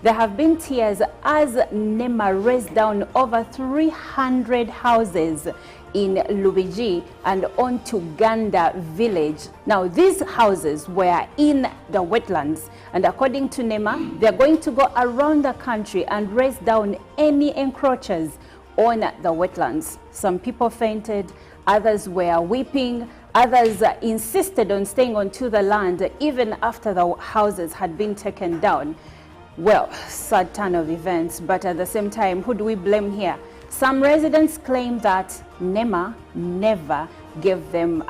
There have been tears as NEMA razed down over 300 houses in Lubigi and onto Uganda village. Now, these houses were in the wetlands, and according to NEMA, they're going to go around the country and raise down any encroachers on the wetlands. Some people fainted, others were weeping, others insisted on staying onto the land even after the houses had been taken down. Well, sad turn of events, but at the same time, who do we blame here? Some residents claim that NEMA never gave them,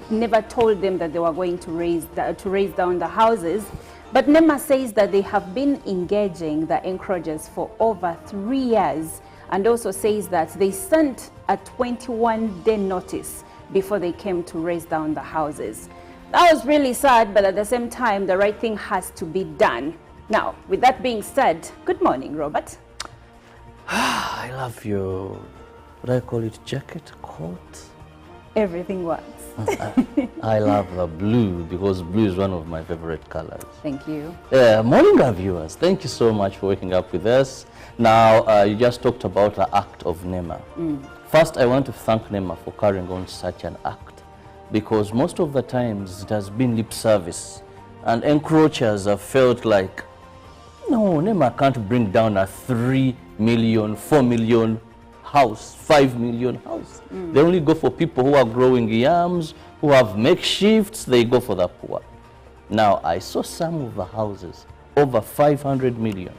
never told them that they were going to raise down the houses. But NEMA says that they have been engaging the encroachers for over 3 years, and also says that they sent a 21-day notice before they came to raise down the houses. That was really sad, but at the same time, the right thing has to be done. Now, with that being said, good morning, Robert. I love your, what do I call it, jacket, coat? Everything works. I love the blue because blue is one of my favorite colors. Thank you. Morning, our viewers. Thank you so much for waking up with us. Now, you just talked about the act of NEMA. First, I want to thank NEMA for carrying on such an act, because most of the times it has been lip service, and encroachers have felt like, no, NEMA can't bring down a 3 million, 4 million house, 5 million house. They only go for people who are growing yams, who have makeshifts, they go for the poor. Now, I saw some of the houses, over 500 million,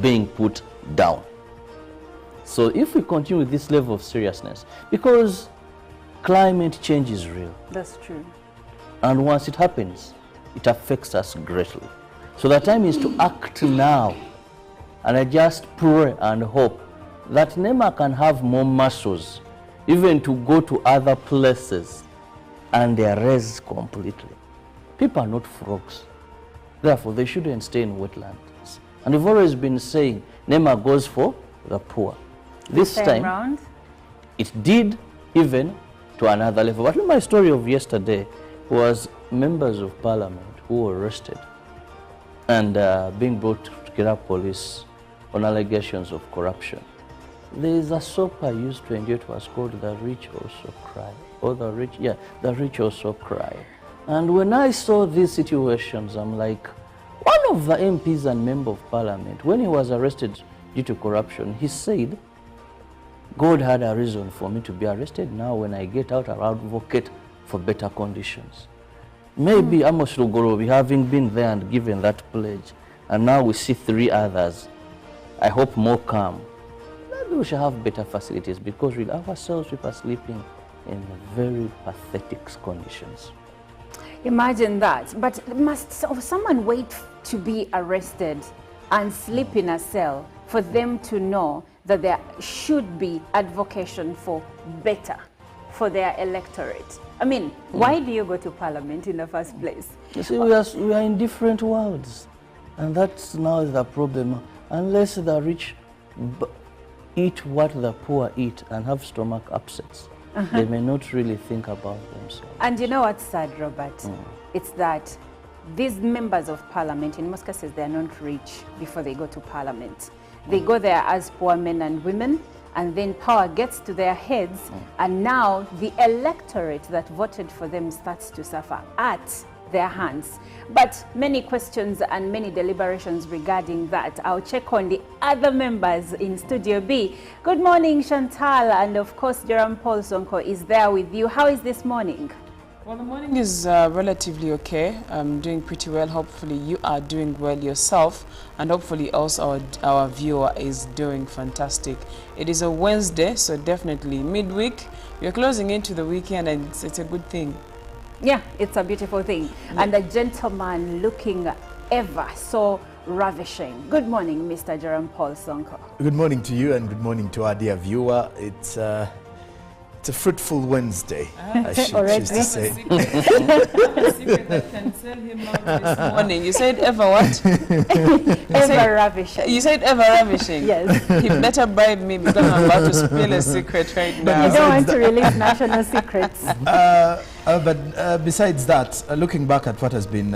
being put down. So if we continue with this level of seriousness, because climate change is real. That's true. And once it happens, it affects us greatly. So the time is to act now. And I just pray and hope that NEMA can have more muscles, even to go to other places and erase completely. People are not frogs. Therefore, they shouldn't stay in wetlands. And we've always been saying NEMA goes for the poor. This time, round, it did even to another level. But my story of yesterday was members of parliament who were arrested and being brought to Kira police on allegations of corruption. There is a soap I used to enjoy. It was called The Rich Also Cry. Or The Rich Also Cry. And when I saw these situations, I'm like, one of the MPs and member of parliament, when he was arrested due to corruption, he said, God had a reason for me to be arrested. Now when I get out, I'll advocate for better conditions. Maybe Amos Rugorobi, having been there and given that pledge, and now we see 3 others, I hope more come. Maybe we should have better facilities, because with ourselves, people are sleeping in very pathetic conditions. Imagine that. But must someone wait to be arrested and sleep in a cell for them to know that there should be advocation for better for their electorate? I mean, why do you go to parliament in the first place? You see, we are in different worlds, and that's now the problem. Unless the rich eat what the poor eat and have stomach upsets, they may not really think about themselves. And you know what's sad, Robert? It's that these members of parliament, in most cases, they are not rich before they go to parliament. They go there as poor men and women, and then power gets to their heads, and now the electorate that voted for them starts to suffer at their hands. But many questions and many deliberations regarding that. I'll check on the other members in Studio B. Good morning, Chantal, and of course, Jerome Paul Sonko is there with you. How is this morning? Well, the morning is relatively okay. I'm doing pretty well. Hopefully you are doing well yourself, and hopefully also our viewer is doing fantastic. It is a Wednesday, so definitely midweek. We're closing into the weekend, and it's a good thing. Yeah, it's a beautiful thing. And a gentleman looking ever so ravishing. Good morning, Mr. Jerome Paul Sonko. Good morning to you, and good morning to our dear viewer. It's a fruitful Wednesday, I should choose to say. A secret that can tell him out this morning. You said ever what? Ever ravishing. You said ever ravishing? Yes. He better bribe me, because I'm about to spill a secret right now. You don't want to release national secrets. But besides that, looking back at what has been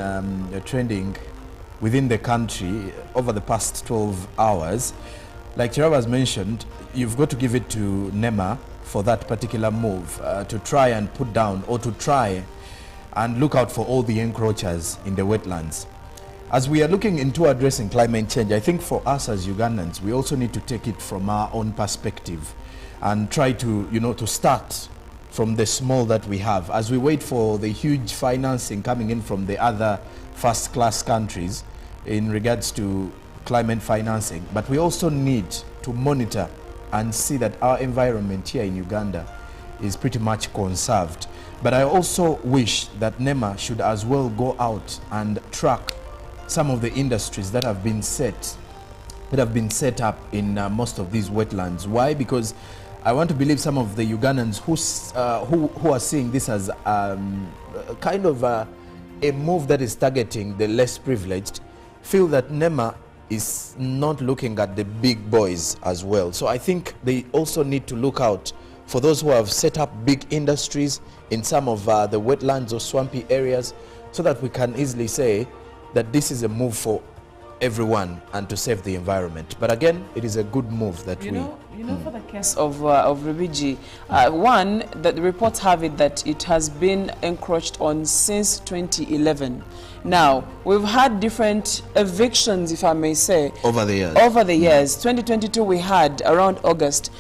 trending within the country over the past 12 hours. Like Chirab has mentioned, you've got to give it to NEMA for that particular move, to try and put down, or to try and look out for all the encroachers in the wetlands. As we are looking into addressing climate change, I think for us as Ugandans, we also need to take it from our own perspective and try to, to start from the small that we have. As we wait for the huge financing coming in from the other first-class countries in regards to climate financing, but we also need to monitor and see that our environment here in Uganda is pretty much conserved. But I also wish that NEMA should as well go out and track some of the industries that have been set up in most of these wetlands. Why? Because I want to believe some of the Ugandans who are seeing this as kind of a move that is targeting the less privileged feel that NEMA is not looking at the big boys as well. So I think they also need to look out for those who have set up big industries in some of the wetlands or swampy areas, so that we can easily say that this is a move for everyone and to save the environment. But again, it is a good move that for the case of Rubiji, one, that the reports have it that it has been encroached on since 2011. Now, we've had different evictions, if I may say, over the years. 2022 we had around August.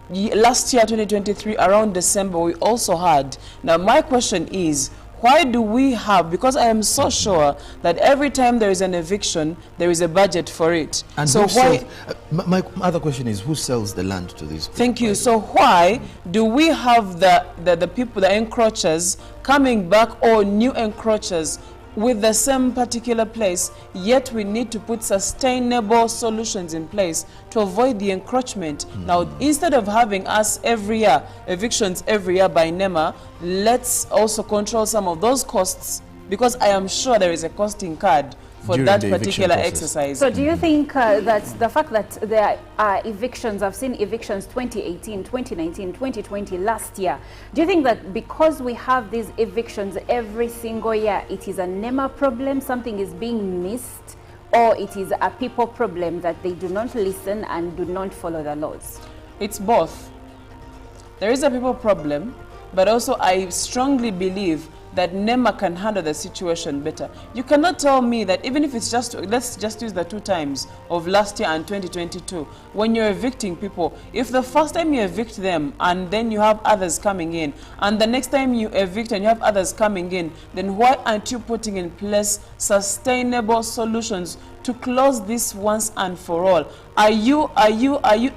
Last year, 2023, around December, we also had. Now, my question is, why do we have, because I am so sure that every time there is an eviction, there is a budget for it. And so why, my other question is, who sells the land to these people? Thank you. So why do we have the people, the encroachers, coming back, or new encroachers with the same particular place, yet we need to put sustainable solutions in place to avoid the encroachment? Now, instead of having us every year, evictions every year by NEMA, let's also control some of those costs, because I am sure there is a costing card for that particular exercise. So do you think that the fact that there are evictions, I've seen evictions 2018, 2019, 2020, last year, do you think that because we have these evictions every single year, it is a NEMA problem, something is being missed, or it is a people problem that they do not listen and do not follow the laws? It's both. There is a people problem, but also I strongly believe that NEMA can handle the situation better. You cannot tell me that even if it's just, let's just use the 2 times of last year and 2022, when you're evicting people, if the first time you evict them and then you have others coming in, and the next time you evict and you have others coming in, then why aren't you putting in place sustainable solutions to close this once and for all? Are you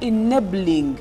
enabling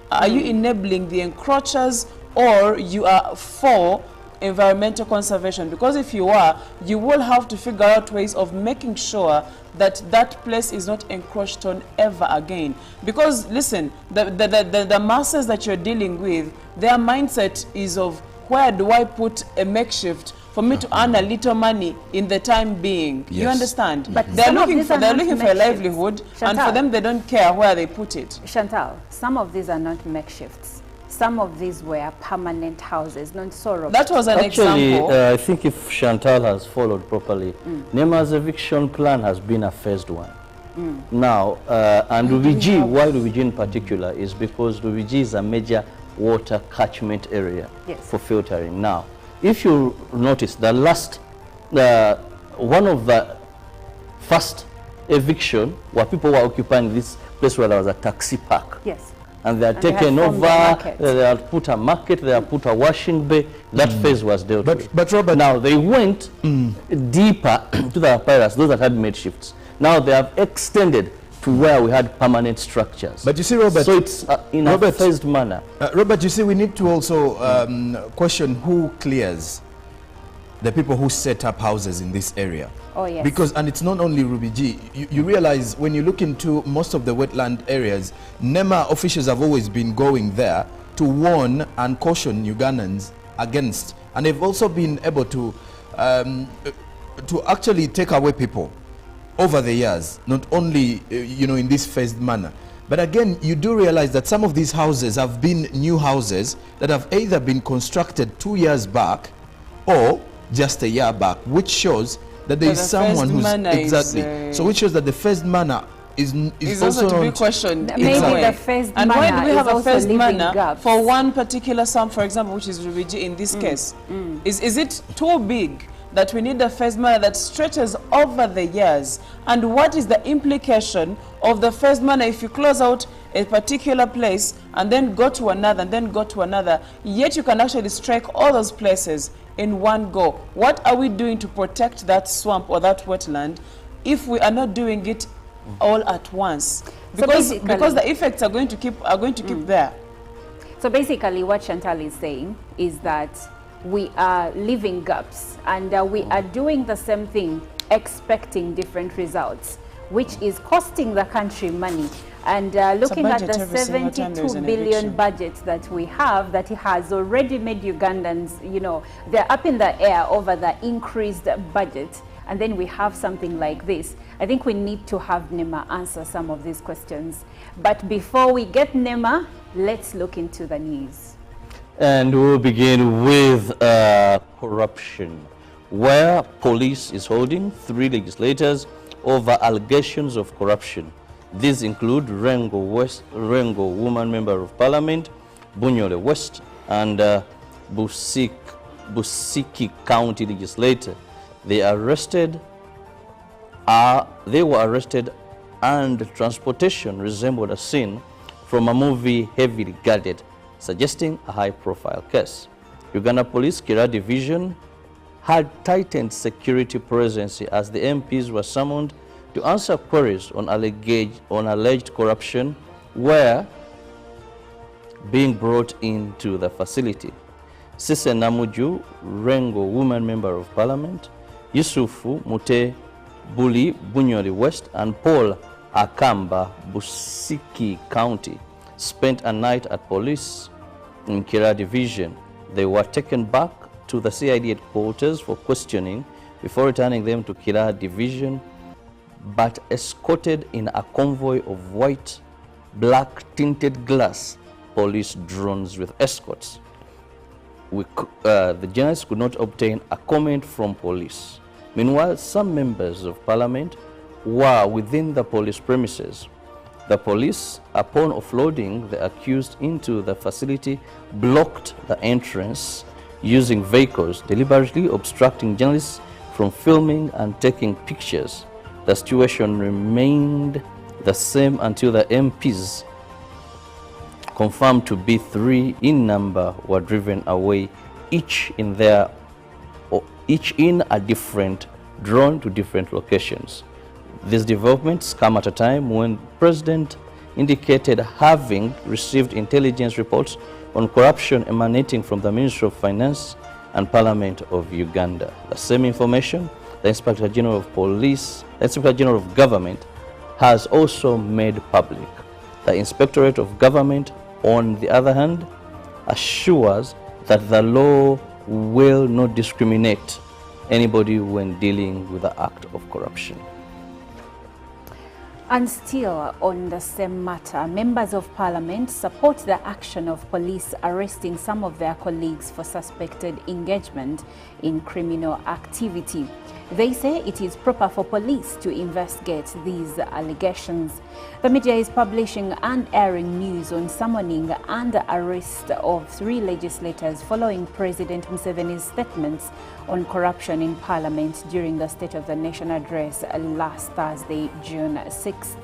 the encroachers, or you are for environmental conservation? Because if you are, you will have to figure out ways of making sure that that place is not encroached on ever again. Because listen, the masses that you're dealing with, their mindset is of, where do I put a makeshift for me to earn a little money in the time being? Yes. You understand? But they're looking for a livelihood, Chantal, and for them they don't care where they put it. Chantal, some of these are not makeshifts. Some of these were permanent houses, not sort of. That was an example. I think if Chantal has followed properly, NEMA's eviction plan has been a phased one. Now, and Rubiji, why Rubiji in particular, is because Rubiji is a major water catchment area for filtering. Now, if you notice, one of the first eviction where people were occupying this place where there was a taxi park. Yes. And they are taken over, they have put a market, they have put a washing bay. That phase was dealt with. But Robert, now they went deeper to the pirates, those that had made shifts. Now they have extended to where we had permanent structures. But you see, Robert, so it's in a phased manner. Robert, you see, we need to also question who clears the people who set up houses in this area. Oh, yes. Because, and it's not only Rubiji, you realize when you look into most of the wetland areas, NEMA officials have always been going there to warn and caution Ugandans against. And they've also been able to actually take away people over the years, not only, in this phased manner. But again, you do realize that some of these houses have been new houses that have either been constructed 2 years back or just a year back, which shows that there is the someone first who's manner exactly. is, So which shows that the first manner is also to be not questioned. Maybe in a way. the first and manner why do we have is a also first leaving manner gaps. for one particular psalm, for example, which is Rubiji in this case? Is it too big that we need a first manner that stretches over the years? And what is the implication of the first manner if you close out a particular place and then go to another and then go to another, yet you can actually strike all those places in one go? What are we doing to protect that swamp or that wetland if we are not doing it all at once? Because the effects are going to keep there. So basically what Chantal is saying is that we are leaving gaps, and we are doing the same thing expecting different results, which is costing the country money. And looking at the 72 billion budget that we have, that has already made Ugandans, you know, they're up in the air over the increased budget. And then we have something like this. I think we need to have Nema answer some of these questions. But before we get Nema, let's look into the news. And we'll begin with corruption, where police is holding 3 legislators over allegations of corruption. These include Rengo woman member of parliament, Bunyole West, and Busiki County legislator. They were arrested, and transportation resembled a scene from a movie heavily guarded, suggesting a high-profile case. Uganda Police Kira Division had tightened security presence as the MPs were summoned to answer queries on alleged corruption were being brought into the facility. Sise Namuju, Rengo woman member of parliament, Yusufu Mute Buli Bunyori West, and Paul Akamba Busiki County spent a night at police in Kira Division. They were taken back to the CID headquarters for questioning before returning them to Kira Division, but escorted in a convoy of white, black tinted glass police drones with escorts. The journalists could not obtain a comment from police. Meanwhile, some members of parliament were within the police premises. The police, upon offloading the accused into the facility, blocked the entrance using vehicles, deliberately obstructing journalists from filming and taking pictures. The situation remained the same until the MPs, confirmed to be 3 in number, were driven away, each in a different drone to different locations. These developments come at a time when the President indicated having received intelligence reports on corruption emanating from the Ministry of Finance and Parliament of Uganda. The same information the Inspector General of Police, the Inspector General of Government, has also made public. The Inspectorate of Government, on the other hand, assures that the law will not discriminate anybody when dealing with the act of corruption. And still on the same matter, members of parliament support the action of police arresting some of their colleagues for suspected engagement in criminal activity. They say it is proper for police to investigate these allegations. The media is publishing and airing news on summoning and arrest of 3 legislators following President Museveni's statements on corruption in Parliament during the State of the Nation address last Thursday, June 6th.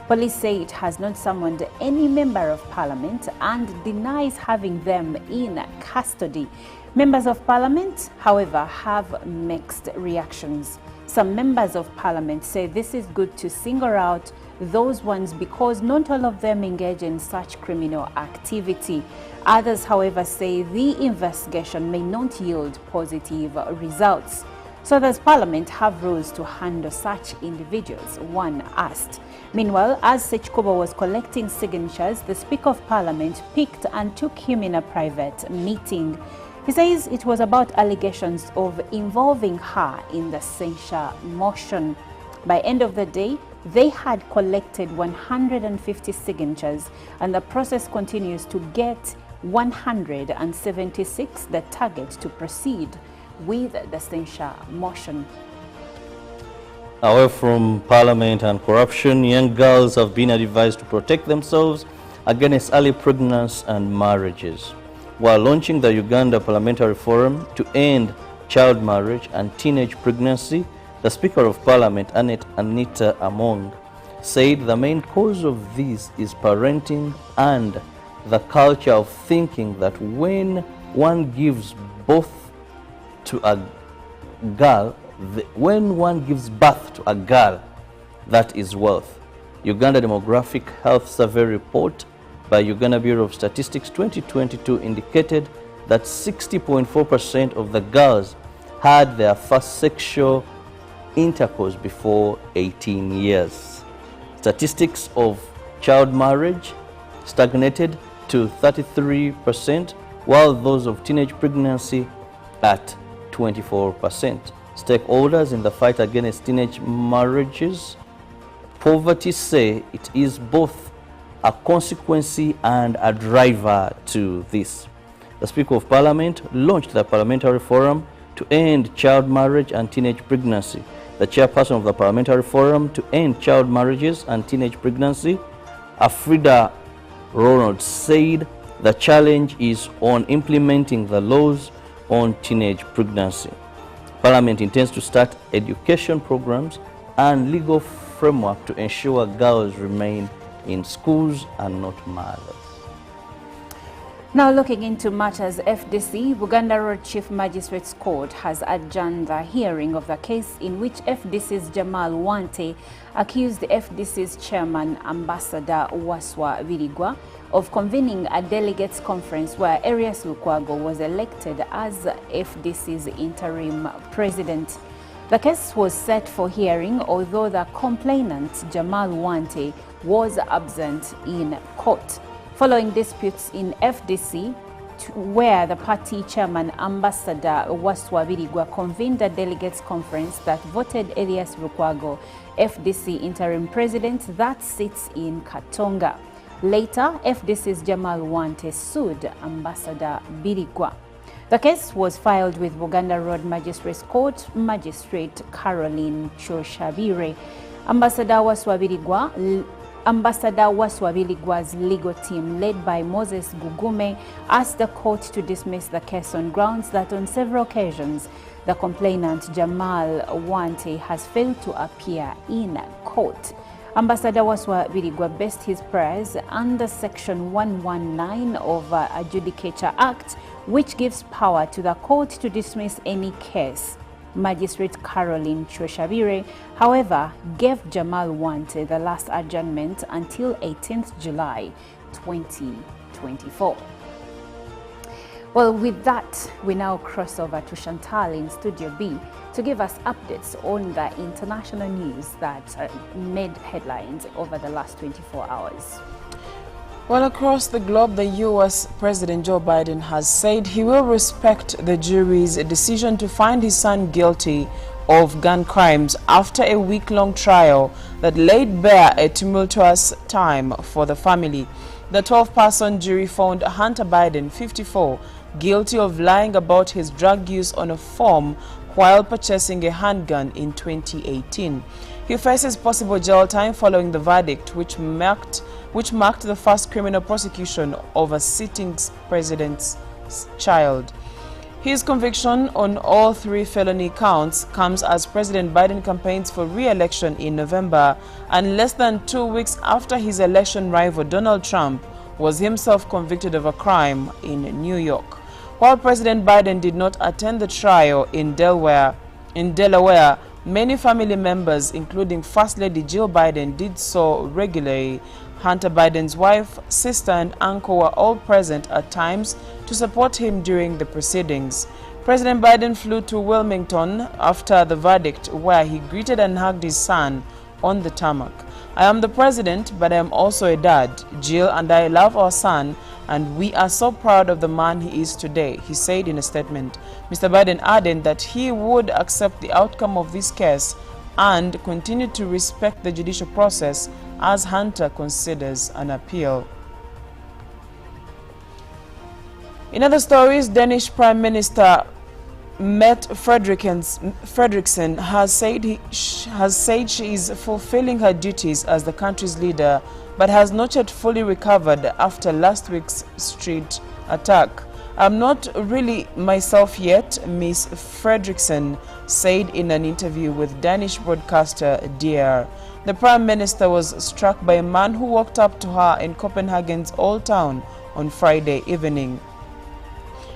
Police say it has not summoned any member of Parliament and denies having them in custody. Members of Parliament, however, have mixed reactions. Some members of Parliament say this is good to single out those ones because not all of them engage in such criminal activity. Others, however, say the investigation may not yield positive results. So does Parliament have rules to handle such individuals? One asked. Meanwhile, as Sechkubo was collecting signatures, the Speaker of Parliament picked and took him in a private meeting. He says it was about allegations of involving her in the censure motion. By end of the day, they had collected 150 signatures, and the process continues to get 176, the target to proceed with the censure motion. Away from parliament and corruption, young girls have been advised to protect themselves against early pregnancy and marriages. While launching the Uganda Parliamentary Forum to end child marriage and teenage pregnancy, the Speaker of Parliament, Anita Among, said the main cause of this is parenting and the culture of thinking that when one gives birth to a girl, that is wealth. Uganda Demographic Health Survey report by Uganda Bureau of Statistics 2022 indicated that 60.4% of the girls had their first sexual intercourse before 18 years. Statistics of child marriage stagnated to 33%, while those of teenage pregnancy at 24%. Stakeholders in the fight against teenage marriages, poverty say it is both a consequence and a driver to this. The Speaker of Parliament launched the Parliamentary Forum to end child marriage and teenage pregnancy. The chairperson of the Parliamentary Forum to end child marriages and teenage pregnancy, Afrida Ronald, said the challenge is on implementing the laws on teenage pregnancy. Parliament intends to start education programs and legal framework to ensure girls remain in schools and not mothers. Now looking into matters, FDC, Uganda Road Chief Magistrates Court has adjourned the hearing of the case in which FDC's Jamal Wante accused FDC's chairman, Ambassador Waswa Virigwa, of convening a delegates conference where Elias Lukwago was elected as FDC's interim president. The case was set for hearing, although the complainant, Jamal Wante, was absent in court. Following disputes in FDC, where the party chairman, Ambassador Waswa Virigwa, convened a delegates conference that voted Elias Lukwago, FDC interim president, that sits in Katonga. Later, FDC's Jamal Wante sued Ambassador Virigwa. The case was filed with Uganda Road Magistrates Court Magistrate Caroline Choshabire. Ambassador Waswa Virigwa's legal team, led by Moses Gugume, asked the court to dismiss the case on grounds that on several occasions the complainant Jamal Wante has failed to appear in court. Ambassador Waswa Virigwa based his prayers under Section 119 of Adjudicature Act, which gives power to the court to dismiss any case. Magistrate Caroline Choshabire, however, gave Jamal Wante the last adjournment until 18th July 2024. Well, with that, we now cross over to Chantal in Studio B to give us updates on the international news that made headlines over the last 24 hours. Well, across the globe, the U.S. President Joe Biden has said he will respect the jury's decision to find his son guilty of gun crimes after a week-long trial that laid bare a tumultuous time for the family. The 12-person jury found Hunter Biden, 54, guilty of lying about his drug use on a form while purchasing a handgun in 2018. He faces possible jail time following the verdict, which marked the first criminal prosecution of a sitting president's child. His conviction on all three felony counts comes as President Biden campaigns for re-election in November, and less than 2 weeks after his election rival Donald Trump was himself convicted of a crime in New York. While President Biden did not attend the trial in Delaware, many family members, including First Lady Jill Biden, did so regularly. Hunter Biden's wife, sister, and uncle were all present at times to support him during the proceedings. President Biden flew to Wilmington after the verdict, where he greeted and hugged his son on the tarmac. "I am the president, but I am also a dad. Jill and I love our son, and we are so proud of the man he is today," he said in a statement. Mr. Biden added that he would accept the outcome of this case and continue to respect the judicial process as Hunter considers an appeal. In other stories, Danish Prime Minister Mette Frederiksen has said she is fulfilling her duties as the country's leader, but has not yet fully recovered after last week's street attack. "I'm not really myself yet," Ms. Frederiksen said in an interview with Danish broadcaster DR. The Prime Minister was struck by a man who walked up to her in Copenhagen's Old Town on Friday evening.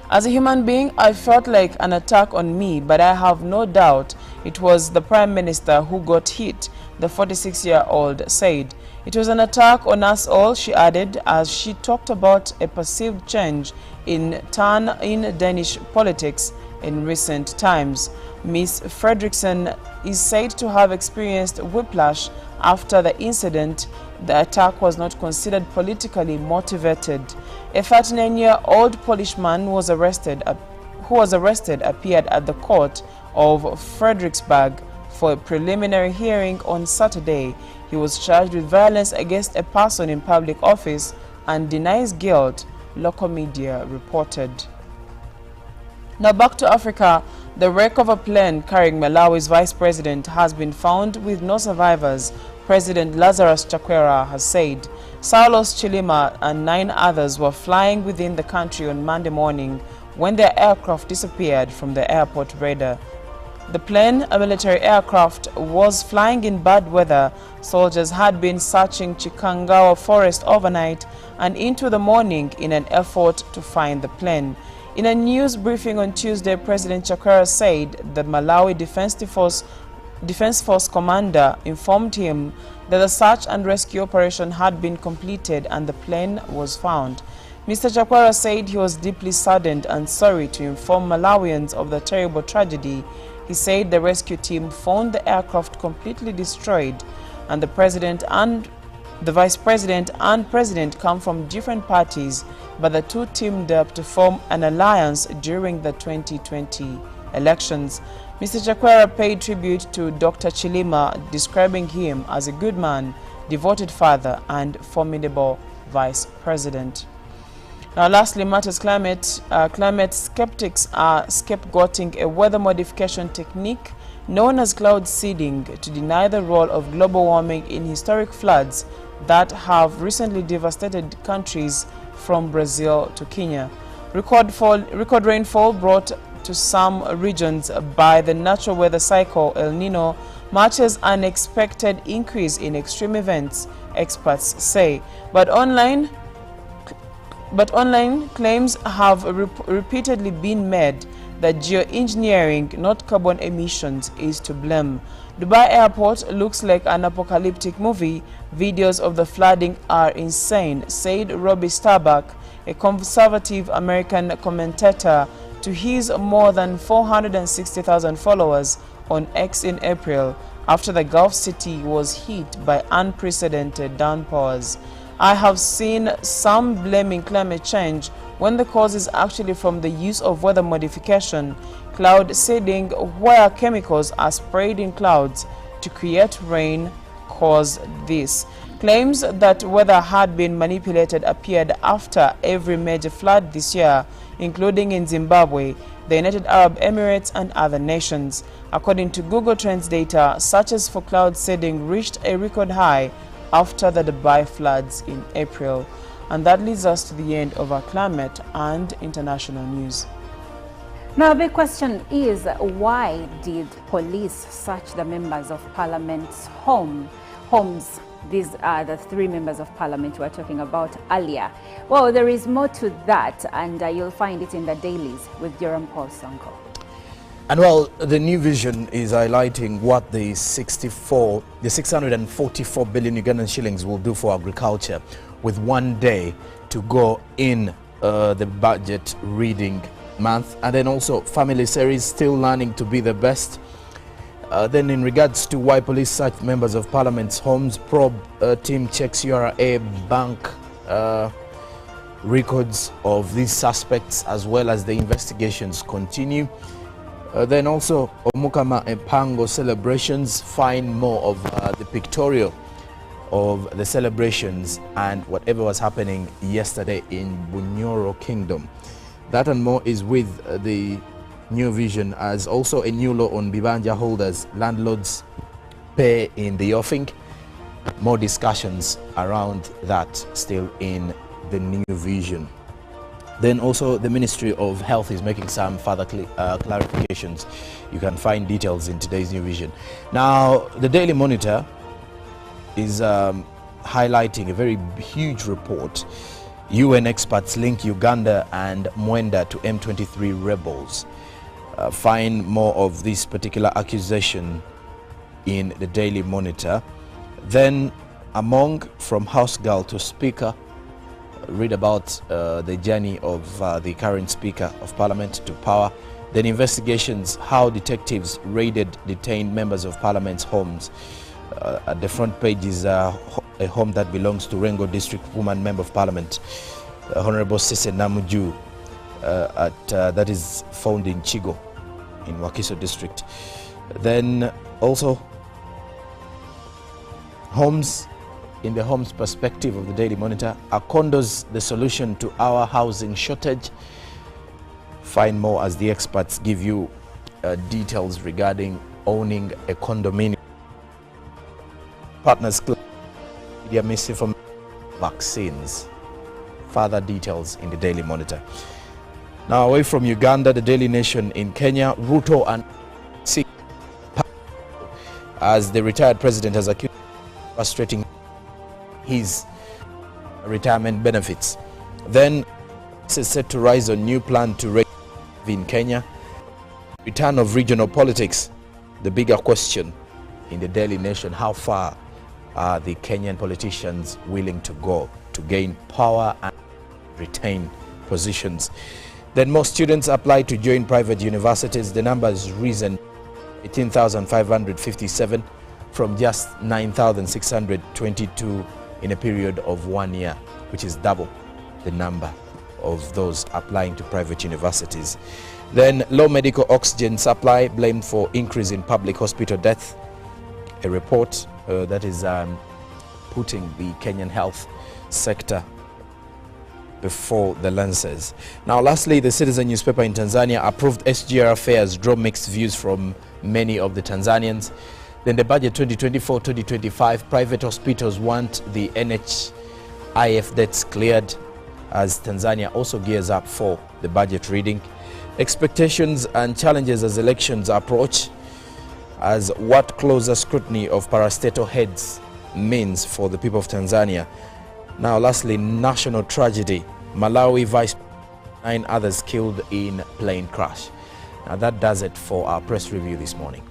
"As a human being, I felt like an attack on me, but I have no doubt it was the Prime Minister who got hit," the 46-year-old said. "It was an attack on us all," she added, as she talked about a perceived change in turn in Danish politics in recent times. Ms. Frederiksen is said to have experienced whiplash after the incident. The attack was not considered politically motivated. A 39-year-old Polish man who was arrested appeared at the court of Frederiksberg for a preliminary hearing on Saturday. He was charged with violence against a person in public office and denies guilt, local media reported. Now back to Africa. The wreck of a plane carrying Malawi's vice president has been found with no survivors, President Lazarus Chakwera has said. Saulos Chilima and 9 others were flying within the country on Monday morning when their aircraft disappeared from the airport radar. The plane, a military aircraft, was flying in bad weather. Soldiers had been searching Chikangawa forest overnight and into the morning in an effort to find the plane. In a news briefing on Tuesday, President Chakwera said the Malawi Defense Force commander informed him that the search and rescue operation had been completed and the plane was found. Mr. Chakwera said he was deeply saddened and sorry to inform Malawians of the terrible tragedy. He said the rescue team found the aircraft completely destroyed, and the president and the vice president and president come from different parties, but the two teamed up to form an alliance during the 2020 elections. Mr. Chakwera paid tribute to Dr. Chilima, describing him as a good man, devoted father, and formidable vice president. Now, lastly, matters climate. Climate skeptics are scapegoating a weather modification technique known as cloud seeding to deny the role of global warming in historic floods that have recently devastated countries from Brazil to Kenya. Record rainfall brought to some regions by the natural weather cycle El Nino matches an expected increase in extreme events, experts say. But online claims have repeatedly been made that geoengineering, not carbon emissions, is to blame. Dubai Airport looks like an apocalyptic movie. Videos of the flooding are insane, said Robbie Starbuck, a conservative American commentator, to his more than 460,000 followers on X in April after the Gulf city was hit by unprecedented downpours. "I have seen some blaming climate change when the cause is actually from the use of weather modification, cloud seeding, where chemicals are sprayed in clouds to create rain, caused this." Claims that weather had been manipulated appeared after every major flood this year, including in Zimbabwe, the United Arab Emirates, and other nations. According to Google Trends data, searches for cloud seeding reached a record high after the Dubai floods in April. And that leads us to the end of our climate and international news. Now, the big question is, why did police search the members of parliament's homes? These are the 3 members of parliament we were talking about earlier. Well, there is more to that, and you'll find it in the dailies with Jerome Paul Sonko. And well, the new vision is highlighting what the 644 billion Ugandan shillings will do for agriculture, with 1 day to go in the budget reading month. And then also family series, still learning to be the best. Then in regards to why police search members of parliament's homes, probe team checks URA bank records of these suspects, as well as the investigations continue. Then also Omukama and Pango celebrations, find more of the pictorial of the celebrations and whatever was happening yesterday in Bunyoro Kingdom. That and more is with the New Vision as also a new law on Bibanja holders, landlords pay in the offing. More discussions around that still in the New Vision. Then also the Ministry of Health is making some further clarifications. You can find details in today's New Vision. Now, the Daily Monitor is highlighting a very huge report. UN experts link Uganda and Mwenda to M23 rebels. Find more of this particular accusation in the Daily Monitor. Then among from house girl to speaker, read about the journey of the current Speaker of Parliament to power. Then investigations, how detectives raided detained members of Parliament's homes. At the front page is a home that belongs to Rengo District Woman Member of Parliament, Honorable Sise Namuju, that is found in Chigo in Wakiso District. Then also homes, in the homes perspective of the Daily Monitor, are condos the solution to our housing shortage? Find more as the experts give you details regarding owning a condominium. Partners media misinformation, vaccines. Further details in the Daily Monitor. Now away from Uganda, the Daily Nation in Kenya, Ruto and as the retired president has accused frustrating his retirement benefits. Then this is set to rise on new plan to raise in Kenya. Return of regional politics, the bigger question in the Daily Nation: how far are the Kenyan politicians willing to go to gain power and retain positions? Then more students apply to join private universities. The number has risen 18,557 from just 9,622 in a period of 1 year, which is double the number of those applying to private universities. Then low medical oxygen supply blamed for increase in public hospital death. A report that is putting the Kenyan health sector before the lenses. Now lastly, the Citizen newspaper in Tanzania approved SGR fares draw mixed views from many of the Tanzanians. Then the budget 2024-2025, private hospitals want the NHIF debts cleared as Tanzania also gears up for the budget reading. Expectations and challenges as elections approach, as what closer scrutiny of parastatal heads means for the people of Tanzania. Now lastly, national tragedy, Malawi vice 9 others killed in plane crash. Now that does it for our press review this morning.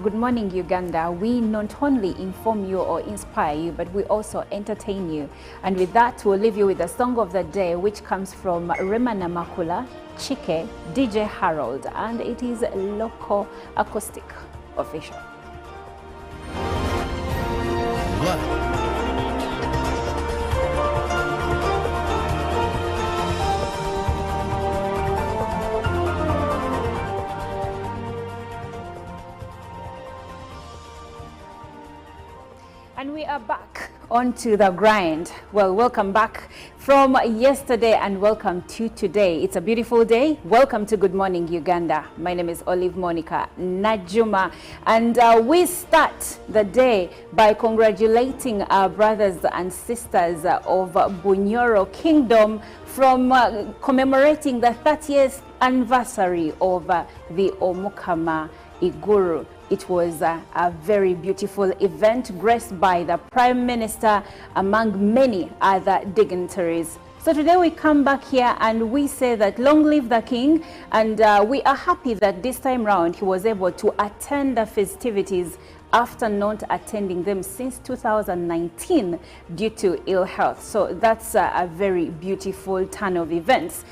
Good morning, Uganda. We not only inform you or inspire you, but we also entertain you. And with that, we'll leave you with the song of the day, which comes from Rema Namakula, Chike, DJ Harold, and it is Local Acoustic Official. And we are back onto the grind. Well, welcome back from yesterday and welcome to today. It's a beautiful day. Welcome to Good Morning Uganda. My name is Olive Monica Najuma, and we start the day by congratulating our brothers and sisters of Bunyoro Kingdom from commemorating the 30th anniversary of the Omukama Iguru. It was a very beautiful event graced by the Prime Minister among many other dignitaries. So today we come back here and we say that long live the King, and we are happy that this time round he was able to attend the festivities after not attending them since 2019 due to ill health. So that's a very beautiful turn of events.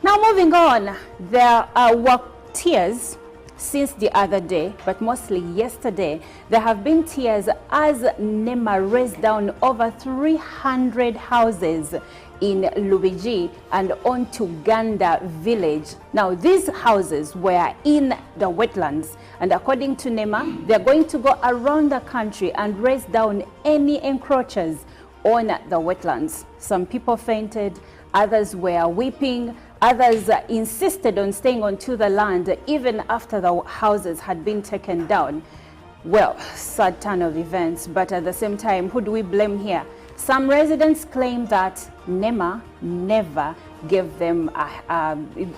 Now moving on, there were tears since the other day, but mostly yesterday. There have been tears as NEMA raised down over 300 houses in Lubiji and onto Uganda village. Now these houses were in the wetlands, and according to NEMA, they're going to go around the country and raise down any encroachers on the wetlands. Some people fainted, others were weeping, Others insisted on staying onto the land even after the houses had been taken down. Well, sad turn of events, but at the same time, who do we blame here? Some residents claim that NEMA never gave them,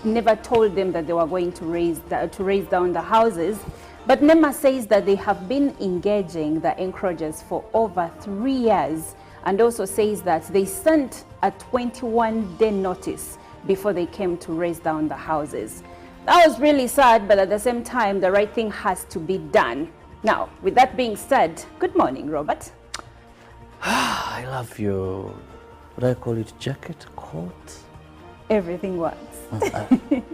never told them that they were going to raise down the houses. But NEMA says that they have been engaging the encroachers for over 3 years, and also says that they sent a 21-day notice before they came to raise down the houses. That was really sad, but at the same time, the right thing has to be done. Now, with that being said, good morning, Robert. I love your, what do I call it, jacket, coat? Everything works.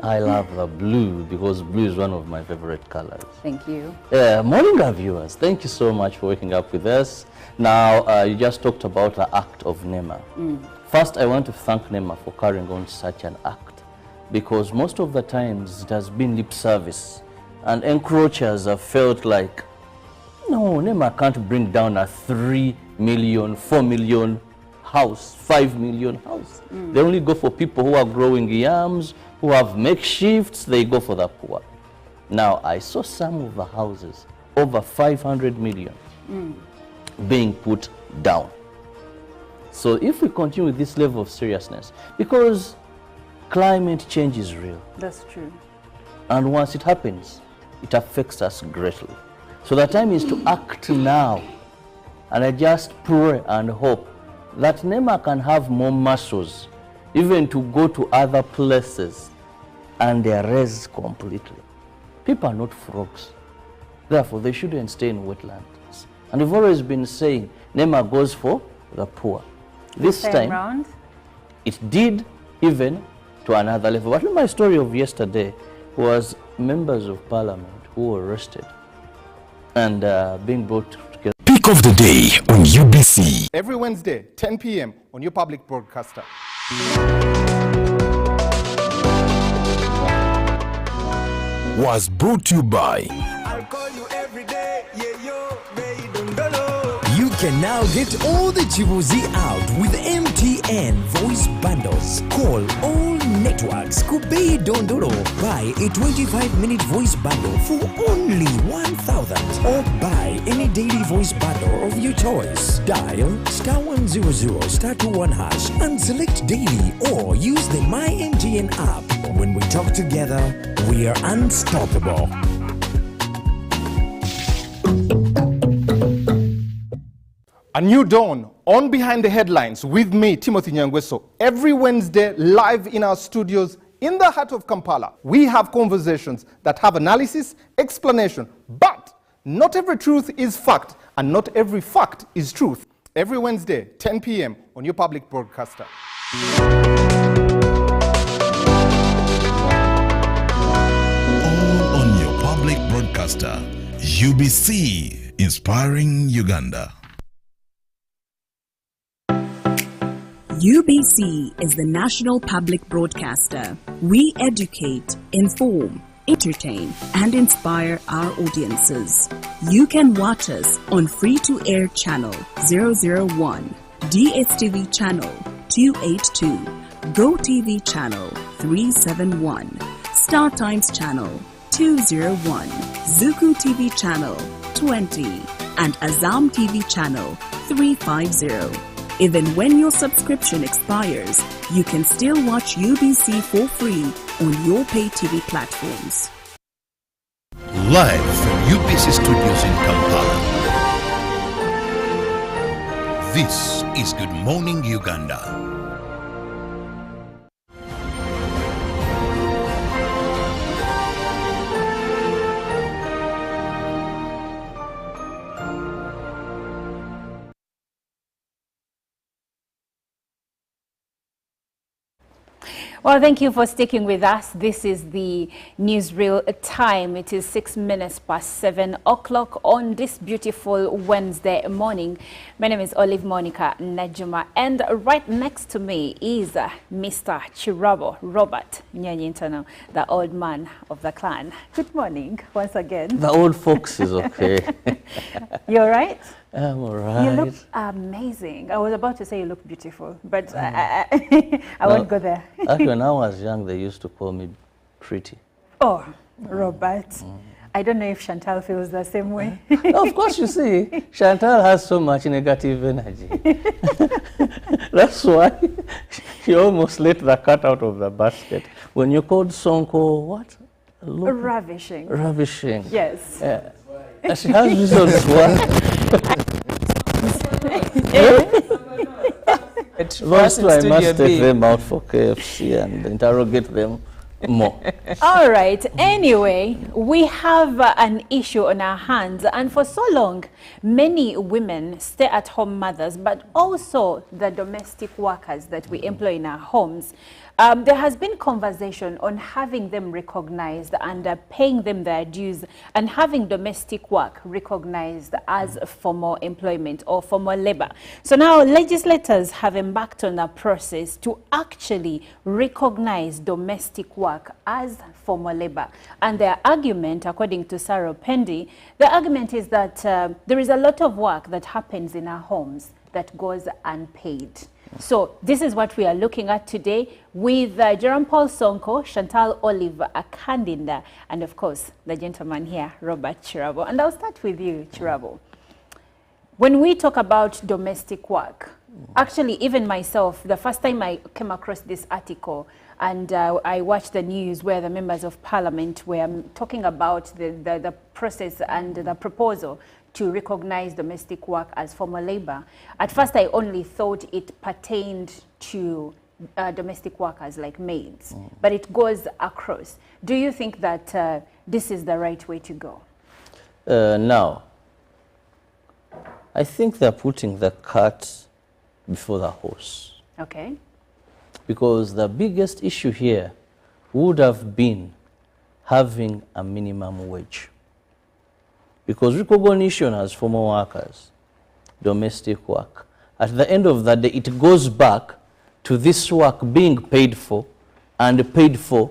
I love the blue because blue is one of my favorite colors. Thank you. Morning, our viewers. Thank you so much for waking up with us. Now, you just talked about the act of NEMA. First, I want to thank NEMA for carrying on such an act, because most of the times it has been lip service, and encroachers have felt like, no, NEMA can't bring down a 3 million, 4 million house, 5 million house. They only go for people who are growing yams, who have makeshifts, they go for the poor. Now, I saw some of the houses, over 500 million, being put down. So if we continue with this level of seriousness, because climate change is real. That's true. And once it happens, it affects us greatly. So the time is to act now. And I just pray and hope that NEMA can have more muscles, even to go to other places and erase completely. People are not frogs. Therefore, they shouldn't stay in wetlands. And we've always been saying NEMA goes for the poor. This time, it did even to another level. But my story of yesterday was members of parliament who were arrested and being brought together. Pick of the day on UBC. Every Wednesday, 10 p.m. on your public broadcaster. Was brought to you by... I'll call you every day, yeah, yo, baby, don't go. You can now get all the Chibuzi out with MTN voice bundles. Call all networks. Kubei Dondoro. Buy a 25-minute voice bundle for only 1,000. Or buy any daily voice bundle of your choice. Dial *100 *21 hash and select daily, or use the My MTN app. When we talk together, we are unstoppable. A new dawn on Behind the Headlines with me, Timothy Nyangweso. Every Wednesday, live in our studios in the heart of Kampala. We have conversations that have analysis, explanation, but not every truth is fact, and not every fact is truth. Every Wednesday, 10 p.m. on your public broadcaster. All on your public broadcaster. UBC, inspiring Uganda. UBC is the national public broadcaster. We educate, inform, entertain, and inspire our audiences. You can watch us on free-to-air channel 001, DSTV channel 282, GoTV channel 371, Star Times channel 201, Zuku TV channel 20, and Azam TV channel 350. Even when your subscription expires, you can still watch UBC for free on your pay TV platforms. Live from UBC Studios in Kampala. This is Good Morning Uganda. Well, thank you for sticking with us. This is the newsreel time. It is 6 minutes past 7 o'clock on this beautiful Wednesday morning. My name is Olive Monica Najuma, and right next to me is Mr. Chirabo Robert Nyanyintano, the old man of the clan. Good morning once again. The old folks is okay. You all right? I'm all right. You look amazing. I was about to say you look beautiful, but I won't go there. Actually, when I was young, they used to call me pretty. Oh, Robert. I don't know if Chantal feels the same way. Of course, you see, Chantal has so much negative energy. That's why she almost let the cat out of the basket. When you called Sonko, what? Ravishing. Ravishing. Yes. She has reasons why. Those two, I must take them out for KFC and interrogate them more. All right. Anyway, we have an issue on our hands, and for so long, many women, stay-at-home mothers, but also the domestic workers that we employ in our homes, there has been conversation on having them recognized and paying them their dues, and having domestic work recognized as formal employment or formal labor. So now legislators have embarked on a process to actually recognize domestic work as formal labor. And their argument, according to Sarah Pendi, the argument is that there is a lot of work that happens in our homes that goes unpaid. So this is what we are looking at today with Jerome Paul Sonko, Chantal Olive Akandinda, and of course, the gentleman here, Robert Chirabo. And I'll start with you, Chirabo. When we talk about domestic work, actually, even myself, the first time I came across this article and I watched the news where the members of parliament were talking about the process and the proposal to recognize domestic work as formal labor. At first, I only thought it pertained to domestic workers like maids, but it goes across. Do you think that this is the right way to go? Now, I think they're putting the cart before the horse. Okay. Because the biggest issue here would have been having a minimum wage. Because recognition as formal workers, domestic work, at the end of the day, it goes back to this work being paid for and paid for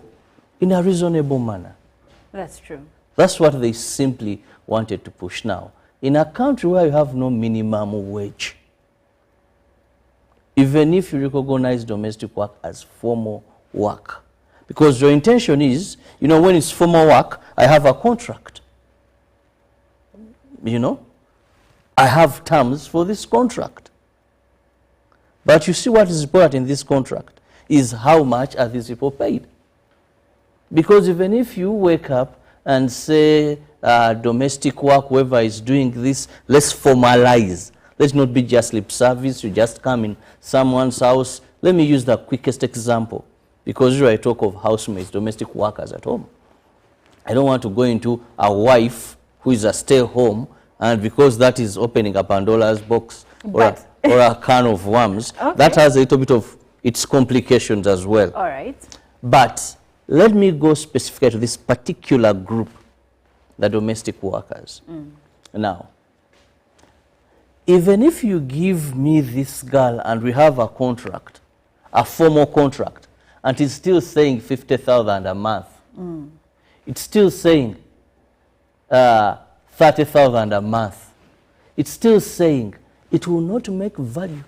in a reasonable manner. That's true. That's what they simply wanted to push now. In a country where you have no minimum wage, even if you recognize domestic work as formal work, because your intention is, you know, when it's formal work, I have a contract. You know, I have terms for this contract. But you see what is important in this contract is how much are these people paid. Because even if you wake up and say domestic work, whoever is doing this, let's formalize. Let's not be just lip service, you just come in someone's house. Let me use the quickest example. Because here I talk of housemaids, domestic workers at home. I don't want to go into a wife who is a stay-home, and because that is opening a Pandora's box or a can of worms, okay, that has a little bit of its complications as well. All right. But let me go specifically to this particular group, the domestic workers. Now, even if you give me this girl and we have a contract, a formal contract, and it's still saying 50,000 a month, it's still saying 30,000 a month. It's still saying it will not make value.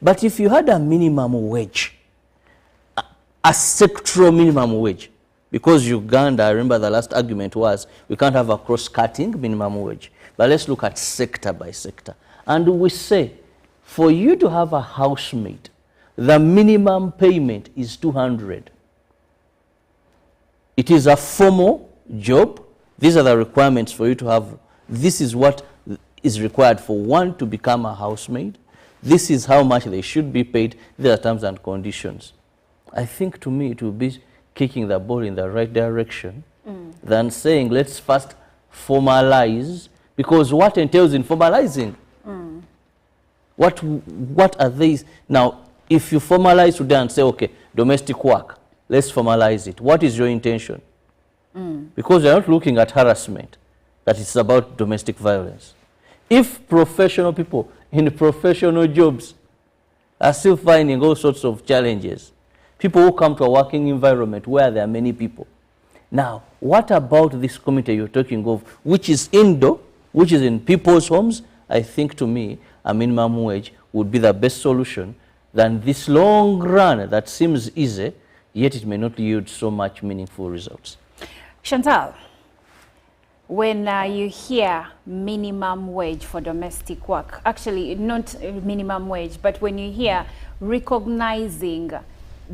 But if you had a minimum wage, a sectoral minimum wage, because Uganda, I remember the last argument was we can't have a cross-cutting minimum wage. But let's look at sector by sector. And we say, for you to have a housemaid, the minimum payment is 200. It is a formal job. These are the requirements for you to have. This is what is required for one to become a housemaid. This is how much they should be paid. These are terms and conditions. I think to me it will be kicking the ball in the right direction than saying let's first formalize, because what entails in formalizing? What are these? Now, if you formalize today and say, okay, domestic work, let's formalize it. What is your intention? Because you're not looking at harassment, that it's about domestic violence. If professional people in professional jobs are still finding all sorts of challenges, people who come to a working environment where there are many people. Now, what about this committee you're talking of, which is indoor, which is in people's homes, I think to me, a minimum wage would be the best solution than this long run that seems easy, yet it may not yield so much meaningful results. Chantal, when you hear minimum wage for domestic work, actually not minimum wage, but when you hear recognizing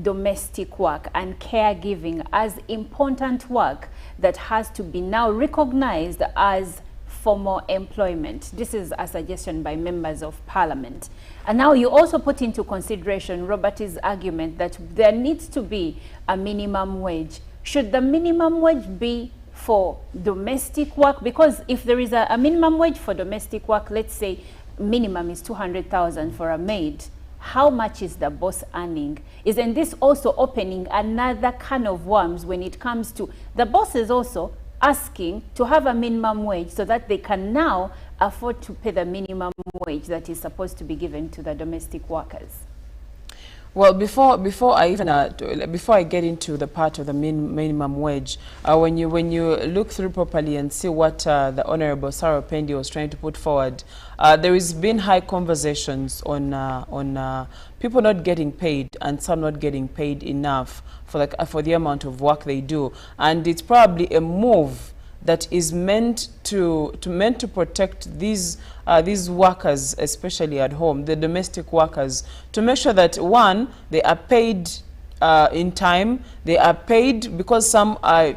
domestic work and caregiving as important work that has to be now recognized as formal employment. This is a suggestion by members of parliament. And now you also put into consideration Robert's argument that there needs to be a minimum wage. Should the minimum wage be for domestic work? Because if there is a minimum wage for domestic work, let's say minimum is 200,000 for a maid, how much is the boss earning? Isn't this also opening another can of worms when it comes to the bosses also asking to have a minimum wage so that they can now afford to pay the minimum wage that is supposed to be given to the domestic workers? Well, before I get into the part of the minimum wage, when you look through properly and see what the Honorable Sarah Pendi was trying to put forward, there has been high conversations on people not getting paid and some not getting paid enough for the amount of work they do, and it's probably a move that is meant to protect these workers, especially at home, the domestic workers, to make sure that, one, they are paid in time, they are paid, because some are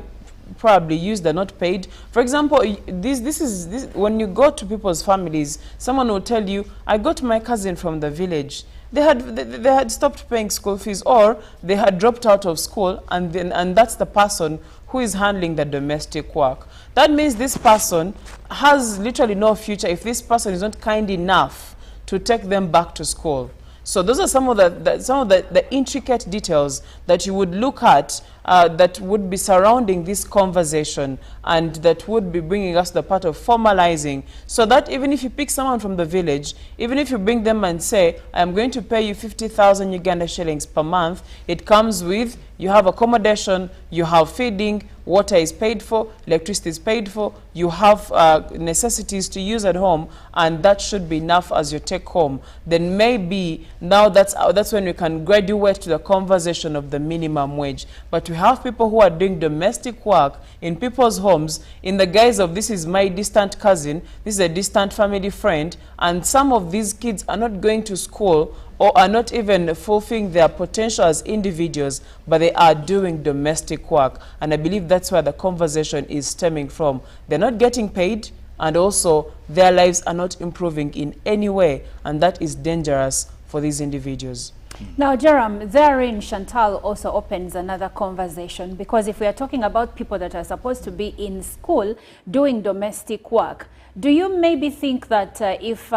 probably used, they're not paid. For example, this when you go to people's families, someone will tell you, I got my cousin from the village. They had stopped paying school fees, or they had dropped out of school, and that's the person who is handling the domestic work. That means this person has literally no future if this person is not kind enough to take them back to school. So those are some of the intricate details that you would look at that would be surrounding this conversation, and that would be bringing us the part of formalizing, so that even if you pick someone from the village, even if you bring them and say, I'm going to pay you 50,000 Uganda shillings per month, it comes with, you have accommodation, you have feeding, water is paid for, electricity is paid for, you have necessities to use at home, and that should be enough as your take home. Then maybe now that's when we can graduate to the conversation of the minimum wage. But we have people who are doing domestic work in people's homes in the guise of, this is my distant cousin, this is a distant family friend, and some of these kids are not going to school or are not even fulfilling their potential as individuals, but they are doing domestic work. And I believe that's where the conversation is stemming from. They're not getting paid, and also their lives are not improving in any way, and that is dangerous for these individuals. Now, Jerome, therein Chantal also opens another conversation, because if we are talking about people that are supposed to be in school doing domestic work, do you maybe think that if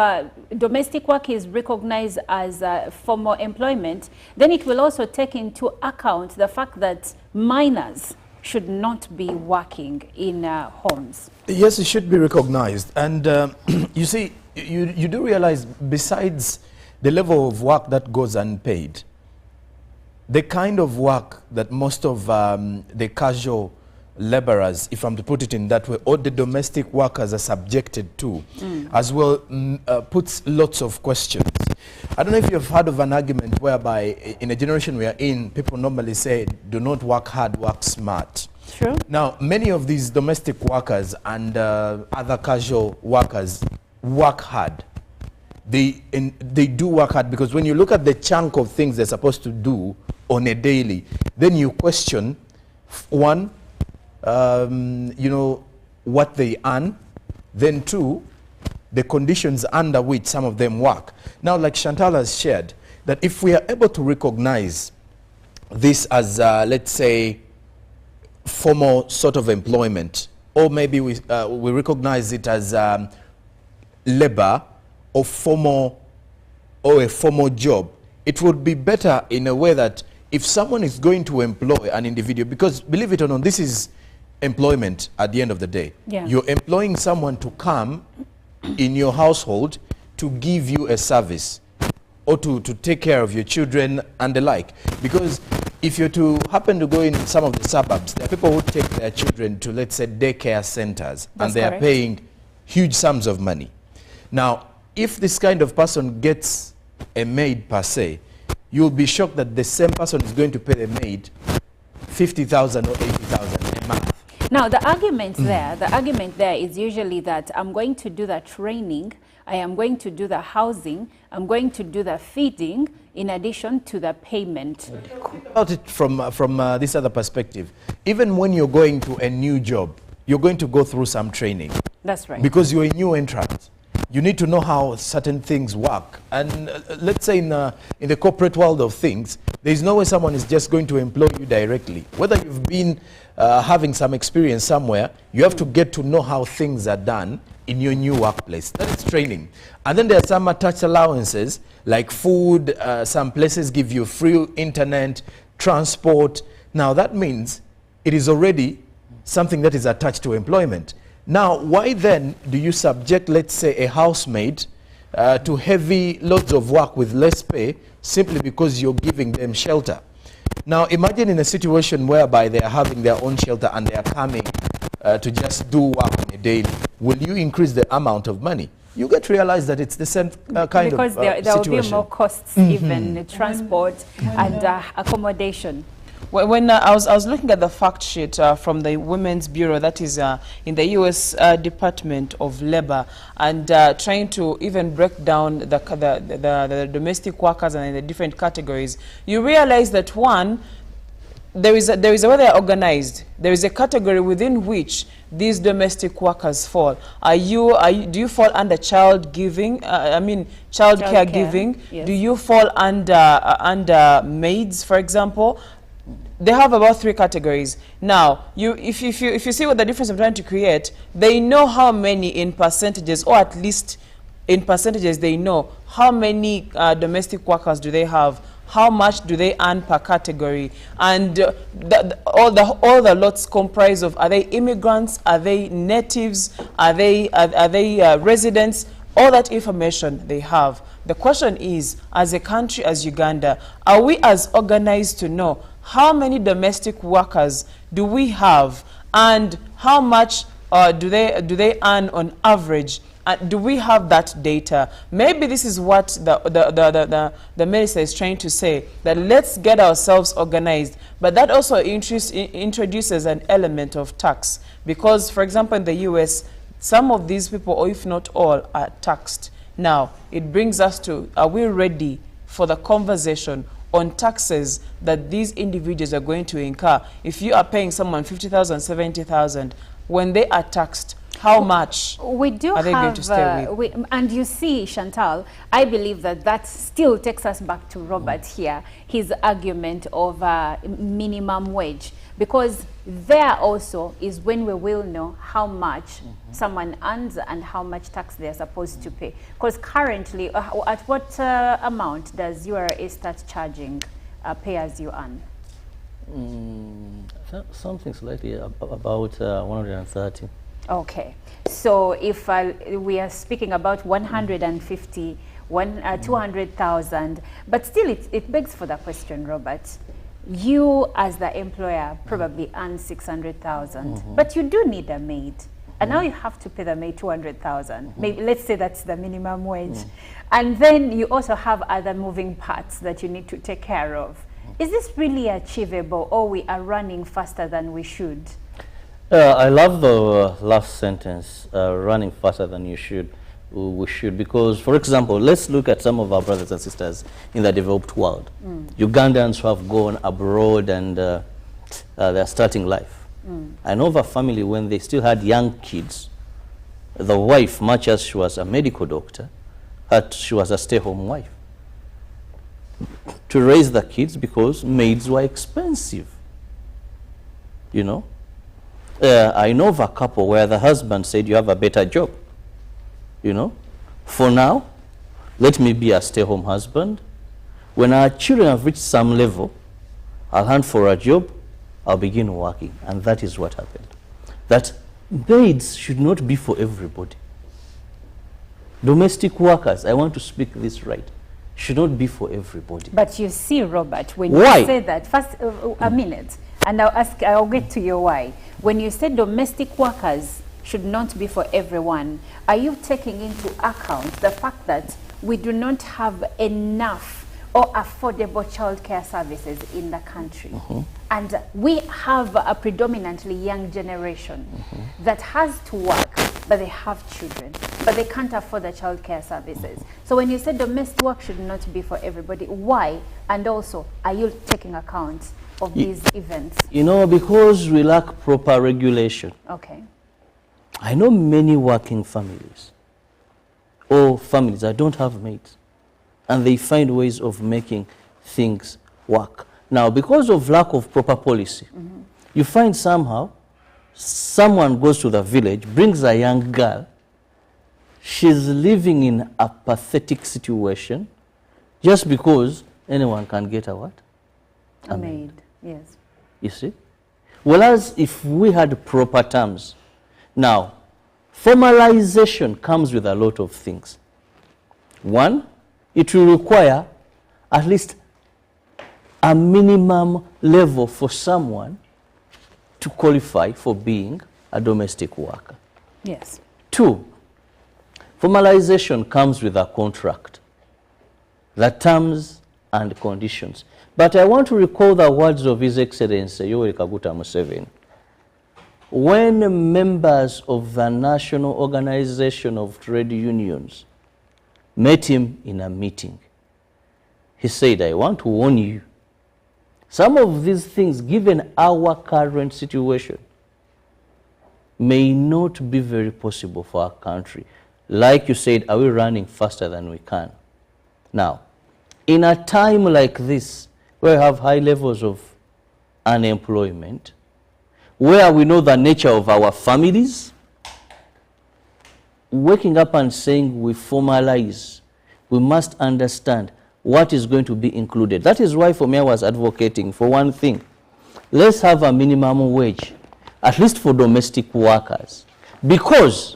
domestic work is recognized as formal employment, then it will also take into account the fact that minors should not be working in homes? Yes, it should be recognized. And you see, you do realize, besides the level of work that goes unpaid, the kind of work that most of the casual laborers, if I'm to put it in that way, or the domestic workers are subjected to, as well, puts lots of questions. I don't know if you've heard of an argument whereby in a generation we are in, people normally say, do not work hard, work smart. True. Now, many of these domestic workers and other casual workers work hard. They do work hard, because when you look at the chunk of things they're supposed to do on a daily, then you question, one, you know, what they earn, then two, the conditions under which some of them work. Now, like Chantal has shared, that if we are able to recognize this as, let's say, formal sort of employment, or maybe we recognize it as labor or formal, or a formal job, it would be better in a way that if someone is going to employ an individual, because believe it or not, this is employment at the end of the day. Yeah. You're employing someone to come in your household to give you a service, or to take care of your children and the like. Because if you're to happen to go in some of the suburbs, there are people who take their children to, let's say, daycare centers, and they are paying huge sums of money. Now, if this kind of person gets a maid per se, you'll be shocked that the same person is going to pay the maid 50,000 or 80,000 a month. Now, the argument there is usually that I'm going to do the training, I am going to do the housing, I'm going to do the feeding, in addition to the payment. About it from this other perspective, even when you're going to a new job, you're going to go through some training. That's right. Because you're a new entrant. You need to know how certain things work. And let's say in the corporate world of things, there's no way someone is just going to employ you directly. Whether you've been having some experience somewhere, you have to get to know how things are done in your new workplace. That is training. And then there are some attached allowances, like food, some places give you free internet, transport. Now that means it is already something that is attached to employment. Now, why then do you subject, let's say, a housemaid to heavy loads of work with less pay simply because you're giving them shelter? Now, imagine in a situation whereby they are having their own shelter and they are coming to just do work on a daily. Will you increase the amount of money? You get to realize that it's the same kind because of there situation. will be more costs, even transport and accommodation. When I was looking at the fact sheet from the Women's Bureau, that is in the U.S. Department of Labor, and trying to even break down the domestic workers and the different categories, you realize that one, there is a way they are organized. There is a category within which these domestic workers fall. Do you fall under child giving? I mean, child caregiving. Yes. Do you fall under maids, for example? They have about 3 categories. Now, if you see what the difference I'm trying to create, they know how many in percentages, or at least in percentages, they know how many domestic workers do they have, how much do they earn per category, and all the lots comprise of, are they immigrants, are they natives, are they residents? All that information they have. The question is, as a country, as Uganda, are we as organized to know how many domestic workers do we have, and how much do they earn on average? Do we have that data? Maybe this is what the minister is trying to say, that let's get ourselves organized. But that also introduces an element of tax. Because, for example, in the US, some of these people, or if not all, are taxed. Now, it brings us to, are we ready for the conversation on taxes that these individuals are going to incur? If you are paying someone 50,000, 70,000, when they are taxed, how much are they going to stay with? And you see, Chantal, I believe that still takes us back to Robert here, his argument of minimum wage. Because there also is when we will know how much someone earns and how much tax they're supposed to pay. Because currently, at what amount does URA start charging pay as you earn? Something slightly about 130. Okay, so if we are speaking about 150, 200,000, but still it begs for the question, Robert. You as the employer probably earn 600,000, but you do need a maid. And now you have to pay the maid 200,000. Maybe let's say that's the minimum wage. And then you also have other moving parts that you need to take care of. Is this really achievable, or we are running faster than we should? I love the last sentence, running faster than we should, because, for example, let's look at some of our brothers and sisters in the developed world. Ugandans who have gone abroad and they're starting life. I know of a family when they still had young kids, the wife, much as she was a medical doctor, she was a stay-home wife to raise the kids because maids were expensive, you know. I know of a couple where the husband said, you have a better job, you know. For now, let me be a stay-home husband. When our children have reached some level, I'll hunt for a job, I'll begin working. And that is what happened. That maids should not be for everybody. Domestic workers, I want to speak this right, should not be for everybody. But you see, Robert, when Why? you say that, first a minute, and I'll get to your why. When you say domestic workers should not be for everyone. Are you taking into account the fact that we do not have enough or affordable childcare services in the country? And we have a predominantly young generation that has to work, but they have children, but they can't afford the childcare services. So when you say domestic work should not be for everybody, why? And also, are you taking account of these events? You know, because we lack proper regulation. Okay. I know many working families, or families that don't have maids, and they find ways of making things work. Now, because of lack of proper policy, you find somehow someone goes to the village, brings a young girl, she's living in a pathetic situation just because anyone can get a what? A maid, yes. You see? Whereas if we had proper terms, now, formalization comes with a lot of things. One, it will require at least a minimum level for someone to qualify for being a domestic worker. Yes. Two, formalization comes with a contract, the terms and conditions. But I want to recall the words of His Excellency Yoweri Kaguta Museveni. When members of the National Organization of Trade Unions met him in a meeting, he said, I want to warn you, some of these things, given our current situation, may not be very possible for our country. Like you said, are we running faster than we can? Now, in a time like this, where we have high levels of unemployment, where we know the nature of our families, waking up and saying we formalize, we must understand what is going to be included. That is why for me I was advocating for one thing. Let's have a minimum wage, at least for domestic workers. Because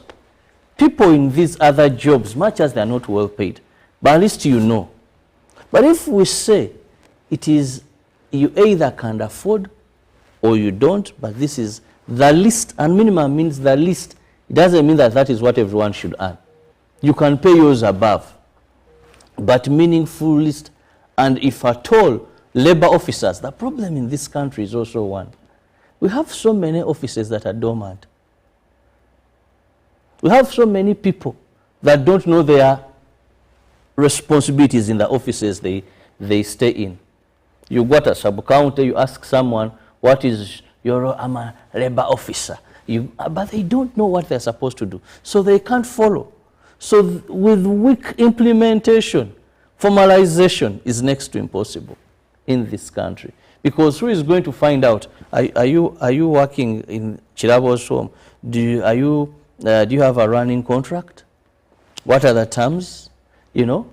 people in these other jobs, much as they are not well paid, but at least you know. But if we say it is you either can afford or you don't, but this is the least, and minimum means the least, it doesn't mean that that is what everyone should earn. You can pay yours above, but meaningful list. And if at all, labor officers, the problem in this country is also one. We have so many offices that are dormant. We have so many people that don't know their responsibilities in the offices they stay in. You got a sub-county, you ask someone, what is your role? I'm a labor officer. But they don't know what they're supposed to do. So they can't follow. So with weak implementation, formalization is next to impossible in this country. Because who is going to find out? Are you working in Chirabo's home? Do you have a running contract? What are the terms? You know?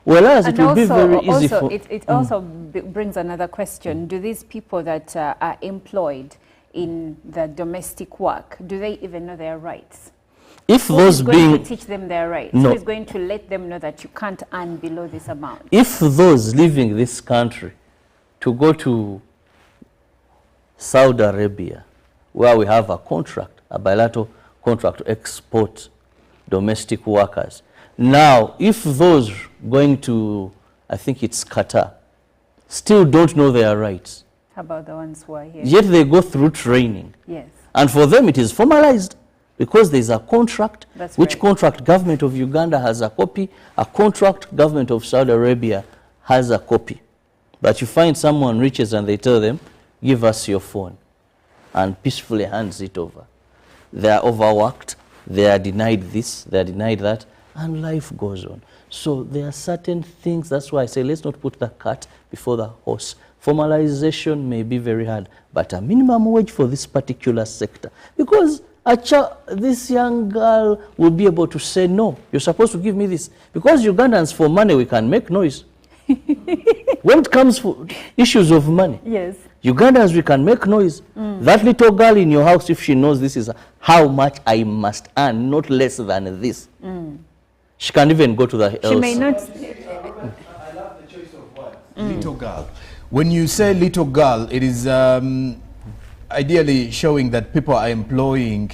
Whereas it will be very easy for... It also brings another question. Do these people that are employed in the domestic work, do they even know their rights? If Who those is going being... to teach them their rights? No. Who is going to let them know that you can't earn below this amount? If those leaving this country to go to Saudi Arabia, where we have a contract, a bilateral contract to export domestic workers. Now, if those going to, I think it's Qatar, still don't know their rights, How about the ones who are here? yet they go through training. Yes. And for them it is formalized because there is a contract, That's which right. contract government of Uganda has a copy, a contract government of Saudi Arabia has a copy. But you find someone reaches and they tell them, give us your phone, and peacefully hands it over. They are overworked, they are denied this, they are denied that, and life goes on. So there are certain things, that's why I say let's not put the cart before the horse. Formalization may be very hard, but a minimum wage for this particular sector. Because this young girl will be able to say, no, you're supposed to give me this. Because Ugandans, for money, we can make noise. When it comes to issues of money, Yes. Ugandans, we can make noise. That little girl in your house, if she knows this is how much I must earn, not less than this, she can even go to the She may not. I love the choice of words. Little girl. When you say little girl, it is ideally showing that people are employing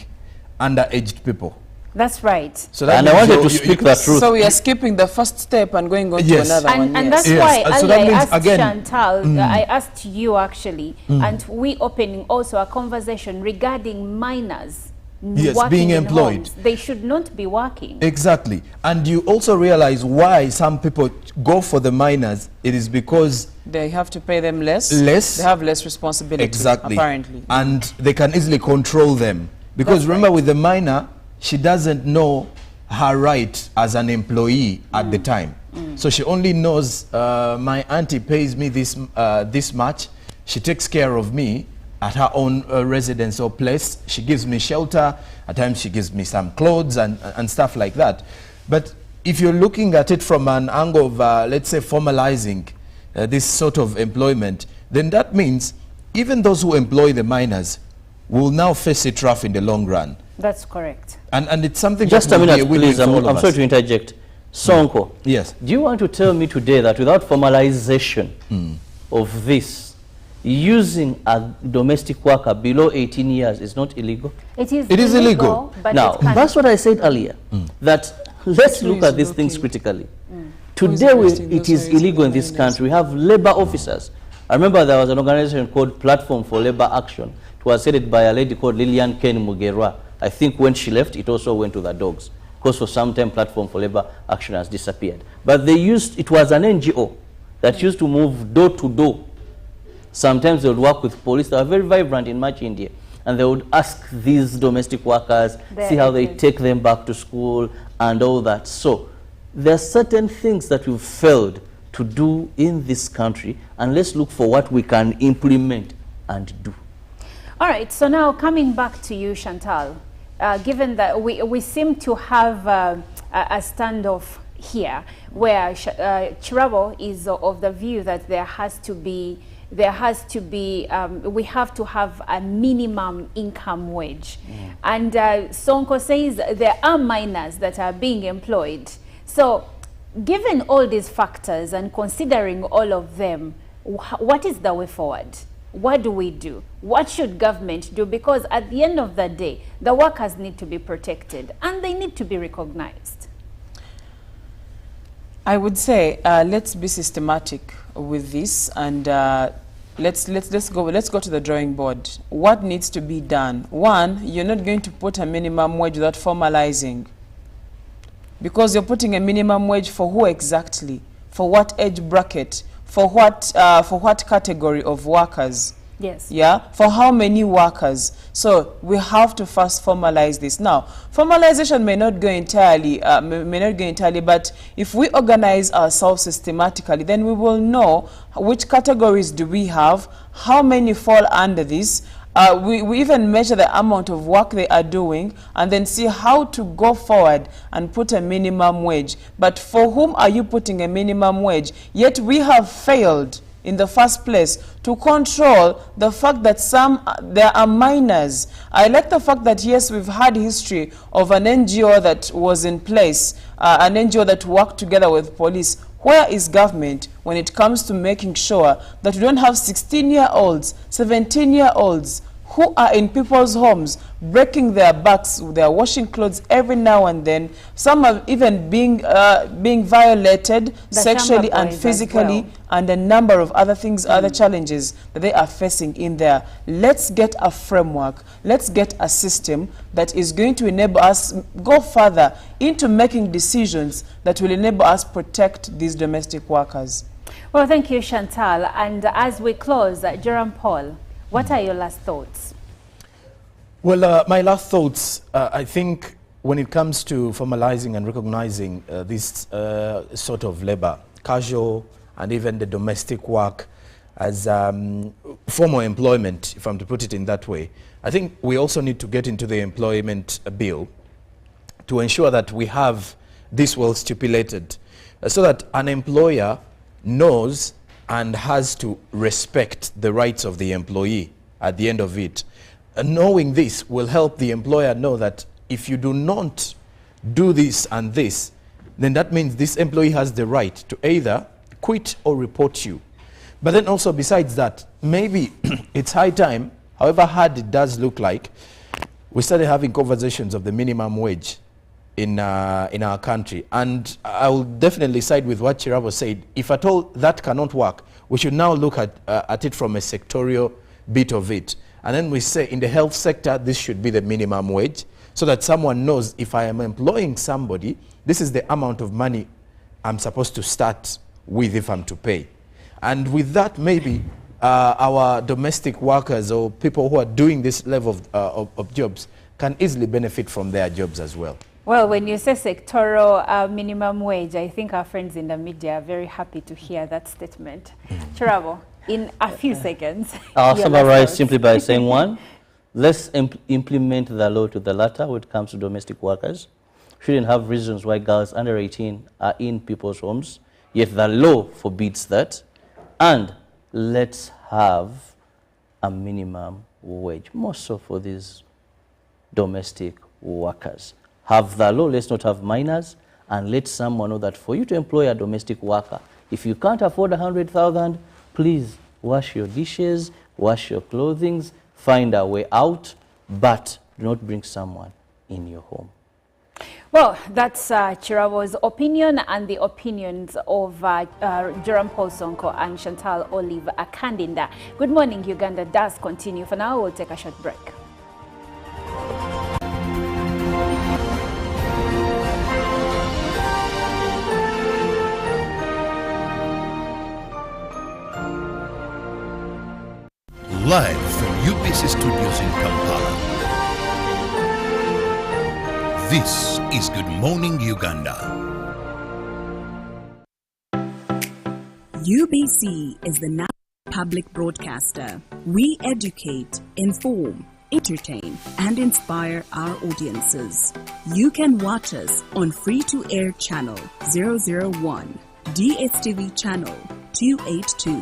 underaged people. That's right. So that And I means wanted to speak the truth. So we are skipping the first step and going on Yes. to another one. And yes. that's Yes. why So earlier that I means, asked again, Chantal, I asked you actually, and we opening also a conversation regarding minors Yes, working being in employed. homes. They should not be working. Exactly. And you also realize why some people go for the minors. It is because They have to pay them less. Less. They have less responsibility. exactly, Apparently. and they can easily control them. Because That's remember, with the minor, she doesn't know her right as an employee at the time. So she only knows my auntie pays me this much. She takes care of me at her own residence or place. She gives me shelter. At times she gives me some clothes and stuff like that. But if you're looking at it from an angle of, let's say, formalizing this sort of employment, then that means even those who employ the minors will now face it rough in the long run. That's correct. And it's something Just that a will be minute, win-win please. for all of I'm us. sorry to interject. Sonko, Yes. do you want to tell me today that without formalization of this, using a domestic worker below 18 years is not illegal? It is illegal. but Now, it can that's what I said earlier, that let's look at these things critically. Today, it is illegal in this country. We have labor officers. I remember there was an organization called Platform for Labor Action. It was headed by a lady called Lillian Ken Mugerwa. I think when she left, it also went to the dogs, because for some time, Platform for Labor Action has disappeared. But it was an NGO that used to move door to door. Sometimes they would work with police. They were very vibrant in much India. And they would ask these domestic workers, see how they take them back to school and all that. So there are certain things that we've failed to do in this country, and let's look for what we can implement and do. All right, so now coming back to you, Chantal, given that we seem to have a standoff here where Chirabo is of the view that we have to have a minimum income wage. And Sonko says there are minors that are being employed. So given all these factors and considering all of them, what is the way forward? What do we do? What should government do? Because at the end of the day, the workers need to be protected and they need to be recognized. I would say let's be systematic with this, and let's go to the drawing board. What needs to be done? One, you're not going to put a minimum wage without formalizing, because you're putting a minimum wage for who exactly? For what age bracket? For what category of workers? Yes. Yeah, for how many workers? So we have to first formalize this. Now, formalization may not go entirely, but if we organize ourselves systematically, then we will know which categories do we have, how many fall under this. We even measure the amount of work they are doing and then see how to go forward and put a minimum wage. But for whom are you putting a minimum wage? Yet we have failed in the first place to control the fact that there are minors. I like the fact that yes, we've had history of an NGO that was in place, an NGO that worked together with police. Where is government when it comes to making sure that we don't have 16-year-olds, 17-year-olds who are in people's homes, breaking their backs, they're washing clothes every now and then. Some are even being violated sexually and physically, and a number of other things, other challenges that they are facing in there. Let's get a framework. Let's get a system that is going to enable us go further into making decisions that will enable us protect these domestic workers. Well, thank you, Chantal. And as we close, Jerome Paul, what are your last thoughts? Well, my last thoughts, I think when it comes to formalizing and recognizing this sort of labor, casual and even the domestic work as formal employment, if I'm to put it in that way, I think we also need to get into the employment bill to ensure that we have this well stipulated so that an employer knows and has to respect the rights of the employee at the end of it. Knowing this will help the employer know that if you do not do this and this, then that means this employee has the right to either quit or report you. But then also besides that, maybe it's high time, however hard it does look like, we started having conversations of the minimum wage in our country. And I will definitely side with what Chirabo said. If at all that cannot work, we should now look at it from a sectorial bit of it. And then we say in the health sector, this should be the minimum wage, so that someone knows if I am employing somebody, this is the amount of money I'm supposed to start with if I'm to pay. And with that, maybe our domestic workers or people who are doing this level of jobs can easily benefit from their jobs as well. Well, when you say sectoral minimum wage, I think our friends in the media are very happy to hear that statement. Chirabo, in a few seconds. I'll summarize simply by saying, one, let's implement the law to the latter when it comes to domestic workers. Shouldn't have reasons why girls under 18 are in people's homes, yet the law forbids that. And let's have a minimum wage, more so for these domestic workers. Have the law, let's not have minors, and let someone know that for you to employ a domestic worker, if you can't afford 100,000, please wash your dishes, wash your clothing, find a way out, but do not bring someone in your home. Well, that's Chirabo's opinion and the opinions of Joram Paul Sonko and Chantal Olive Akandinda. Good Morning Uganda does continue. For now, we'll take a short break. Live from UBC Studios in Kampala. This is Good Morning Uganda. UBC is the national public broadcaster. We educate, inform, entertain, and inspire our audiences. You can watch us on free-to-air channel 001, DSTV channel 282,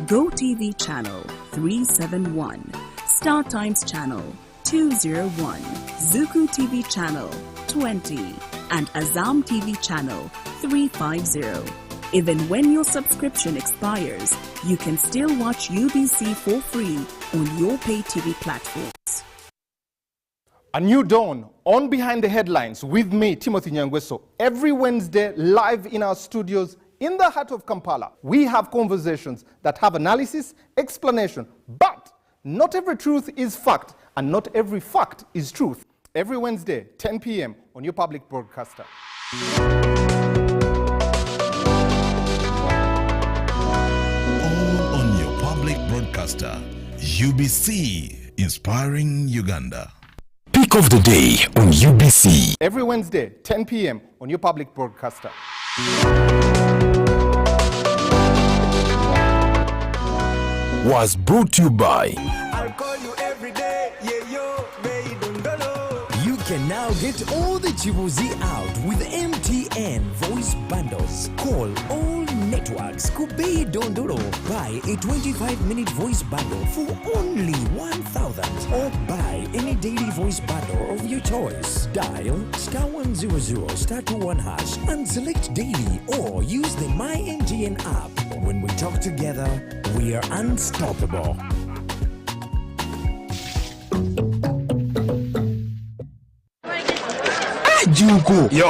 GoTV channel 371, Star Times channel 201, Zuku TV channel 20, and Azam TV channel 350. Even when your subscription expires, you can still watch UBC for free on your pay TV platforms. A new dawn on Behind the Headlines with me, Timothy Nyangweso, every Wednesday live in our studios in the heart of Kampala. We have conversations that have analysis, explanation, but not every truth is fact and not every fact is truth. Every Wednesday, 10 p.m. on your public broadcaster. All on your public broadcaster, UBC, inspiring Uganda. Pick of the day on UBC. Every Wednesday, 10 p.m. on your public broadcaster. Was brought to you by. I'll call you every day, yeah, yo, baby, don't know. You can now get all the Chibuzi out with MTN voice bundles. Call all networks. Kubei Dondoro. Buy a 25-minute voice bundle for only 1,000. Or buy any daily voice bundle of your choice. Dial *100 *21# and select daily, or use the MyMTN app. When we talk together, we are unstoppable. Juko. Yo.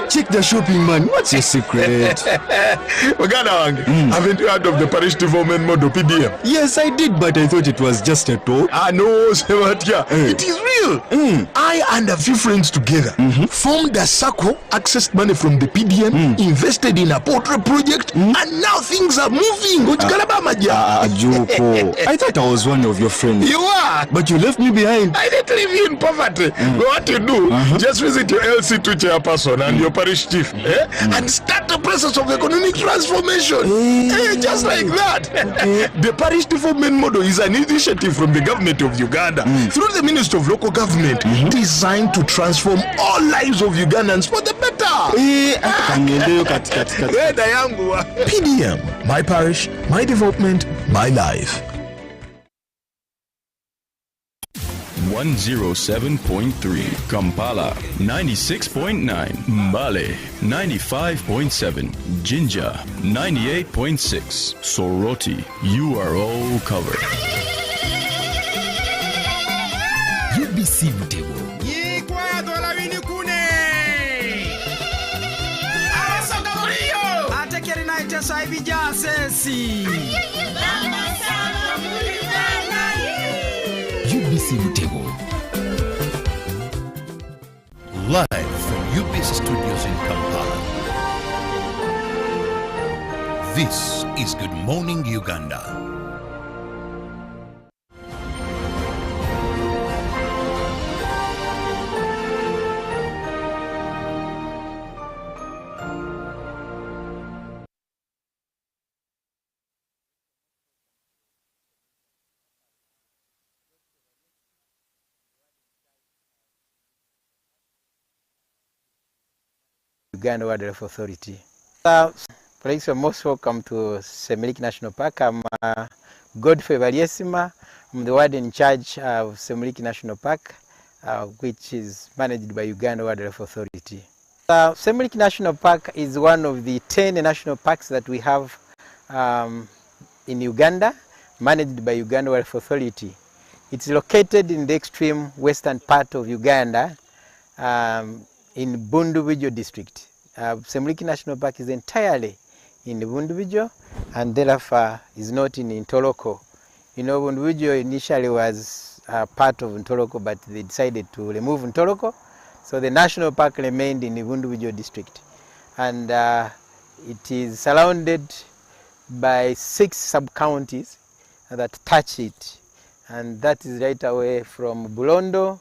Check the shopping, man. What's your secret? Haven't you heard of the parish development model PDM? Yes, I did, but I thought it was just a talk. No, it is real. I and a few friends together formed a circle, accessed money from the PDM, invested in a poultry project, and now things are moving. Juko. I thought I was one of your friends. You are. But you left me behind. I didn't leave you in poverty. What you do, just visit your LC2 chairperson and your parish chief and start the process of economic transformation. Just like that. The parish development model is an initiative from the government of Uganda through the Ministry of Local Government designed to transform all lives of Ugandans for the better. PDM, my parish, my development, my life. 107.3 Kampala, 96.9 Mbale, 95.7 Jinja, 98.6 Soroti. You are all covered. UBC Butego. Yikwadola winikune. Abasoka muliyo. Atekeri naite saibija sesi. UBC Butego. Live from UBC Studios in Kampala. This is Good Morning Uganda. Uganda Wildlife Authority. Please, you're most welcome to Semiliki National Park. I'm Godfrey Valiesima. I'm the warden in charge of Semiliki National Park, which is managed by Uganda Wildlife Authority. Semiliki National Park is one of the 10 national parks that we have in Uganda, managed by Uganda Wildlife Authority. It's located in the extreme western part of Uganda, in Bundubijo district. Semiliki National Park is entirely in Bundubijo and therefore is not in Ntoloko. You know, Bundubijo initially was part of Ntoloko, but they decided to remove Ntoloko, so the national park remained in the Bundubijo district. And it is surrounded by 6 sub-counties that touch it, and that is right away from Bulondo,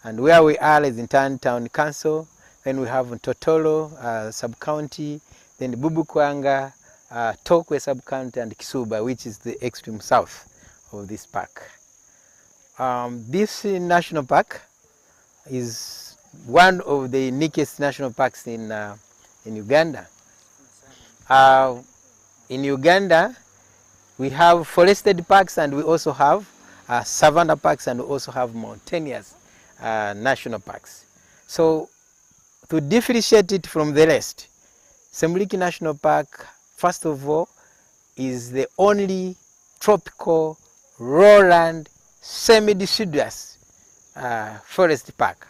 and where we are is in Town Council. Then we have Totolo sub-county, then Bubukwanga, Tokwe sub-county, and Kisuba, which is the extreme south of this park. This national park is one of the uniquest national parks in Uganda. In Uganda, we have forested parks, and we also have savanna parks, and we also have mountainous national parks. So, to differentiate it from the rest, Semiliki National Park, first of all, is the only tropical, lowland, semi-deciduous forest park.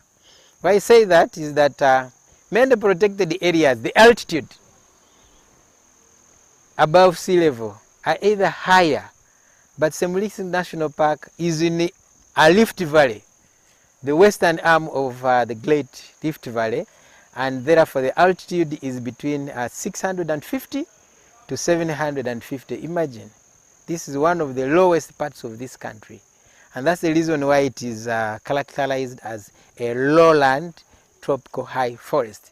Why I say that is that many protected areas, the altitude above sea level are either higher, but Semiliki National Park is in a Rift Valley, the western arm of the Great Rift Valley, and therefore the altitude is between 650 to 750. Imagine, this is one of the lowest parts of this country, and that's the reason why it is characterized as a lowland tropical high forest,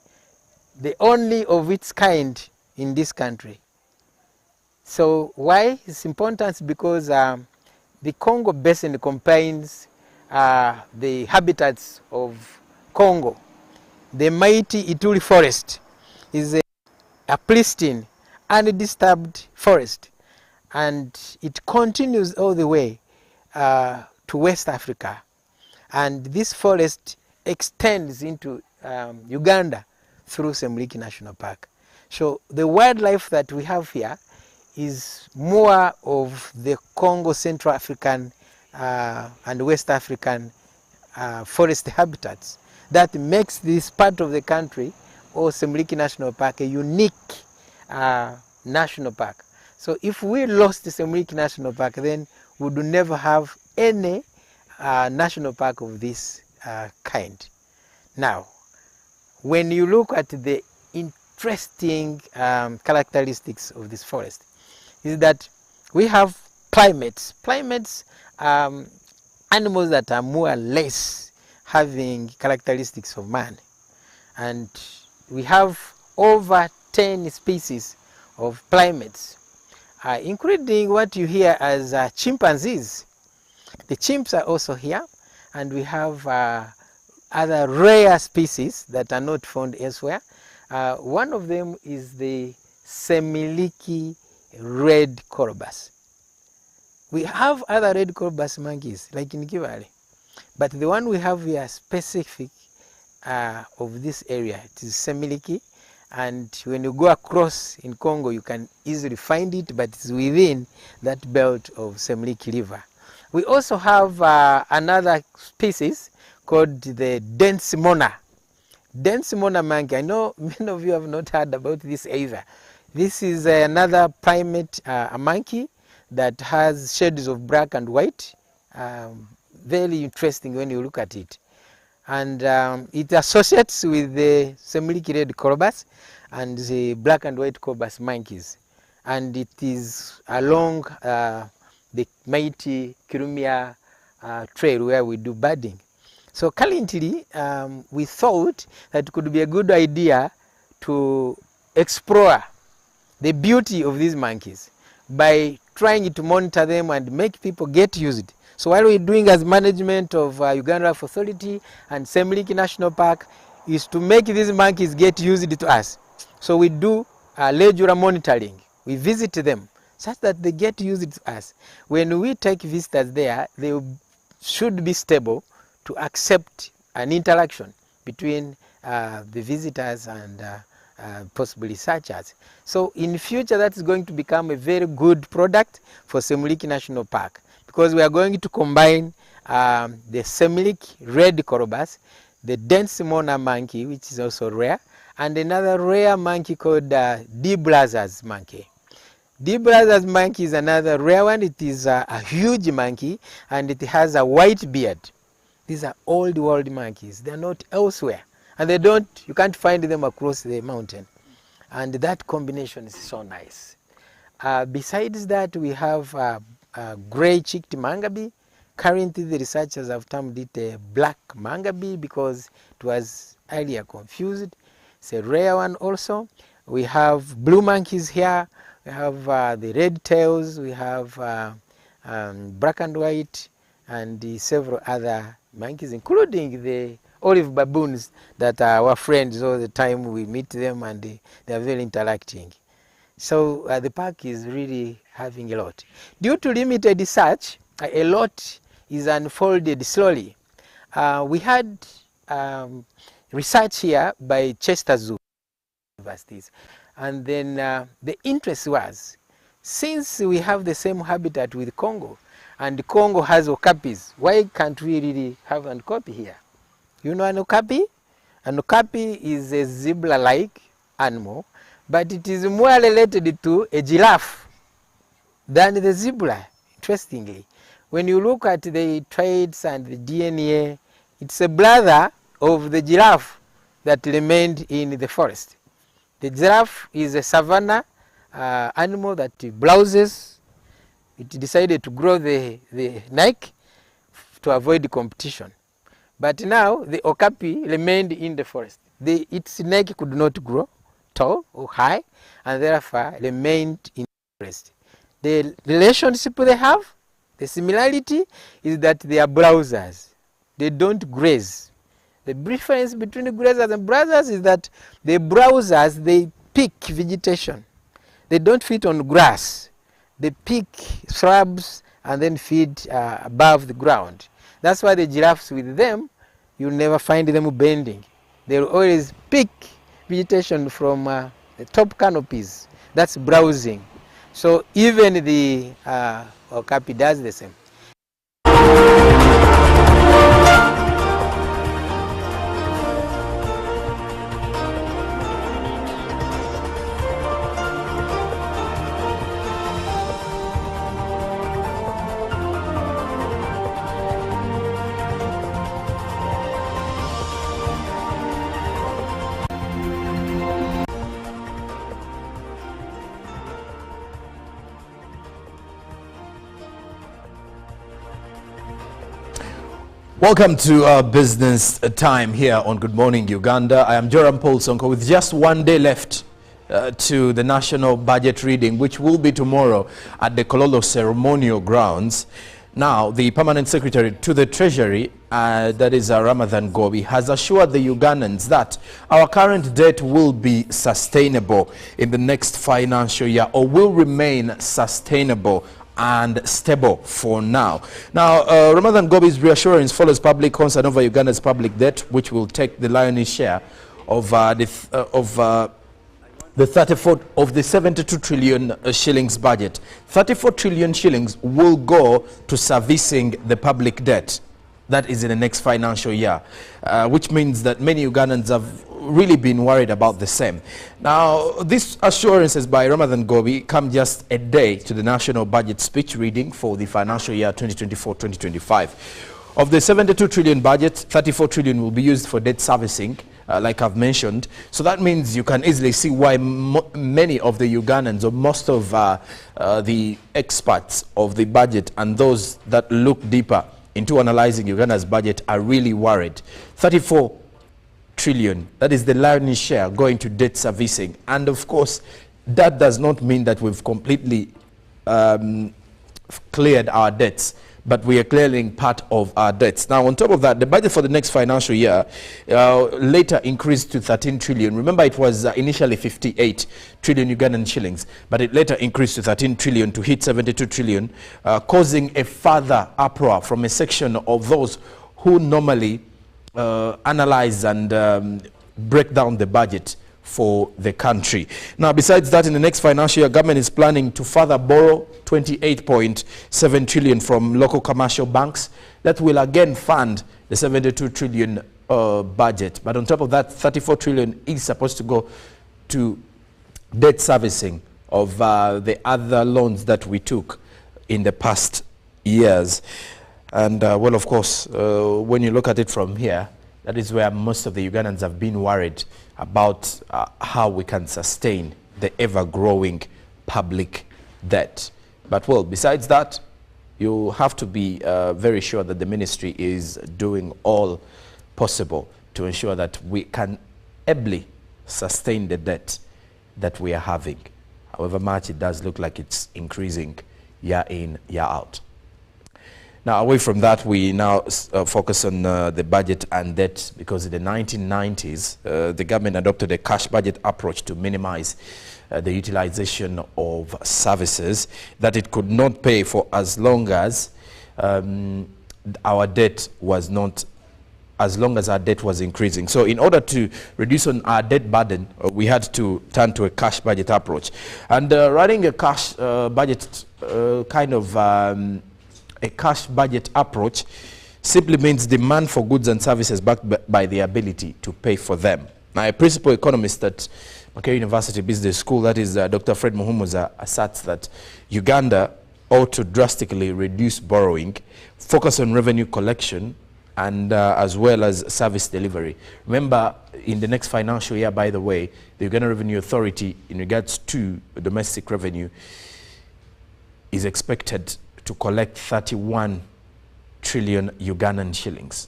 the only of its kind in this country. So why it's important? Because the Congo Basin combines the habitats of Congo. The mighty Ituri forest is a pristine, undisturbed forest, and it continues all the way to West Africa. And this forest extends into Uganda through Semiliki National Park. So the wildlife that we have here is more of the Congo Central African and West African forest habitats that makes this part of the country, or Semiliki National Park, a unique national park. So if we lost the Semiliki National Park, then we would never have any national park of this kind. Now, when you look at the interesting characteristics of this forest, is that we have primates. Primates, animals that are more or less having characteristics of man. And we have over 10 species of primates, including what you hear as chimpanzees. The chimps are also here, and we have other rare species that are not found elsewhere. One of them is the Semiliki red colobus. We have other red colobus monkeys like in Kivale, but the one we have here specific of this area, it is Semiliki, and when you go across in Congo you can easily find it, but it's within that belt of Semiliki River. We also have another species called the dense mona. Dense mona monkey. I know many of you have not heard about this either. This is another primate, a monkey that has shades of black and white. Very interesting when you look at it. And it associates with the Semiliki red colobus and the black and white colobus monkeys. And it is along the mighty Kirumia trail where we do birding. So currently, we thought that it could be a good idea to explore the beauty of these monkeys by trying to monitor them and make people get used. So what we're doing as management of Uganda Wildlife Authority and Semiliki National Park is to make these monkeys get used to us. So we do regular monitoring. We visit them such that they get used to us. When we take visitors there, they should be stable to accept an interaction between the visitors and possibly researchers. So in future, that's going to become a very good product for Semiliki National Park, because we are going to combine the Semiliki red colobus, the dense mona monkey, which is also rare, and another rare monkey called D. Brazos monkey. D. Brazos monkey is another rare one. It is a huge monkey and it has a white beard. These are old world monkeys. They are not elsewhere. And you can't find them across the mountain. And that combination is so nice. Besides that, we have gray-cheeked mangabe. Currently, the researchers have termed it a black mangabe because it was earlier confused. It's a rare one also. We have blue monkeys here. We have the red tails. We have black and white, and several other monkeys, including the olive baboons that are our friends all the time. We meet them and they are very interacting. So the park is really having a lot. Due to limited research, a lot is unfolded slowly. We had research here by Chester Zoo universities, and then the interest was, since we have the same habitat with Congo, and Congo has okapis, why can't we really have an okapi here? You know an okapi? An okapi is a zebra-like animal, but it is more related to a giraffe than the zebra, interestingly. When you look at the traits and the DNA, it's a brother of the giraffe that remained in the forest. The giraffe is a savanna animal that browses. It decided to grow the neck to avoid the competition. But now the okapi remained in the forest. Its neck could not grow tall or high, and therefore remained in the forest. The relationship they have, the similarity is that they are browsers. They don't graze. The difference between the grazers and browsers is that the browsers, they pick vegetation. They don't feed on grass. They pick shrubs and then feed above the ground. That's why the giraffes with them, you'll never find them bending. They'll always pick vegetation from the top canopies. That's browsing. So even the okapi does the same. Welcome to our business time here on Good Morning Uganda. I am Joram Paul Sonko with just one day left to the national budget reading, which will be tomorrow at the Kololo ceremonial grounds. Now, the permanent secretary to the Treasury, that is Ramadan Gobi, has assured the Ugandans that our current debt will be sustainable in the next financial year, or will remain sustainable and stable for now. Now, Ramadan Gobi's reassurance follows public concern over Uganda's public debt, which will take the lion's share of the 72 trillion shillings budget. 34 trillion shillings will go to servicing the public debt. that is in the next financial year, which means that many Ugandans have really been worried about the same. Now, these assurances by Ramadhan Gobi come just a day to the national budget speech reading for the financial year 2024-2025. Of the 72 trillion budget, 34 trillion will be used for debt servicing, like I've mentioned. So that means you can easily see why many of the Ugandans, or most of the experts of the budget and those that look deeper into analyzing Uganda's budget are really worried. 34 trillion, that is the lion's share going to debt servicing. And of course, that does not mean that we've completely cleared our debts, but we are clearing part of our debts. Now, on top of that, the budget for the next financial year later increased to 13 trillion. Remember, it was initially 58 trillion Ugandan shillings, but it later increased to 13 trillion to hit 72 trillion, causing a further uproar from a section of those who normally analyze and break down the budget for the country. Now, besides that, in the next financial year, government is planning to further borrow 28.7 trillion from local commercial banks. That will again fund the 72 trillion budget. But on top of that, 34 trillion is supposed to go to debt servicing of the other loans that we took in the past years. And well, of course, when you look at it from here, that is where most of the Ugandans have been worried about how we can sustain the ever-growing public debt. But well, besides that, you have to be very sure that the ministry is doing all possible to ensure that we can ably sustain the debt that we are having. However much it does look like it's increasing year in, year out. Now, away from that, we now focus on the budget and debt, because in the 1990s, the government adopted a cash budget approach to minimize the utilization of services that it could not pay for as long as our debt was not, as long as our debt was increasing. So in order to reduce on our debt burden, we had to turn to a cash budget approach. And running a cash budget a cash budget approach simply means demand for goods and services backed by the ability to pay for them. Now, a principal economist at Makerere University Business School, that is Dr. Fred Muhumuza, asserts that Uganda ought to drastically reduce borrowing, focus on revenue collection, and as well as service delivery. Remember, in the next financial year, by the way, the Uganda Revenue Authority, in regards to domestic revenue, is expected to collect 31 trillion Ugandan shillings.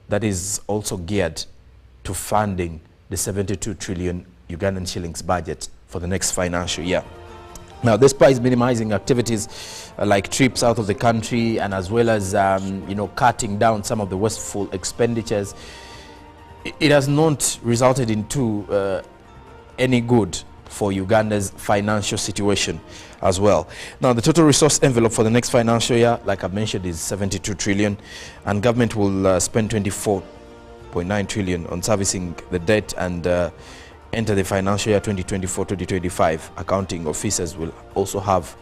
That is also geared to funding the 72 trillion Ugandan shillings budget for the next financial year. Now, despite minimizing activities like trips out of the country, and as well as cutting down some of the wasteful expenditures, it has not resulted into any good for Uganda's financial situation as well. Now, the total resource envelope for the next financial year, like I mentioned, is 72 trillion, and government will spend 24.9 trillion on servicing the debt, and enter the financial year 2024-2025. Accounting officers will also have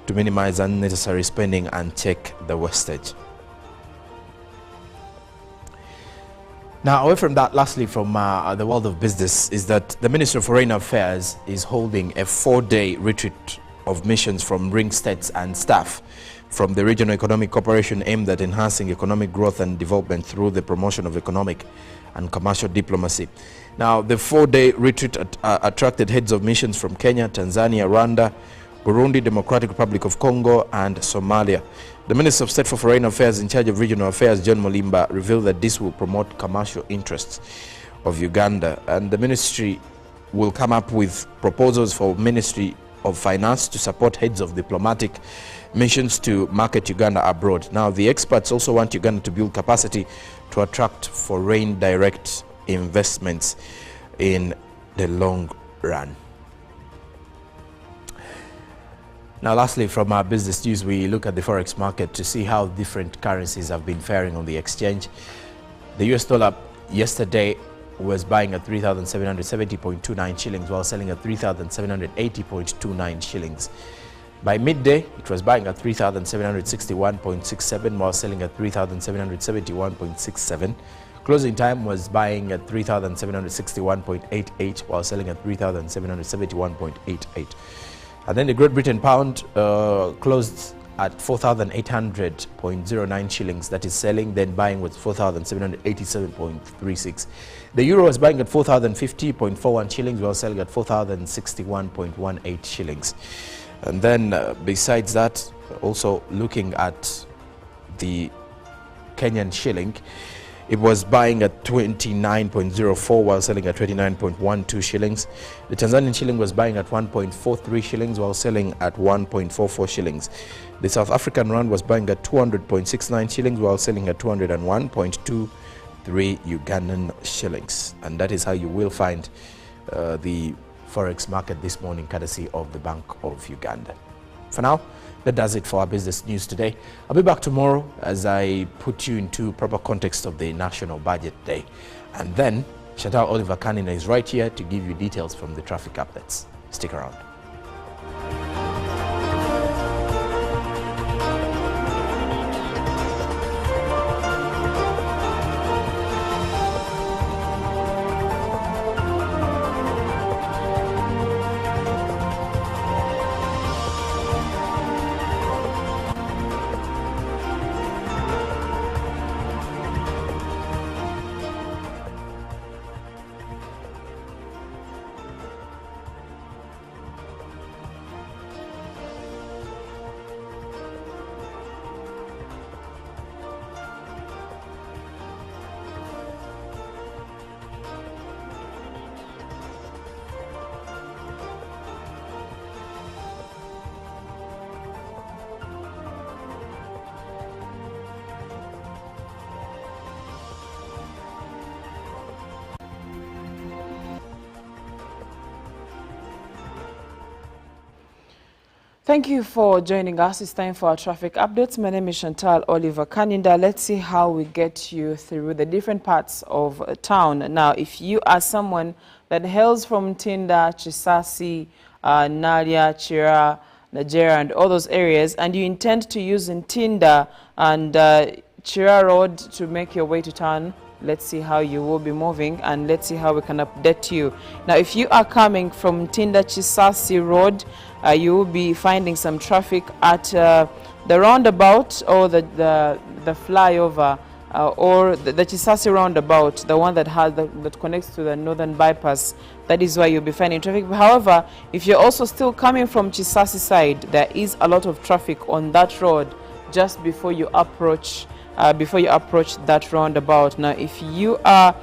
to minimize unnecessary spending and check the wastage. Now, away from that, lastly, from the world of business, is that the Ministry of Foreign Affairs is holding a 4-day retreat of missions from ring states and staff from the Regional Economic Cooperation aimed at enhancing economic growth and development through the promotion of economic and commercial diplomacy. Now, the 4-day retreat attracted heads of missions from Kenya, Tanzania, Rwanda, Burundi, Democratic Republic of Congo, and Somalia. The Minister of State for Foreign Affairs in charge of regional affairs, John Molimba, revealed that this will promote commercial interests of Uganda, and the ministry will come up with proposals for Ministry of Finance to support heads of diplomatic missions to market Uganda abroad. Now, the experts also want Uganda to build capacity to attract foreign direct investments in the long run. Now, lastly, from our business news, we look at the forex market to see how different currencies have been faring on the exchange. The US dollar yesterday was buying at 3,770.29 shillings while selling at 3,780.29 shillings. By midday, it was buying at 3,761.67 while selling at 3,771.67. Closing time was buying at 3,761.88 while selling at 3,771.88. And then the Great Britain pound closed at 4,800.09 shillings. That is selling, then buying with 4,787.36. The euro was buying at 4,050.41 shillings while selling at 4,061.18 shillings. And then besides that, also looking at the Kenyan shilling, it was buying at 29.04 while selling at 29.12 shillings. The Tanzanian shilling was buying at 1.43 shillings while selling at 1.44 shillings. The South African rand was buying at 200.69 shillings while selling at 201.23 Ugandan shillings. And that is how you will find the Forex market this morning, courtesy of the Bank of Uganda. For now, that does it for our business news today. I'll be back tomorrow as I put you into proper context of the National Budget Day. And then Chantal Oliver Kanina is right here to give you details from the traffic updates. Stick around. Thank you for joining us. It's time for our traffic updates. My name is Chantal Oliver Kaninda. Let's see how we get you through the different parts of town. Now, if you are someone that hails from Tinda, Chisasi, Nalia, Chira, Nigeria, and all those areas, and you intend to use Tinda and Chira Road to make your way to town, let's see how you will be moving, and let's see how we can update you. Now, if you are coming from Tinda Chisasi Road, you will be finding some traffic at the roundabout or the flyover or the Chisasi roundabout, the one that has that connects to the northern bypass. That is why you'll be finding traffic. However, if you're also still coming from Chisasi side, there is a lot of traffic on that road just before you approach that roundabout. Now, if you are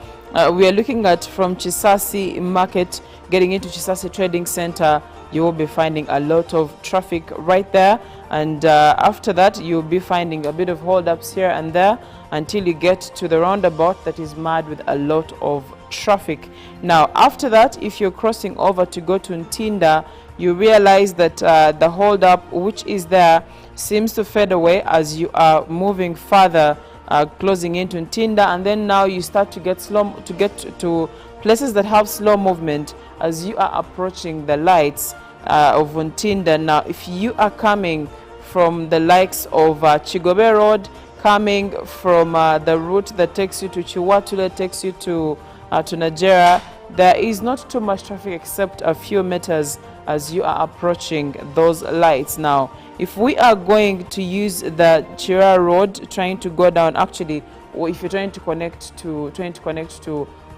we are looking at from Chisasi Market getting into Chisasi Trading Center, you will be finding a lot of traffic right there, and after that you'll be finding a bit of hold-ups here and there until you get to the roundabout that is mad with a lot of traffic. Now, after that, if you're crossing over to go to Ntinda, you realize that the hold-up which is there seems to fade away as you are moving further, closing into Ntinda, and then now you start to get to places that have slow movement as you are approaching the lights of Ntinda. Now, if you are coming from the likes of Chigobe Road, coming from the route that takes you to Chiwatule, takes you to Nigeria, there is not too much traffic except a few meters as you are approaching those lights. Now, if we are going to use the Chira Road, trying to go down, actually, or if you're trying to connect to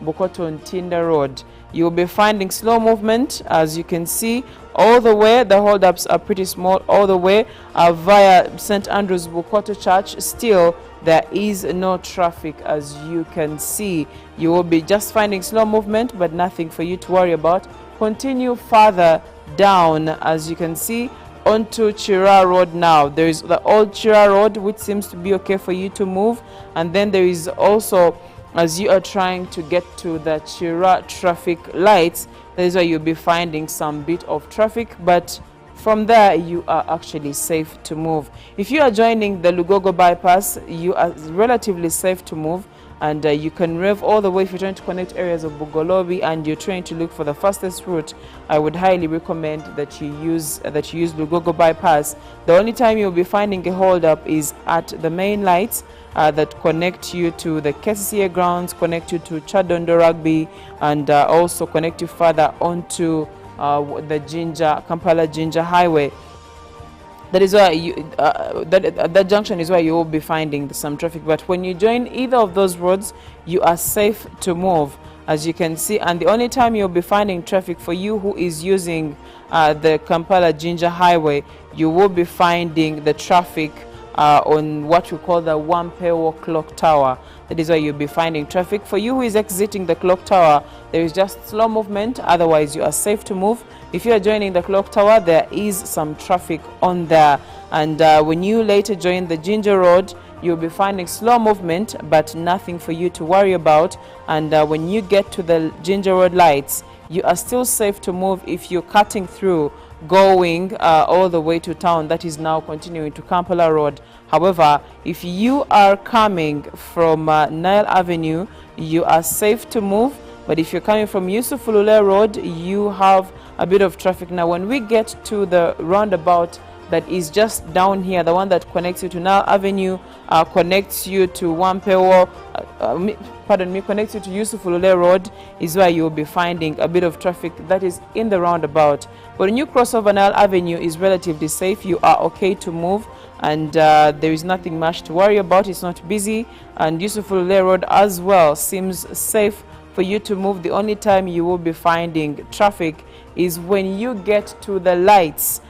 Bukoto Ntinda Road, you'll be finding slow movement. As you can see, all the way the holdups are pretty small, all the way via St. Andrew's Bukoto Church. Still, there is no traffic. As you can see, you will be just finding slow movement, but nothing for you to worry about. Continue further down, as you can see, onto Chira Road. Now there is the old Chira Road, which seems to be okay for you to move, and then there is also, as you are trying to get to the Chira traffic lights, that is where you'll be finding some bit of traffic, but from there you are actually safe to move. If you are joining the Lugogo bypass, you are relatively safe to move and you can rev all the way. If you're trying to connect areas of Bugolobi and you're trying to look for the fastest route, I would highly recommend that you use Lugogo bypass. The only time you'll be finding a holdup is at the main lights that connect you to the KCCA grounds, connect you to Chadondo Rugby, and also connect you further onto the Kampala Jinja Highway. That is why that junction is where you will be finding some traffic. But when you join either of those roads, you are safe to move, as you can see. And the only time you'll be finding traffic for you who is using the Kampala Jinja Highway, you will be finding the traffic on what we call the Wampewo Clock Tower. That is why you'll be finding traffic. For you who is exiting the clock tower, there is just slow movement, otherwise you are safe to move. If you are joining the clock tower, there is some traffic on there. And when you later join the Ginger Road, you'll be finding slow movement, but nothing for you to worry about. And when you get to the Ginger Road lights, you are still safe to move if you're cutting through, going all the way to town, that is now continuing to Kampala Road. However, if you are coming from Nile Avenue, you are safe to move. But if you're coming from Yusuf Ulule Road, you have a bit of traffic. Now, when we get to the roundabout that is just down here, the one that connects you to Nile Avenue, connects you to Wampewo, connects you to Yusuf Ulule Road, is where you'll be finding a bit of traffic that is in the roundabout. But when you cross over Nile Avenue, is relatively safe. You are okay to move, and there is nothing much to worry about. It's not busy, and Yusuf Ulule Road as well seems safe for you to move. The only time you will be finding traffic is when you get to the lights,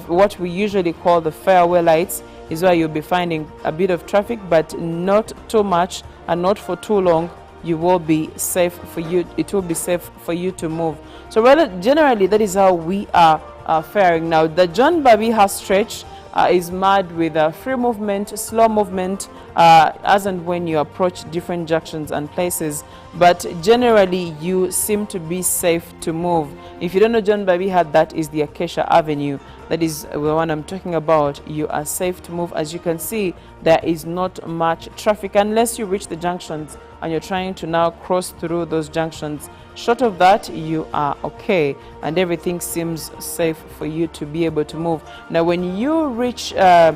what we usually call the fairway lights, is where you'll be finding a bit of traffic, but not too much and not for too long. You will be safe for you. It will be safe for you to move. So generally, that is how we are faring. Now, the John Babiha stretch is marred with free movement, slow movement, as and when you approach different junctions and places. But generally, you seem to be safe to move. If you don't know John Babiha, that is the Acacia Avenue. That is the one I'm talking about. You are safe to move. As you can see, there is not much traffic unless you reach the junctions and you're trying to now cross through those junctions. Short of that, you are okay, and everything seems safe for you to be able to move. Now, when you reach Chira,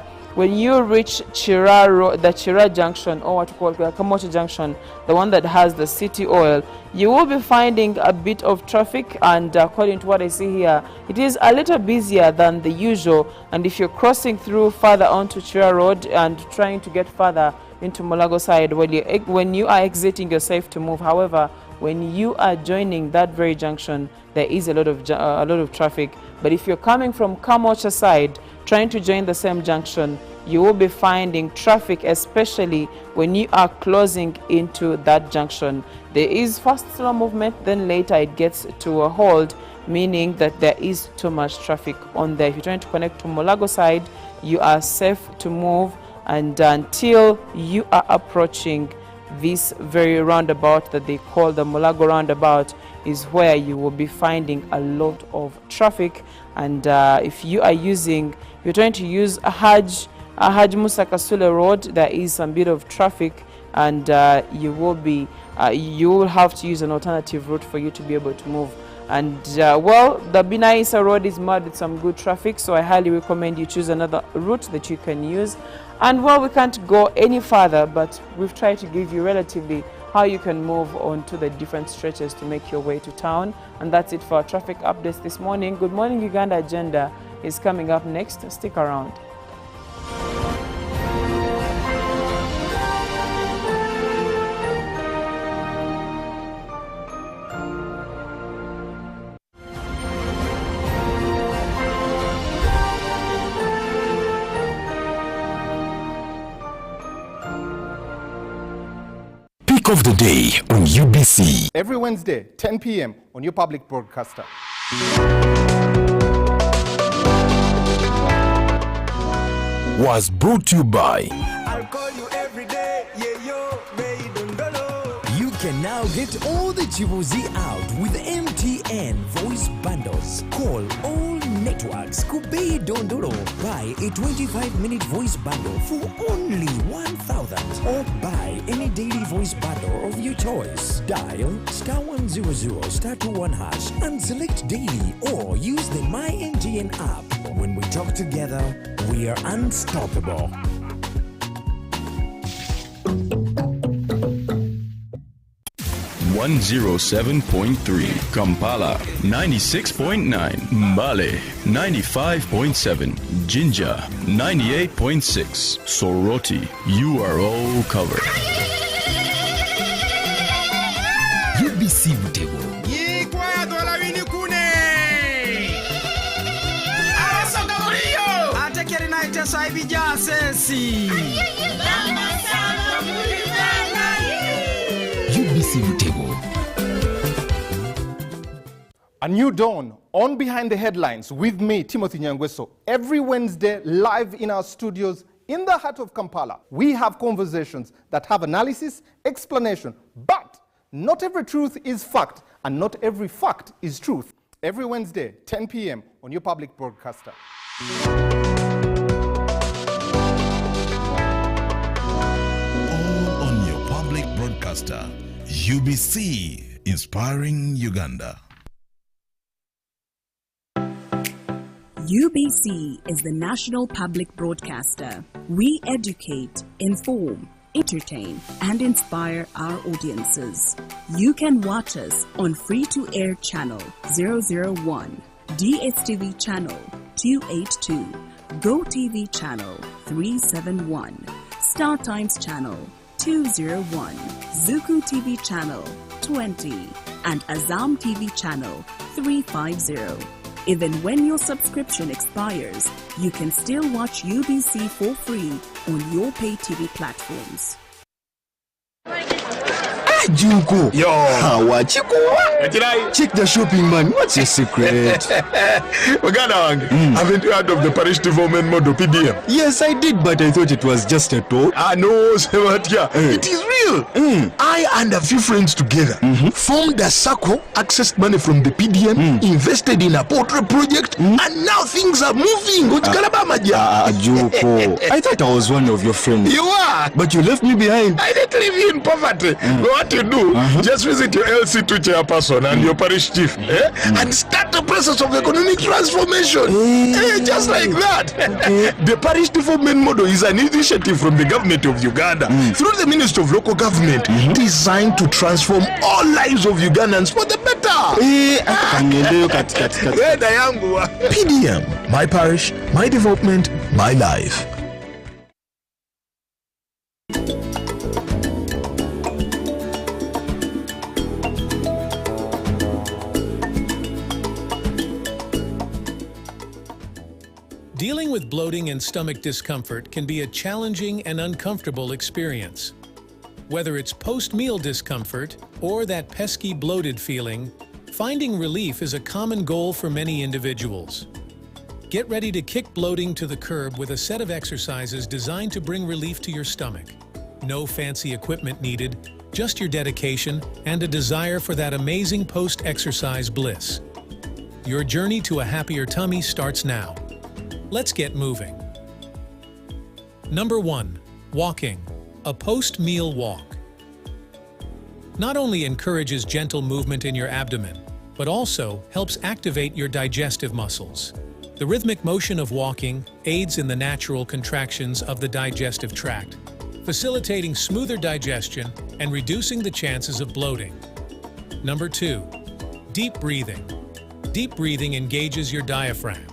the Chira junction, or what we call Kamocha junction, the one that has the city oil, you will be finding a bit of traffic, and according to what I see here, it is a little busier than the usual. And if you're crossing through further onto Chira Road and trying to get further into Mulago side, when you are exiting, you're safe to move. However, when you are joining that very junction, there is a lot of traffic. But if you're coming from Kamocha side, trying to join the same junction, you will be finding traffic, especially when you are closing into that junction. There is fast slow movement, then later it gets to a halt, meaning that there is too much traffic on there. If you're trying to connect to Mulago side, you are safe to move, and until you are approaching this very roundabout that they call the Mulago roundabout, is where you will be finding a lot of traffic. And if you're trying to use a Haj Musa Kasule Road, there is some bit of traffic, and you will have to use an alternative route for you to be able to move. And well, the Binaisa Road is marred with some good traffic, so I highly recommend you choose another route that you can use. And well, we can't go any further, but we've tried to give you relatively how you can move on to the different stretches to make your way to town. And that's it for our traffic updates this morning. Good Morning Uganda agenda is coming up next. Stick around. Of the day on UBC. Every Wednesday, 10 p.m. on your public broadcaster. Was brought to you by. I'll call you every day, yeah, yo, you can now Now get all the Chibuzi out with MTN voice bundles. Call all networks. Kubei Dondoro. Buy a 25-minute voice bundle for only 1,000. Or buy any daily voice bundle of your choice. Dial *100 *21 hash and select daily or use the MyMTN app. When we talk together, we are unstoppable. 107.3 Kampala, 96.9 Mbale, 95.7 Jinja, 98.6 Soroti. You are all covered. UBC Mutego. Yikwaya dola winikune. Asoka muriyo. Atekeri na itesa ibija sesi. UBC Mutego. A new dawn on Behind the Headlines with me, Timothy Nyangweso. Every Wednesday, live in our studios in the heart of Kampala. We have conversations that have analysis, explanation, but not every truth is fact, and not every fact is truth. Every Wednesday, 10 p.m. on your public broadcaster. All on your public broadcaster. UBC, inspiring Uganda. UBC is the national public broadcaster. We educate, inform, entertain, and inspire our audiences. You can watch us on free-to-air channel 001, DSTV channel 282, GoTV channel 371, Star Times channel 201, Zuku TV channel 20, and Azam TV channel 350. Even when your subscription expires, you can still watch UBC for free on your pay TV platforms. Junko. Yo. Check the shopping, man. What's your secret? Haven't you heard of the parish development model PDM? Yes, I did, but I thought it was just a talk. No, it is real. I and a few friends together formed a circle, accessed money from the PDM, invested in a poultry project, and now things are moving. Junko. I thought I was one of your friends. You are. But you left me behind. I didn't leave you in poverty. What you do, just visit your LC2 chairperson and your parish chief and start the process of economic transformation. Just like that. The parish development model is an initiative from the government of Uganda through the Ministry of Local Government designed to transform all lives of Ugandans for the better. PDM, my parish, my development, my life. Dealing with bloating and stomach discomfort can be a challenging and uncomfortable experience. Whether it's post-meal discomfort or that pesky bloated feeling, finding relief is a common goal for many individuals. Get ready to kick bloating to the curb with a set of exercises designed to bring relief to your stomach. No fancy equipment needed, just your dedication and a desire for that amazing post-exercise bliss. Your journey to a happier tummy starts now. Let's get moving. Number 1. Walking. A post-meal walk. Not only encourages gentle movement in your abdomen, but also helps activate your digestive muscles. The rhythmic motion of walking aids in the natural contractions of the digestive tract, facilitating smoother digestion and reducing the chances of bloating. Number 2. Deep breathing. Deep breathing engages your diaphragm,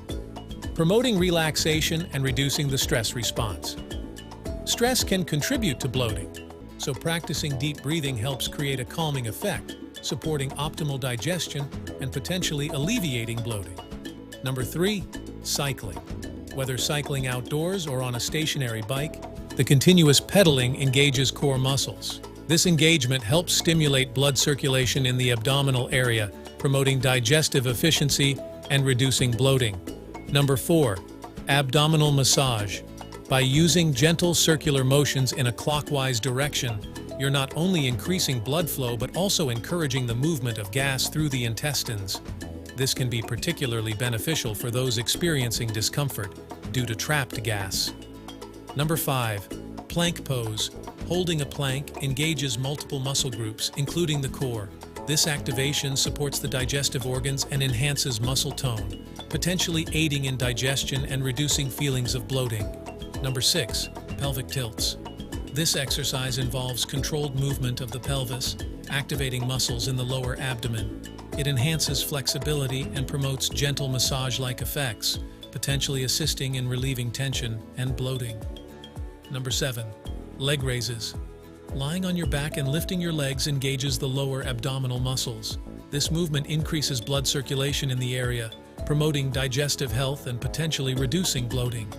promoting relaxation and reducing the stress response. Stress can contribute to bloating, so practicing deep breathing helps create a calming effect, supporting optimal digestion and potentially alleviating bloating. Number 3, cycling. Whether cycling outdoors or on a stationary bike, the continuous pedaling engages core muscles. This engagement helps stimulate blood circulation in the abdominal area, promoting digestive efficiency and reducing bloating. Number 4, abdominal massage. By using gentle circular motions in a clockwise direction, you're not only increasing blood flow but also encouraging the movement of gas through the intestines. This can be particularly beneficial for those experiencing discomfort due to trapped gas. Number 5. Plank pose. Holding a plank engages multiple muscle groups, including the core. This activation supports the digestive organs and enhances muscle tone, potentially aiding in digestion and reducing feelings of bloating. Number 6. Pelvic tilts. This exercise involves controlled movement of the pelvis, activating muscles in the lower abdomen. It enhances flexibility and promotes gentle massage-like effects, potentially assisting in relieving tension and bloating. Number 7. Leg raises. Lying on your back and lifting your legs engages the lower abdominal muscles. This movement increases blood circulation in the area, promoting digestive health and potentially reducing bloating.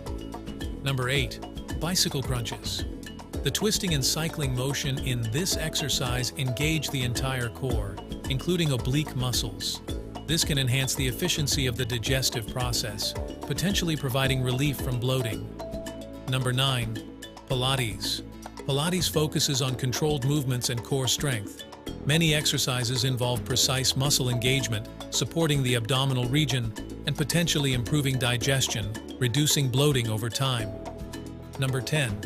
Number 8. Bicycle crunches. The twisting and cycling motion in this exercise engage the entire core, including oblique muscles. This can enhance the efficiency of the digestive process, potentially providing relief from bloating. Number 9. Pilates. Pilates focuses on controlled movements and core strength. Many exercises involve precise muscle engagement, supporting the abdominal region and potentially improving digestion, reducing bloating over time. Number 10.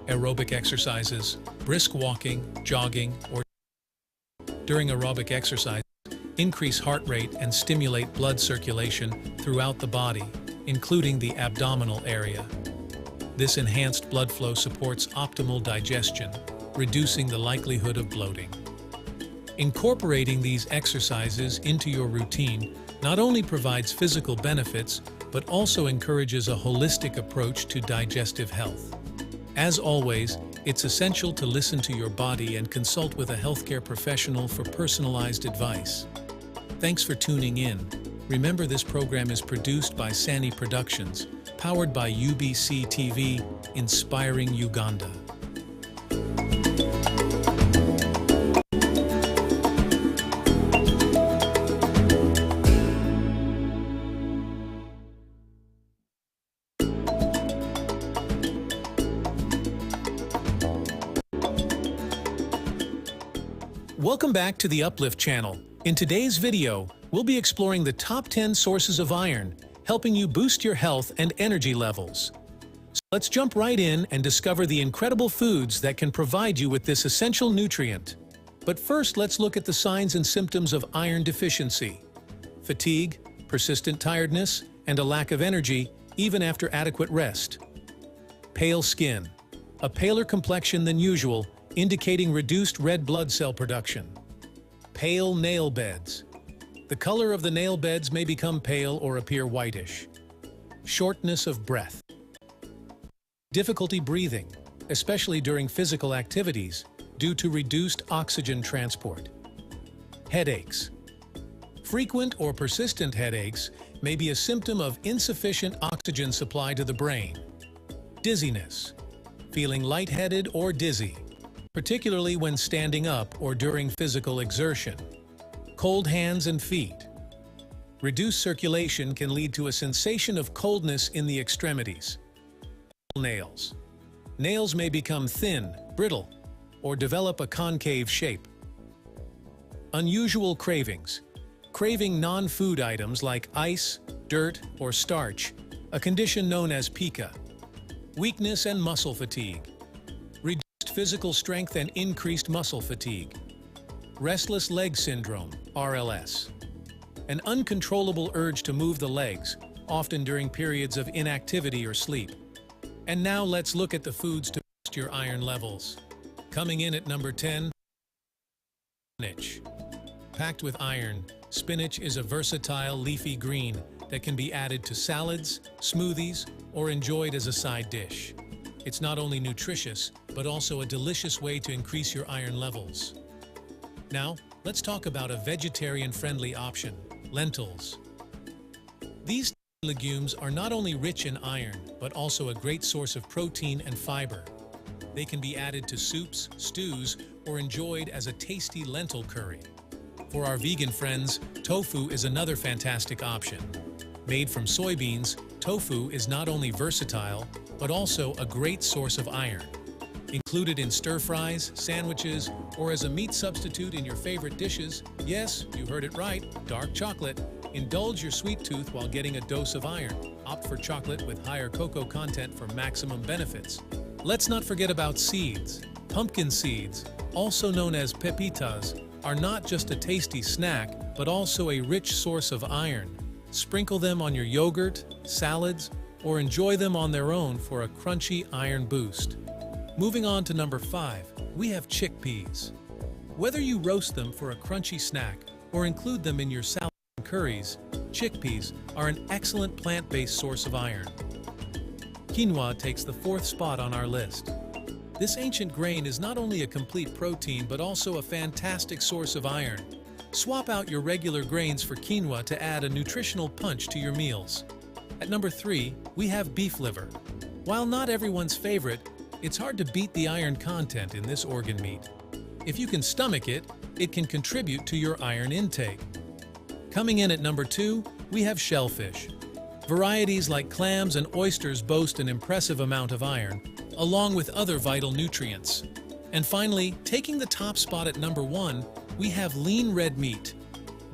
Aerobic exercises. Brisk walking, jogging, or during aerobic exercise, increase heart rate and stimulate blood circulation throughout the body, including the abdominal area. This enhanced blood flow supports optimal digestion, reducing the likelihood of bloating. Incorporating these exercises into your routine not only provides physical benefits, but also encourages a holistic approach to digestive health. As always, it's essential to listen to your body and consult with a healthcare professional for personalized advice. Thanks for tuning in. Remember, this program is produced by Sani Productions, powered by UBC TV, inspiring Uganda. Welcome back to the Uplift channel. In today's video, we'll be exploring the top 10 sources of iron, helping you boost your health and energy levels. So let's jump right in and discover the incredible foods that can provide you with this essential nutrient. But first, let's look at the signs and symptoms of iron deficiency. Fatigue, persistent tiredness, and a lack of energy, even after adequate rest. Pale skin, a paler complexion than usual, indicating reduced red blood cell production. Pale nail beds. The color of the nail beds may become pale or appear whitish. Shortness of breath. Difficulty breathing, especially during physical activities, due to reduced oxygen transport. Headaches. Frequent or persistent headaches may be a symptom of insufficient oxygen supply to the brain. Dizziness. Feeling lightheaded or dizzy, particularly when standing up or during physical exertion. Cold hands and feet. Reduced circulation can lead to a sensation of coldness in the extremities. Nails. Nails may become thin, brittle, or develop a concave shape. Unusual cravings. Craving non-food items like ice, dirt, or starch, a condition known as pica. Weakness and muscle fatigue. Physical strength and increased muscle fatigue. Restless leg syndrome, RLS. An uncontrollable urge to move the legs, often during periods of inactivity or sleep. And now let's look at the foods to boost your iron levels. Coming in at number 10, spinach. Packed with iron, spinach is a versatile leafy green that can be added to salads, smoothies, or enjoyed as a side dish. It's not only nutritious, but also a delicious way to increase your iron levels. Now, let's talk about a vegetarian-friendly option, lentils. These legumes are not only rich in iron, but also a great source of protein and fiber. They can be added to soups, stews, or enjoyed as a tasty lentil curry. For our vegan friends, tofu is another fantastic option. Made from soybeans, tofu is not only versatile, but also a great source of iron. Included in stir fries, sandwiches, or as a meat substitute in your favorite dishes, yes, you heard it right, dark chocolate. Indulge your sweet tooth while getting a dose of iron. Opt for chocolate with higher cocoa content for maximum benefits. Let's not forget about seeds. Pumpkin seeds, also known as pepitas, are not just a tasty snack, but also a rich source of iron. Sprinkle them on your yogurt, salads, or enjoy them on their own for a crunchy iron boost. Moving on to number 5, we have chickpeas. Whether you roast them for a crunchy snack or include them in your salad and curries, chickpeas are an excellent plant-based source of iron. Quinoa takes the 4th spot on our list. This ancient grain is not only a complete protein but also a fantastic source of iron. Swap out your regular grains for quinoa to add a nutritional punch to your meals. At number 3, we have beef liver. While not everyone's favorite, it's hard to beat the iron content in this organ meat. If you can stomach it, it can contribute to your iron intake. Coming in at number 2, we have shellfish. Varieties like clams and oysters boast an impressive amount of iron, along with other vital nutrients. And finally, taking the top spot at number 1, we have lean red meat.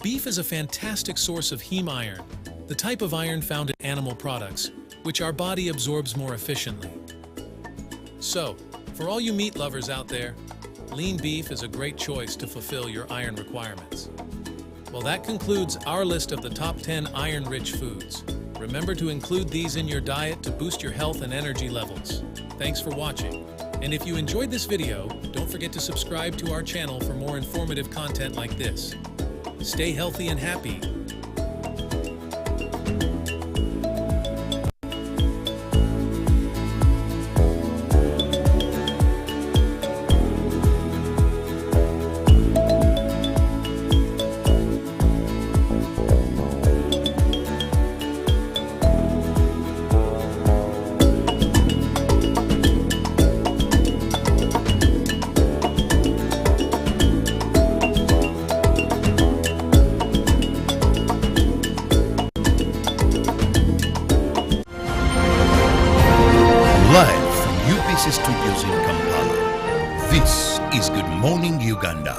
Beef is a fantastic source of heme iron, the type of iron found in animal products, which our body absorbs more efficiently. So, for all you meat lovers out there, lean beef is a great choice to fulfill your iron requirements. Well, that concludes our list of the top 10 iron-rich foods. Remember to include these in your diet to boost your health and energy levels. Thanks for watching. And if you enjoyed this video, don't forget to subscribe to our channel for more informative content like this. Stay healthy and happy. Live from UPC Studios in Kampala, this is Good Morning Uganda.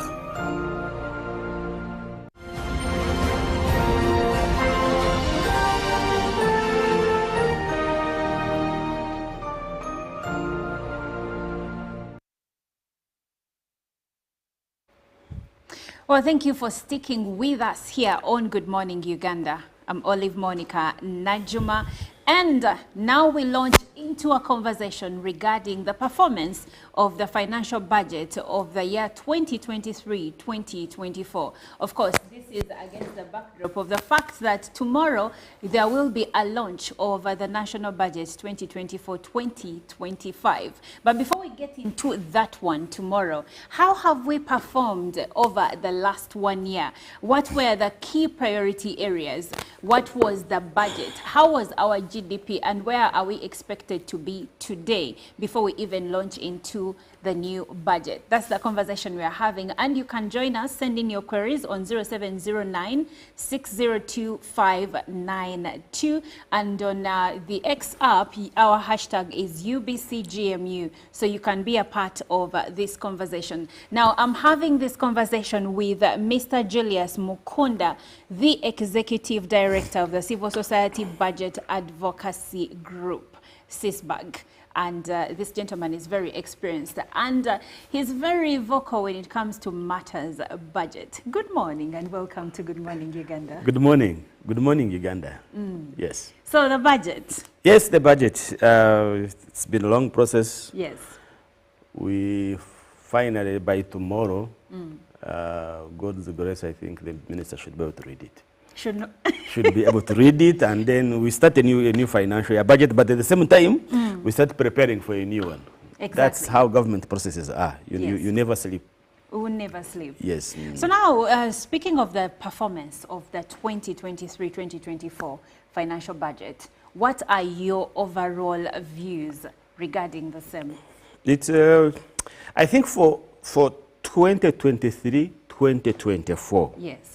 Well, thank you for sticking with us here on Good Morning Uganda. I'm Olive Monica Najuma, and now we launch into a conversation regarding the performance of the financial budget of the year 2023-2024. Of course, this is against the backdrop of the fact that tomorrow there will be a launch of the national budget 2024-2025. But before we get into that one tomorrow, how have we performed over the last 1 year? What were the key priority areas? What was the budget? How was our GDP, and where are we expected to be today before we even launch into the new budget? That's the conversation we are having, and you can join us. Send in your queries on 0709 602 592, and on the X app, our hashtag is UBCGMU, so you can be a part of this conversation. Now, I'm having this conversation with Mr. Julius Mukunda, the Executive Director of the Civil Society Budget Advocacy Group, CISBAG. And this gentleman is very experienced, and he's very vocal when it comes to matters budget. Good morning and welcome to Good Morning Uganda. Good morning. Good morning, Uganda. Yes. So the budget. Yes, the budget. It's been a long process. Yes. We finally, by tomorrow, God's grace, I think the minister should be able to read it. Should be able to read it, and then we start a new financial year budget, but at the same time, we start preparing for a new one. Exactly. That's how government processes are. You never sleep. We will never sleep. Yes. So now, speaking of the performance of the 2023-2024 financial budget, what are your overall views regarding the same? It's, I think for 2023-2024, yes.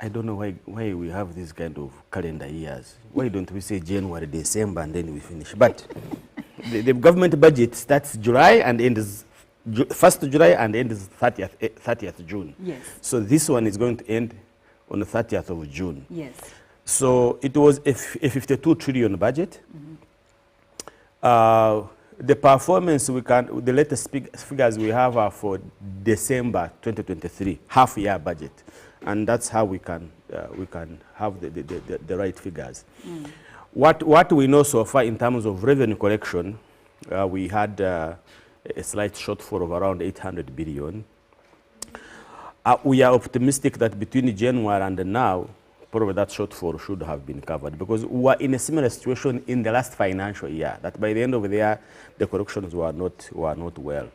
I don't know why we have this kind of calendar years. Why don't we say January, December, and then we finish? But the government budget starts July and ends 1st July and ends 30th June. Yes. So this one is going to end on the 30th of June. Yes. So it was a 52 trillion budget. The performance the latest figures we have are for December 2023, half-year budget, and that's how we can have the right figures. What we know so far in terms of revenue collection, we had a slight shortfall of around 800 billion. We are optimistic that between January and now, probably that shortfall should have been covered, because we were in a similar situation in the last financial year, that by the end of the year, the corrections were not well.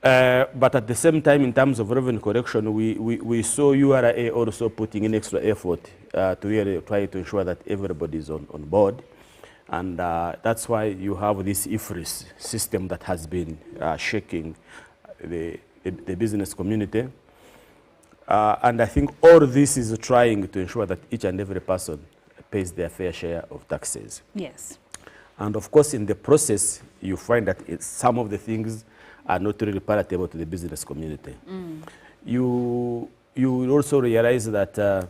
But at the same time, in terms of revenue correction, we saw URA also putting in extra effort to really try to ensure that everybody is on board. And that's why you have this IFRIS system that has been shaking the business community. And I think all this is trying to ensure that each and every person pays their fair share of taxes. Yes. And of course, in the process, you find that some of the things are not really palatable to the business community. You will also realize that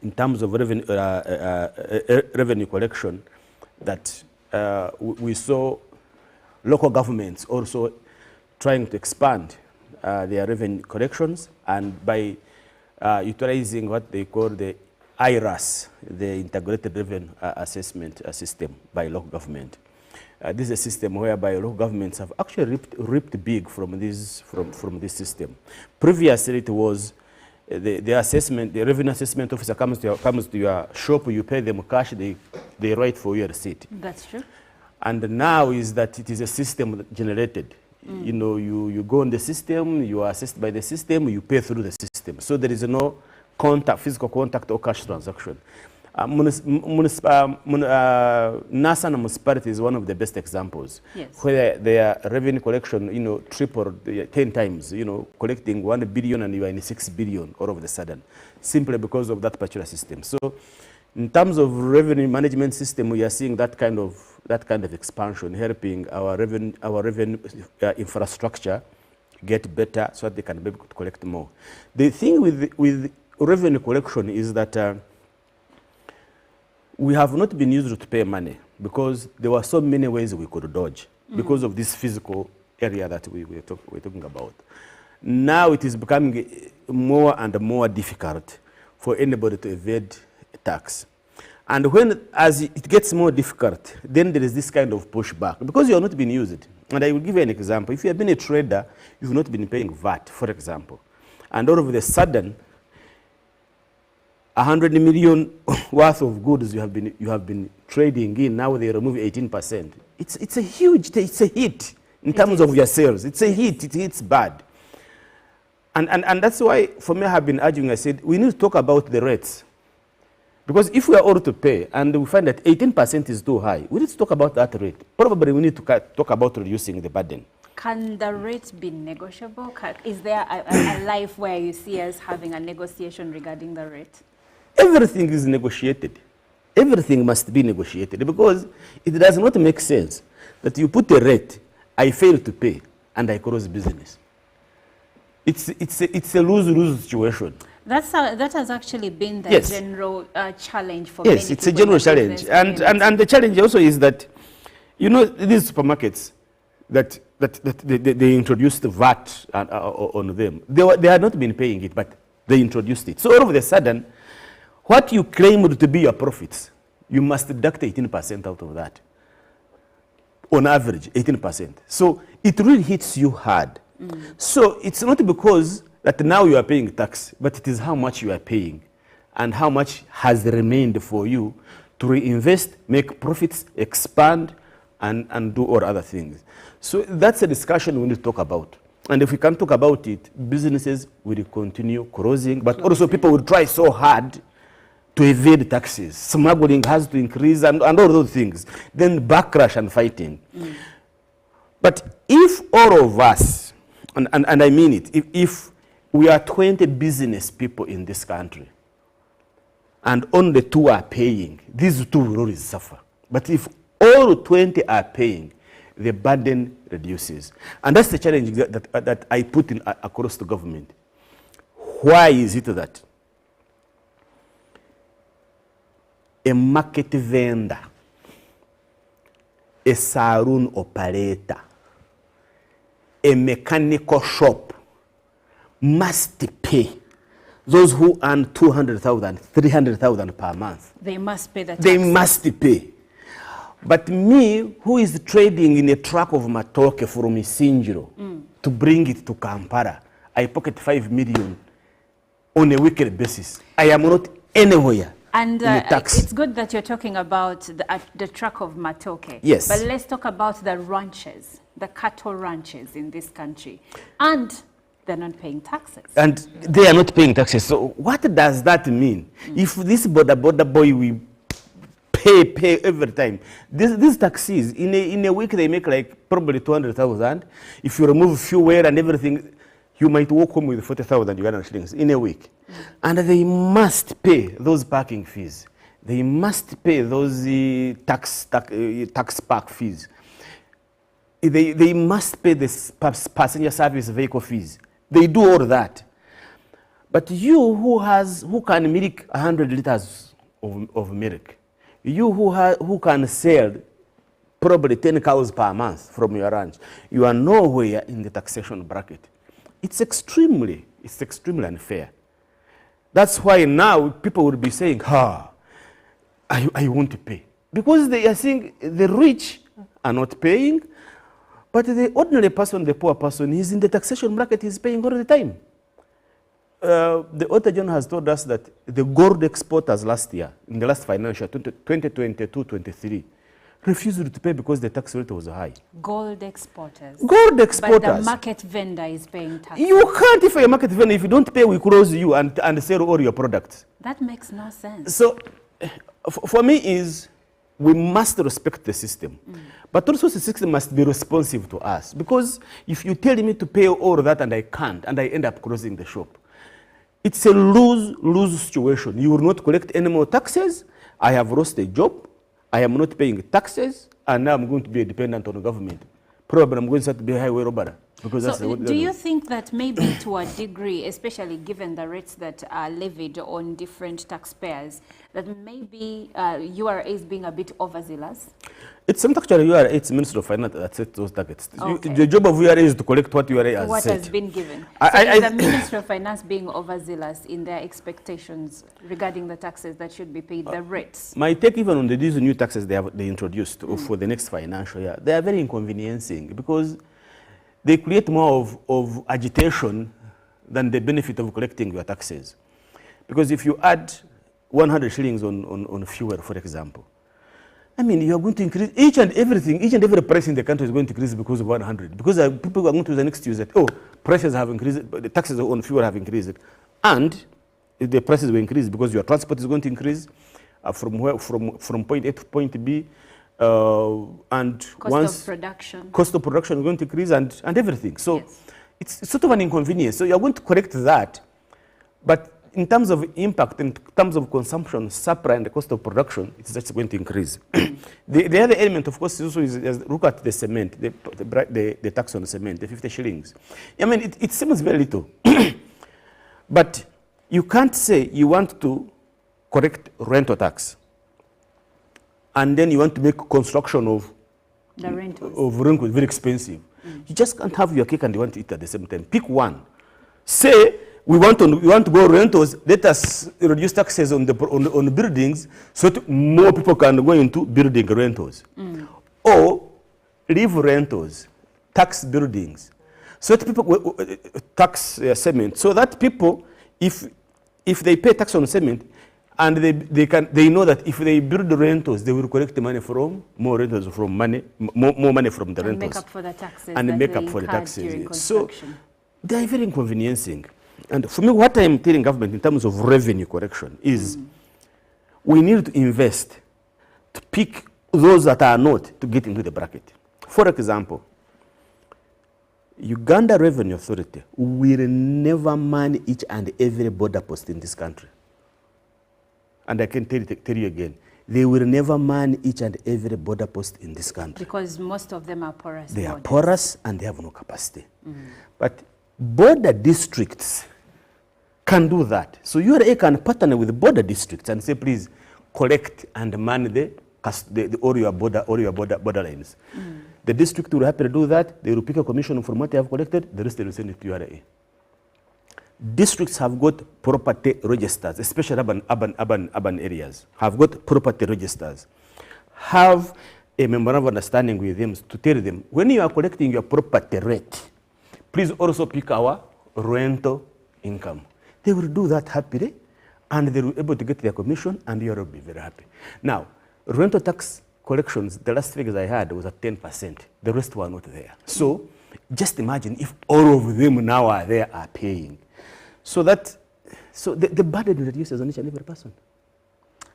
in terms of revenue collection, that we saw local governments also trying to expand their revenue collections, and by utilizing what they call the IRAS, the Integrated Revenue Assessment System by local government. This is a system whereby local governments have actually reaped big from this system. Previously, it was the assessment, the revenue assessment officer comes to your shop, you pay them cash, they write for your receipt. That's true. And now is that it is a system generated. You know, you go on the system, you are assessed by the system, you pay through the system. So there is no physical contact or cash transaction. NASA and municipality is one of the best examples, yes, where their revenue collection, tripled 10 times, collecting 1 billion and you are in 6 billion all of a sudden, simply because of that particular system. So in terms of revenue management system, we are seeing that kind of expansion, helping our revenue infrastructure get better so that they can be able to collect more. The thing with revenue collection is that we have not been used to pay money because there were so many ways we could dodge because of this physical area that we're talking about. Now it is becoming more and more difficult for anybody to evade tax. And as it gets more difficult, then there is this kind of pushback because you are not being used. And I will give you an example. If you have been a trader, you've not been paying VAT, for example, and all of a sudden, 100 million worth of goods you have been trading in, now they remove 18%. It's a hit in terms of your sales. It's a hit. It hits bad. And that's why, for me, I have been arguing, I said, we need to talk about the rates. Because if we are all to pay and we find that 18% is too high, we need to talk about that rate. Probably we need to talk about reducing the burden. Can the rate be negotiable? Is there a life where you see us having a negotiation regarding the rate? Everything is negotiated. Everything must be negotiated because it does not make sense that you put a rate, I fail to pay, and I close business. It's a lose-lose situation. That has actually been the yes. general challenge for many people. Yes, it's a general challenge. And the challenge also is that, these supermarkets that they introduced the VAT on them, they had not been paying it, but they introduced it. So all of a sudden, what you claimed to be your profits, you must deduct 18% out of that. On average, 18%. So it really hits you hard. So it's not because that now you are paying tax, but it is how much you are paying and how much has remained for you to reinvest, make profits, expand, and do all other things. So that's a discussion we need to talk about. And if we can talk about it, businesses will continue closing, but also people will try so hard to evade taxes. Smuggling has to increase and all those things. Then backlash and fighting. But if all of us, and I mean it, if we are 20 business people in this country and only 2 are paying, these 2 will always suffer. But if all 20 are paying, the burden reduces. And that's the challenge that I put in across the government. Why is it that a market vendor, a saloon operator, a mechanical shop must pay those who earn 200,000, 300,000 per month? They must pay the tax. They must pay. But me, who is trading in a truck of matoke from Isinjiro to bring it to Kampala, I pocket 5 million on a weekly basis. I am not anywhere. And it's good that you're talking about the truck of matoke. Yes. But let's talk about the ranches, the cattle ranches in this country. And they're not paying taxes. And they are not paying taxes. So what does that mean? If this border boy will pay every time, these taxis, in a week they make like probably 200,000. If you remove fuel and everything, you might walk home with 40,000 Ugandan shillings in a week. And they must pay those parking fees. They must pay those tax park fees. They must pay the passenger service vehicle fees. They do all that. But you who can milk 100 liters of milk, you who can sell probably 10 cows per month from your ranch, you are nowhere in the taxation bracket. It's extremely unfair. That's why now people will be saying, I won't pay. Because they are saying the rich are not paying, but the ordinary person, the poor person, is in the taxation bracket, he's paying all the time. The Auditor General has told us that the gold exporters last year, in the last financial, 2022-23, refused to pay because the tax rate was high. Gold exporters. Gold exporters. But the market vendor is paying tax. You can't, if you're a market vendor, if you don't pay, we close you and sell all your products. That makes no sense. So, for me we must respect the system. But also the system must be responsive to us. Because if you tell me to pay all that and I can't, and I end up closing the shop, it's a lose-lose situation. You will not collect any more taxes. I have lost a job. I am not paying taxes, and now I'm going to be dependent on the government. Probably I'm going to start to be a highway robber. So do you think that maybe to a degree, especially given the rates that are levied on different taxpayers, that maybe URA is being a bit overzealous? It's not actually URA, it's Minister of Finance that sets those targets. Okay. The job of URA is to collect what URA has what set. has been given. So is the Minister of Finance being overzealous in their expectations regarding the taxes that should be paid, the rates? My take even on these new taxes they introduced for the next financial year, they are very inconveniencing because they create more of agitation than the benefit of collecting your taxes. Because if you add 100 shillings on fuel, for example, I mean, you are going to increase each and every price in the country is going to increase because of 100. Because people are going to the next use that, prices have increased, the taxes on fuel have increased. And the prices will increase because your transport is going to increase from point A to point B. And cost of production is going to increase and everything. So it's sort of an inconvenience. So you're going to correct that. But in terms of impact, in terms of consumption, supply, and the cost of production, it's just going to increase. The other element, of course, also is look at the cement, the tax on the cement, the 50 shillings. I mean, it seems very little. But you can't say you want to correct rental tax and then you want to make construction of rentals very expensive. You just can't have your cake and you want to eat at the same time. Pick one. Say we want to go rentals. Let us reduce taxes on the buildings so that more people can go into building rentals, or leave rentals, tax buildings, so that people tax cement, so that people, if they pay tax on cement, and they know that if they build the rentals, they will collect the money from more rentals from more money from the rentals. Make up for the taxes. And make up for the taxes. So they are very inconveniencing. And for me, what I'm telling government in terms of revenue correction is we need to invest to pick those that are not to get into the bracket. For example, Uganda Revenue Authority will never man each and every border post in this country. And I can tell you again, They will never man each and every border post in this country. Because most of them are porous. They are porous and they have no capacity. But border districts can do that. So URA can partner with border districts and say, please collect and man all your border lines. The district will happy to do that. They will pick a commission from what they have collected. The rest they will send it to URA. Districts have got property registers, especially urban areas, have got property registers. Have a memorandum of understanding with them to tell them, when you are collecting your property rate, please also pick our rental income. They will do that happily, and they will be able to get their commission, and you will be very happy. Now, rental tax collections, the last figures I had was at 10%. The rest were not there. So just imagine if all of them now are there are paying. So the burden reduces on each and every person.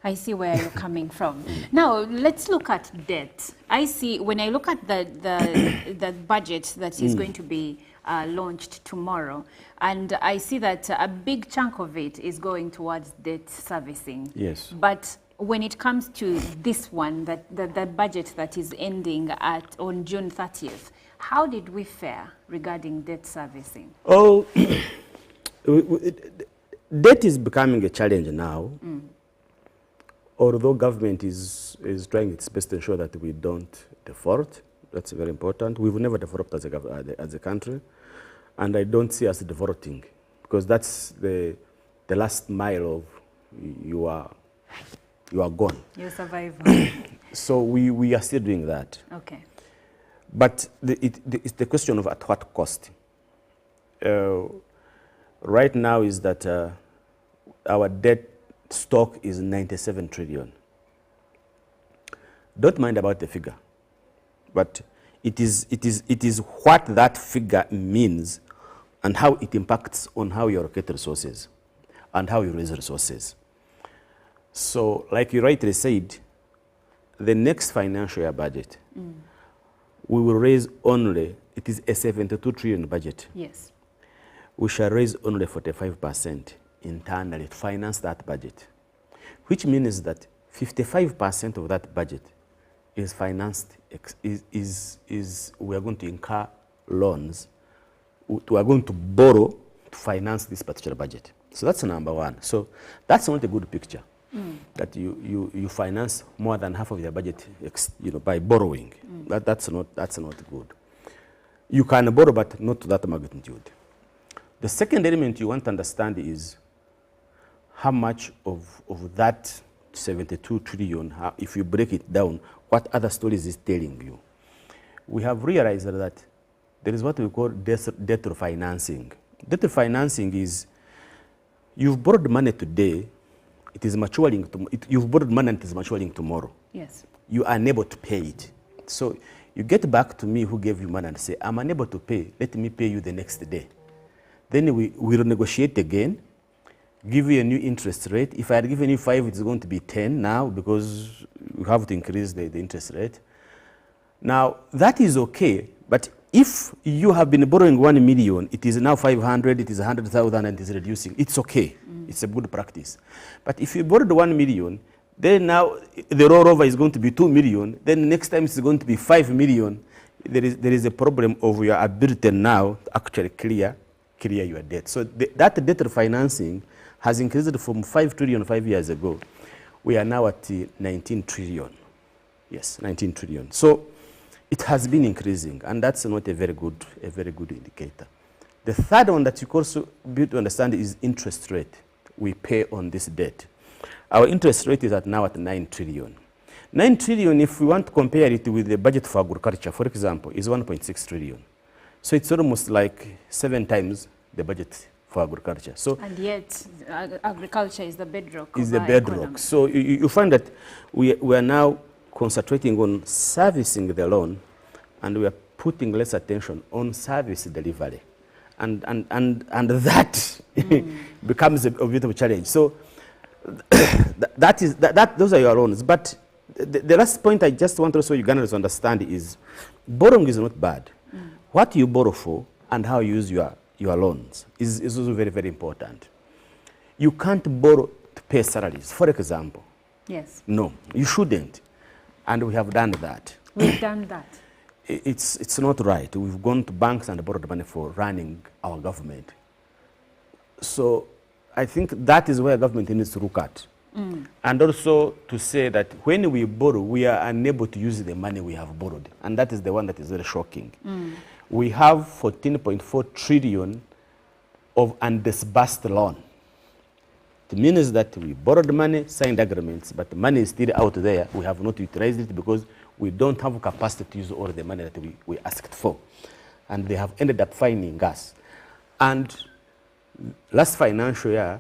I see where you're coming from. Now, let's look at debt. I see, when I look at the budget that is going to be launched tomorrow, and I see that a big chunk of it is going towards debt servicing. Yes. But when it comes to this one, the budget that is ending on June 30th, how did we fare regarding debt servicing? Oh, debt is becoming a challenge now. Although government is trying its best to ensure that we don't default. That's very important. We've never defaulted as a country, and I don't see us defaulting, because that's the last mile of you are gone. You survive. So we are still doing that. Okay. But it's the question of at what cost. Right now is that our debt stock is 97 trillion. Don't mind about the figure, but it is what that figure means and how it impacts on how you allocate resources and how you raise resources. So, like you rightly said, the next financial year budget, we will raise only, it is a 72 trillion budget. Yes. We shall raise only 45% internally to finance that budget, which means that 55% of that budget is financed, we are going to incur loans, we are going to borrow to finance this particular budget. So that's number one. So that's not a good picture, that you finance more than half of your budget by borrowing. That's not good. You can borrow, but not to that magnitude. The second element you want to understand is how much of that 72 trillion, if you break it down, what other stories is telling you. We have realized that there is what we call debt refinancing. Debt refinancing is, you've borrowed money today, it is maturing, you've borrowed money and it is maturing tomorrow. Yes. You are unable to pay it. So you get back to me who gave you money and say, I'm unable to pay, let me pay you the next day. Then we will negotiate again, give you a new interest rate. If I had given you 5, it's going to be 10 now, because you have to increase the interest rate. Now, that is okay, but if you have been borrowing 1 million, it is now 500, it is 100,000, and it is reducing, it's okay. It's a good practice. But if you borrowed 1 million, then now the rollover is going to be 2 million, then next time it's going to be 5 million. There is a problem of your ability now to actually clear your debt. So that debt refinancing has increased from 5 trillion 5 years ago. We are now at 19 trillion. Yes, 19 trillion. So it has been increasing, and that's not a very good indicator. The third one that you also need to understand is interest rate we pay on this debt. Our interest rate is now at 9 trillion. 9 trillion, if we want to compare it with the budget for agriculture, for example, is 1.6 trillion. So it's almost like 7 times the budget for agriculture. So, and yet, agriculture is the bedrock. Is the bedrock. Economy. So you find that we are now concentrating on servicing the loan, and we are putting less attention on service delivery, and that becomes a bit of a challenge. So those are your loans. But the last point I just want also Ugandans to understand is borrowing is not bad. What you borrow for and how you use your loans is also very, very important. You can't borrow to pay salaries. For example, Yes. No, you shouldn't. And we have done that. We've done that. It's not right. We've gone to banks and borrowed money for running our government. So I think that is where government needs to look at. And also to say that when we borrow, we are unable to use the money we have borrowed. And that is the one that is very shocking. We have 14.4 trillion of undisbursed loan. It means that we borrowed money, signed agreements, but the money is still out there. We have not utilized it because we don't have capacity to use all the money that we asked for. And they have ended up fining us. And last financial year,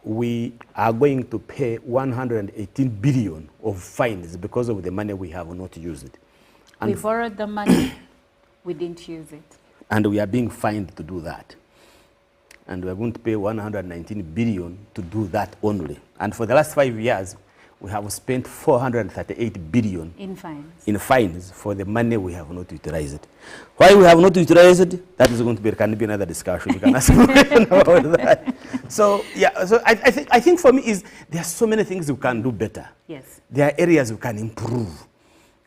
we are going to pay 118 billion of fines because of the money we have not used. And we borrowed the money, we didn't use it. And we are being fined to do that. And we are going to pay 119 billion to do that only. And for the last 5 years, we have spent 438 billion in fines for the money we have not utilized. Why we have not utilized it, that is going to be, can be another discussion. You can ask a question about that. So, yeah, so I think for me is there are so many things we can do better. Yes. There are areas we can improve.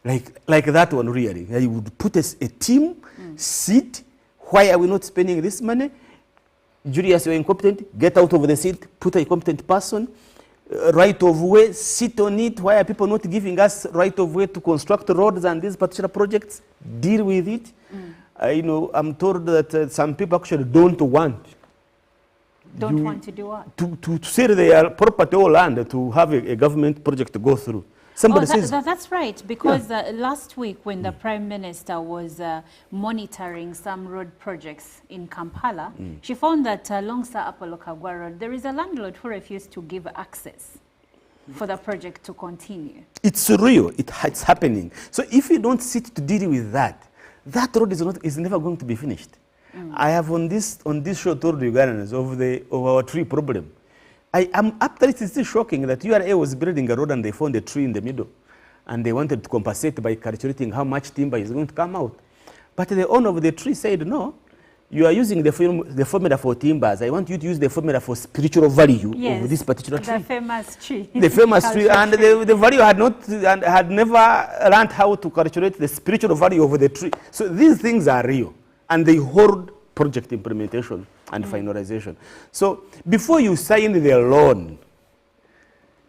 Like that one really. You would put a team, sit, why are we not spending this money? Julius, you're incompetent, get out of the seat, put a competent person, right of way, sit on it. Why are people not giving us right of way to construct roads and these particular projects? Deal with it. I'm told that some people actually don't want. Don't want to do what? To sell their property or land to have a government project to go through. Somebody says that's right, because last week when the Prime Minister was monitoring some road projects in Kampala, she found that along Sir Apollo Kagwa Road, there is a landlord who refused to give access for the project to continue. It's real. It's happening. So if you don't sit to deal with that, that road is never going to be finished. I have on this show told Ugandans of our tree problem. After it is still shocking that URA was building a road and they found a tree in the middle. And they wanted to compensate by calculating how much timber is going to come out. But the owner of the tree said, no, you are using the formula for timbers. I want you to use the formula for spiritual value of this particular tree. The famous tree. The famous tree. And the value had never learned how to calculate the spiritual value of the tree. So these things are real. And they hold project implementation and finalization. So before you sign the loan,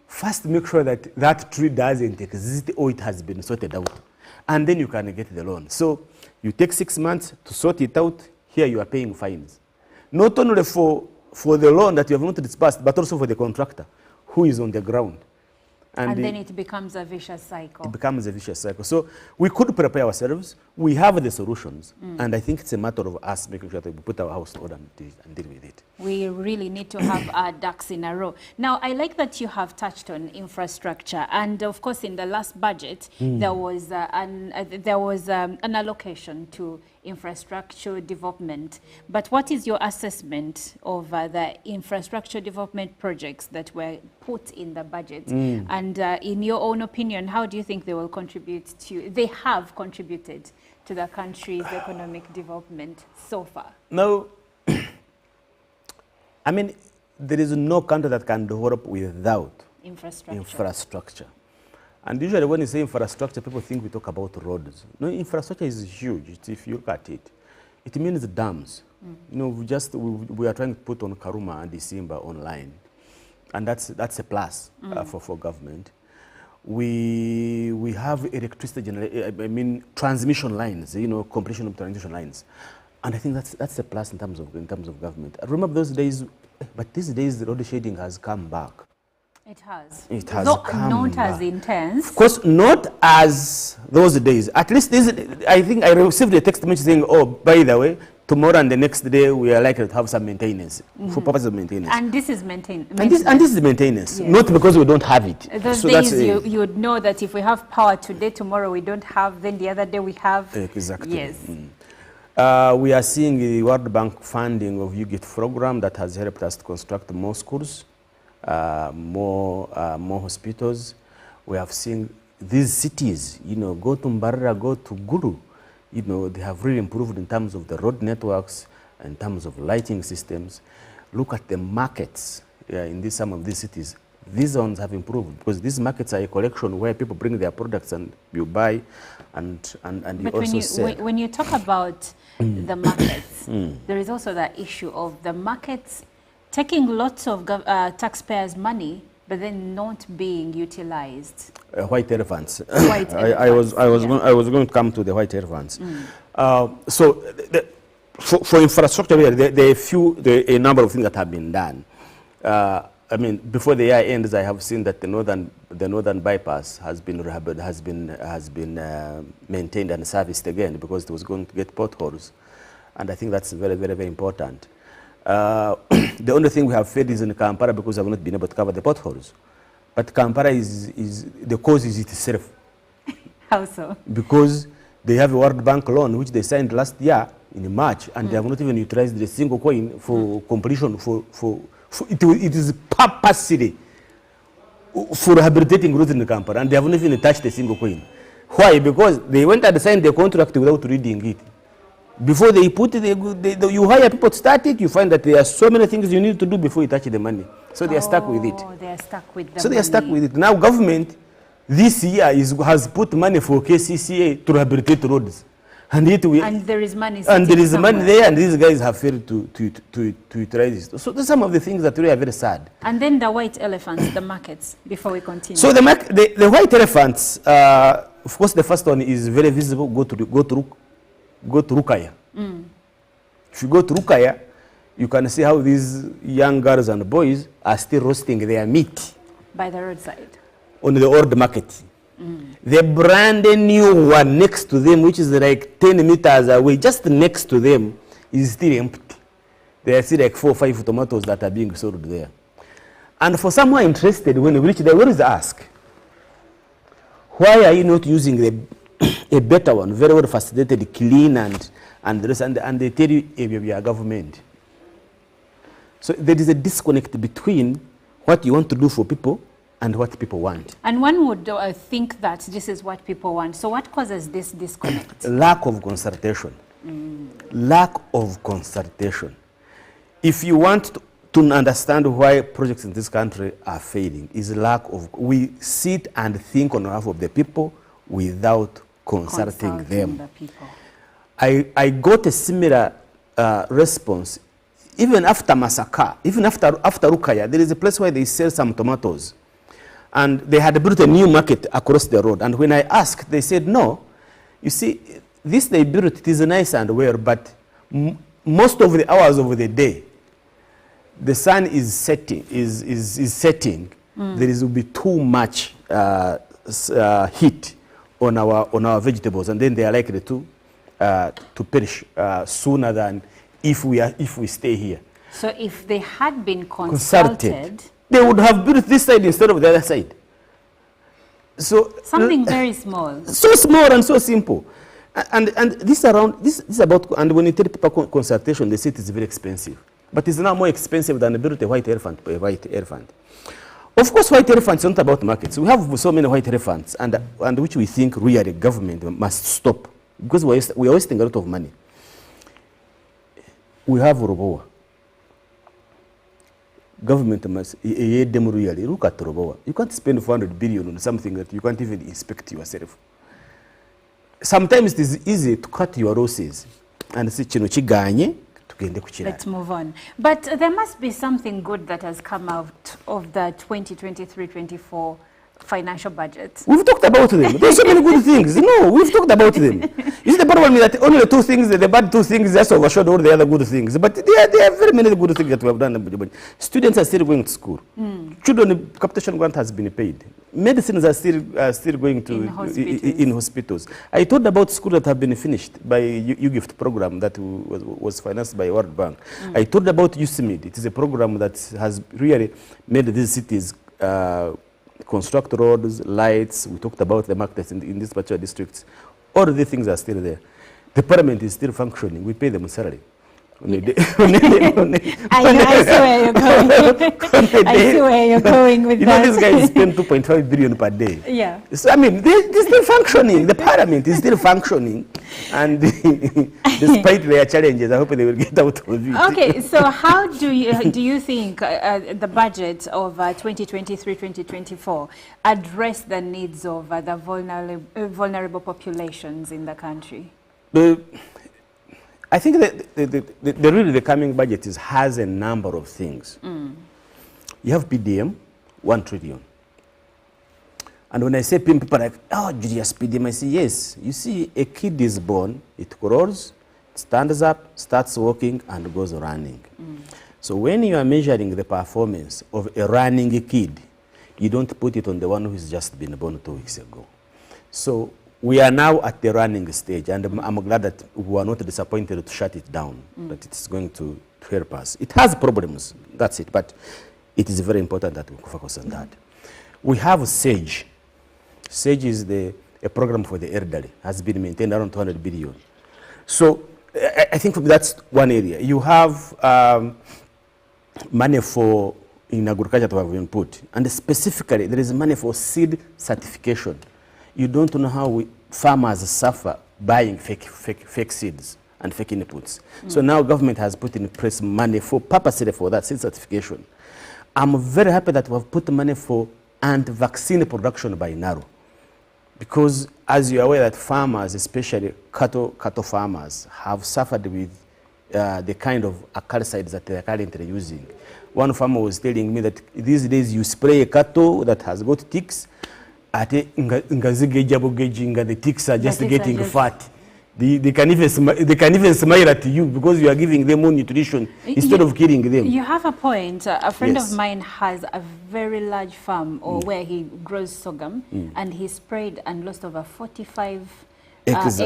first make sure that that tree doesn't exist or it has been sorted out. And then you can get the loan. So you take 6 months to sort it out. Here you are paying fines. Not only for the loan that you have not disbursed, but also for the contractor who is on the ground. And then it becomes a vicious cycle. It becomes a vicious cycle. So we could prepare ourselves. We have the solutions. And I think it's a matter of us making sure that we put our house in order and deal with it. We really need to have our ducks in a row. Now, I like that you have touched on infrastructure. And of course, in the last budget, there was an allocation to infrastructure development. But what is your assessment of the infrastructure development projects that were put in the budget? And in your own opinion, how do you think they will contribute to, they have contributed to the country's economic development so far? No, I mean, there is no country that can develop without infrastructure. And usually when you say infrastructure, people think we talk about roads. No, infrastructure is huge. If you look at it, it means dams. We are trying to put on Karuma and Isimba online. And that's a plus for government. We have electricity transmission lines, completion of transmission lines. And I think that's a plus in terms of government. I remember those days, but these days the road shading has come back. It has. It has come not back. As intense. Of course, not as those days. At least I think I received a text message saying, oh, by the way, tomorrow and the next day we are likely to have some maintenance for purposes of maintenance. And this is maintenance. And this is maintenance, not because we don't have it. Those days you would know that if we have power today, tomorrow we don't have, then the other day we have. Exactly. Yes. We are seeing the World Bank funding of UGIT program that has helped us to construct more schools, more hospitals. We have seen these cities, go to Mbarara, go to Gulu, they have really improved in terms of the road networks, in terms of lighting systems. Look at the markets in some of these cities. These ones have improved because these markets are a collection where people bring their products and you buy and you also sell. When you talk about the markets, there is also that issue of the markets taking lots of taxpayers' money, but then not being utilized. White elephants. White elephants. I was going to come to the white elephants. So for infrastructure, there are a number of things that have been done. I mean, before the year ends, I have seen that the northern bypass has been maintained and serviced again because it was going to get potholes, and I think that's very, very, very important. The only thing we have failed is in Kampala because we have not been able to cover the potholes. But Kampala is the cause is itself. How so? Because they have a World Bank loan which they signed last year in March, and they have not even utilized a single coin for completion. It is purposely for rehabilitating roads in Kampala, and they have not even touched a single coin. Why? Because they went and signed the contract without reading it. Before they put it, you hire people to start it, you find that there are so many things you need to do before you touch the money. So they are stuck with it. They are stuck with the So money. they are stuck with it. Now government this year has put money for KCCA to rehabilitate roads. And there is money there, and these guys have failed to utilize it. So those are some of the things that really are very sad. And then the white elephants, the markets, before we continue. So the white elephants, of course, the first one is very visible. Go to Rukaya. If you go to Rukaya, you can see how these young girls and boys are still roasting their meat by the roadside on the old market. The brand new one next to them, which is like 10 meters away, just next to them, is still empty. There are still like 4 or 5 tomatoes that are being sold there. And for someone interested, when we reach there, what is the ask? Why are you not using a better one, very well facilitated, clean, and the rest? And they tell you, we are government. So there is a disconnect between what you want to do for people and what people want. And one would think that this is what people want. So what causes this disconnect? Lack of consultation. Lack of consultation. If you want to understand why projects in this country are failing, is lack of, we sit and think on behalf of the people without consulting them. The people. I got a similar response even after Masaka, even after Rukaya. There is a place where they sell some tomatoes. And they had built a new market across the road. And when I asked, they said, no. You see, this they built, it is nice and well, but most of the hours of the day, the sun is setting. There will be too much heat on our vegetables, and then they are likely to perish sooner than if we stay here. So if they had been consulted, they would have built this side instead of the other side. So something very small. So small and so simple. And this about, and when you tell people consultation, they say it is very expensive. But it's now more expensive than build a white elephant. Of course, white elephants are not about markets. We have so many white elephants, and which we think really government must stop, because we are wasting a lot of money. We have Roboa. Government must really look at Roboa. You can't spend 400 billion on something that you can't even inspect yourself. Sometimes it is easy to cut your losses and say, let's move on. But there must be something good that has come out of the 2023-24 financial budget. We've talked about them. There's so many good things. No, we've talked about them. Is the problem that only the two things, the bad two things, just overshadowed all the other good things? But there are very many good things that we have done. Students are still going to school. Children capitation grant has been paid. Medicines are still going to in hospitals. I told about schools that have been finished by UGIFT program that was financed by World Bank. I told about USMID. It is a program that has really made these cities construct roads, lights. We talked about the markets in these particular districts. All these things are still there. The parliament is still functioning. We pay them salary. I see where you're going. I see where you're going with that. These guys spend 2.5 billion per day. Yeah. So, I mean, they're still functioning. The parliament is still functioning. And despite their challenges, I hope they will get out of it. Okay, so how do you think the budget of 2023-2024 address the needs of the vulnerable populations in the country? I think that the coming budget has a number of things. You have PDM, 1 trillion. And when I say people are like, oh, Julius, PDM, I say, yes. You see, a kid is born, it grows, stands up, starts walking, and goes running. So when you are measuring the performance of a running kid, you don't put it on the one who's just been born 2 weeks ago. So we are now at the running stage, and I'm glad that we are not disappointed to shut it down, that it's going to help us. It has problems, that's it, but it is very important that we focus on that. We have SAGE. SAGE is a program for the elderly, has been maintained around 200 billion. So I think that's one area. You have money in agriculture to have been put, and specifically there is money for seed certification. You don't know how farmers suffer buying fake seeds and fake inputs. So now government has put in place money purposely for that seed certification. I'm very happy that we have put money for vaccine production by NARO. Because as you're aware that farmers, especially cattle farmers, have suffered with the kind of acaricides that they are currently using. One farmer was telling me that these days you spray a cattle that has got ticks, the ticks are just getting fat. They can even smile at you because you are giving them more nutrition instead of killing them. You have a point. A friend of mine has a very large farm where he grows sorghum, and he sprayed and lost over 45 acres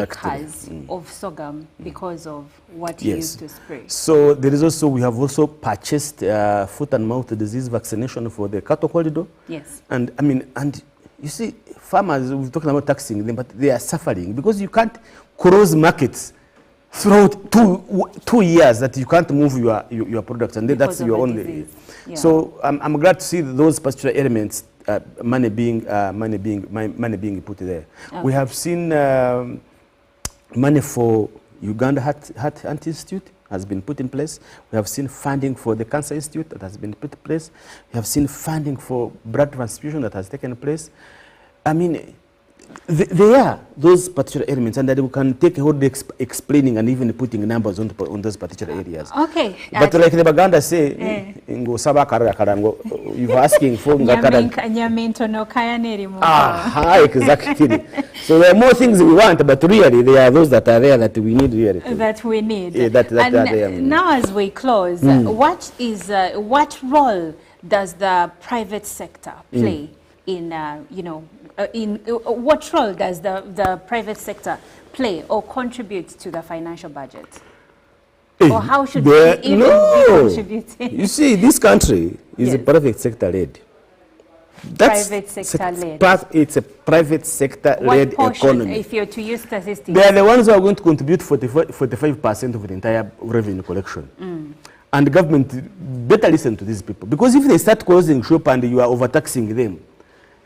of sorghum because of what he used to spray. So there is also, we have also purchased foot and mouth disease vaccination for the cattle corridor. Yes. And I mean, and you see, farmers, we're talking about taxing them, but they are suffering because you can't close markets throughout two years that you can't move your products, and then that's your only. Yeah. So I'm glad to see those particular elements, money being put there. Okay. We have seen money for Uganda Heart Institute has been put in place. We have seen funding for the Cancer Institute that has been put in place. We have seen funding for blood transfusion that has taken place. I mean, there are those particular elements, and that we can take a whole day explaining and even putting numbers on those particular areas. Okay. But like the Baganda say, you're asking for exactly. So there are more things we want, but really there are those that are there that we need really. That we need. And now as we close, what role does the private sector play in, what role does the private sector play or contribute to the financial budget? Or how should we even be contributing? You see, this country is a private sector led. Private sector led. It's a private sector led economy. If you're to use statistics, they are the ones who are going to contribute 45% of the entire revenue collection. And the government better listen to these people, because if they start closing shop and you are overtaxing them,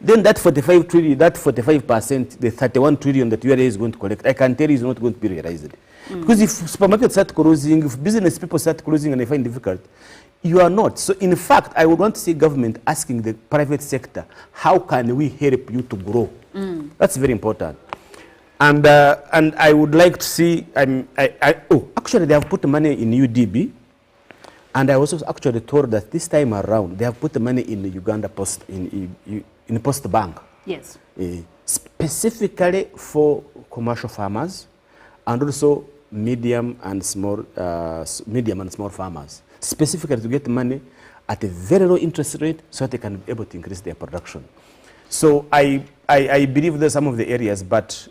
then that 45 trillion, that 45%, the 31 trillion that URA is going to collect, I can tell you is not going to be realized. Because if supermarkets start closing, if business people start closing and they find it difficult, you are not. So in fact, I would want to see government asking the private sector, how can we help you to grow? That's very important. And I would like to see, actually they have put money in UDB, and I was also actually told that this time around, they have put the money in the Uganda Post, in Post Bank. Yes. Specifically for commercial farmers and also medium and small farmers. Specifically to get money at a very low interest rate so that they can be able to increase their production. So I believe there's some of the areas, but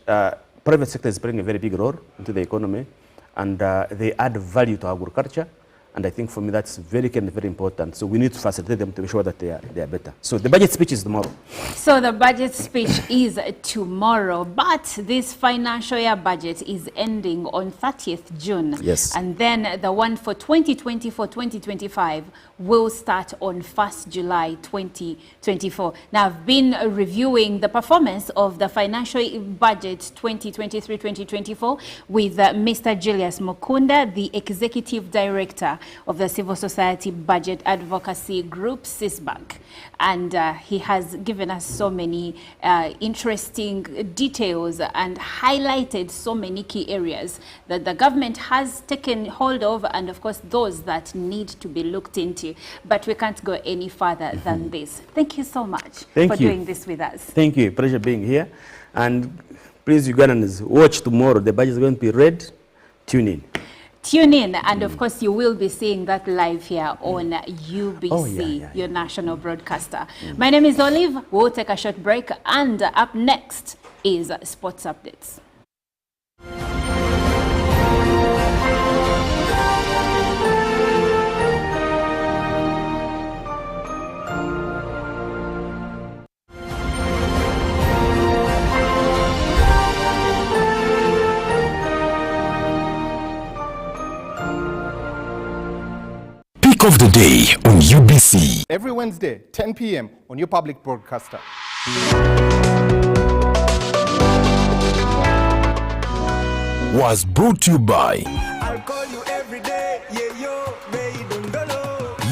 private sector is playing a very big role into the economy, and they add value to agriculture, And I think for me that's very important. So we need to facilitate them to be sure that they are better. So the budget speech is tomorrow. So the budget speech is tomorrow, but this financial year budget is ending on 30th June. Yes. And then the one for 2024-2025 will start on 1st July 2024. Now, I've been reviewing the performance of the financial budget 2023-2024 with Mr. Julius Mukunda, the Executive Director of the Civil Society Budget Advocacy Group, CISBAC. And he has given us so many interesting details and highlighted so many key areas that the government has taken hold of, and of course those that need to be looked into. But we can't go any further than this. Thank you so much for doing this with us. Thank you. Pleasure being here. And please, Ugandans, watch tomorrow. The budget is going to be read. Tune in. Tune in, and of course you will be seeing that live here on UBC, your national broadcaster. My name is Olive. We'll take a short break, and up next is Sports Updates. Of the day on UBC. Every Wednesday, 10 p.m. on your public broadcaster. Was brought to you by. I'll call you every day, yeah, yo, baby,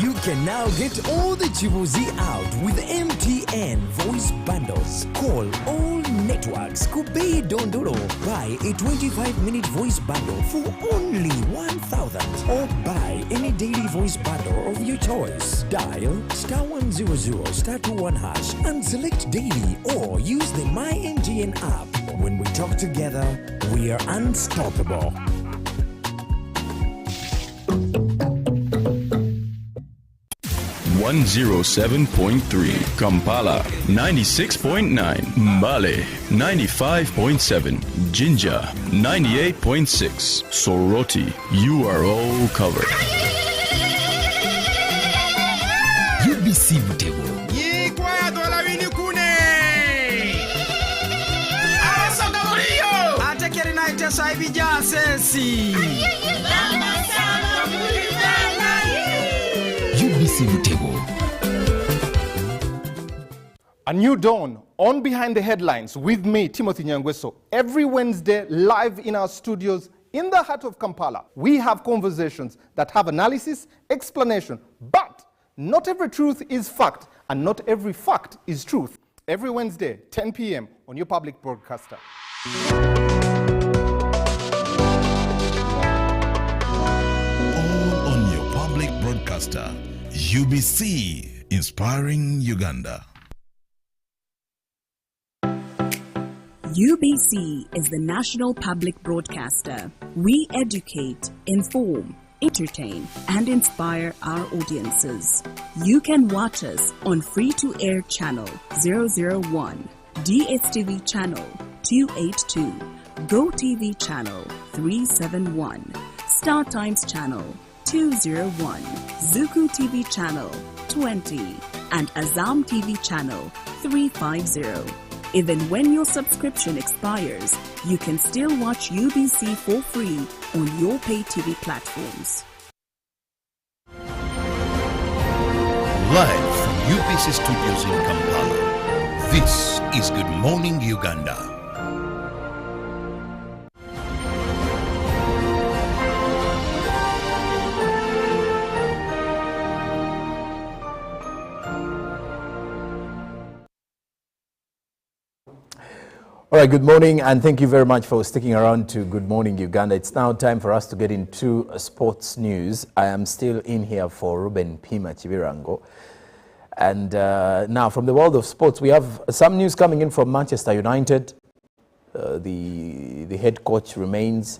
You can now get all the Chibuzi out with MTN voice bundles. Call all networks. Kubei Dondoro. Buy a 25-minute voice bundle for only 1,000. Or buy any daily voice bundle of your choice. Dial *100*21# and select daily, or use the MyMTN app. When we talk together, we are unstoppable. 107.3 Kampala, 96.9 Mbale, 95.7 Jinja, 98.6 Soroti. You are all covered. UBC Butego. Yikwa dola winikune. Asoka muriyo. Atekeri na iteso ibija sesi. UBC Butego. A new dawn on Behind the Headlines with me, Timothy Nyangweso. Every Wednesday, live in our studios in the heart of Kampala. We have conversations that have analysis, explanation, but not every truth is fact, and not every fact is truth. Every Wednesday, 10 p.m. on your public broadcaster. All on your public broadcaster. UBC, inspiring Uganda. UBC is the national public broadcaster. We educate, inform, entertain, and inspire our audiences. You can watch us on free-to-air channel 001, DSTV channel 282, GoTV channel 371, Star Times channel 201, Zuku TV channel 20, and Azam TV channel 350. Even when your subscription expires, you can still watch UBC for free on your pay TV platforms. Live from UBC Studios in Kampala, this is Good Morning Uganda. All right, good morning, and thank you very much for sticking around to Good Morning Uganda. It's now time for us to get into sports news. I am still in here for Ruben Pima Chibirango. And now from the world of sports, we have some news coming in from Manchester United. The head coach remains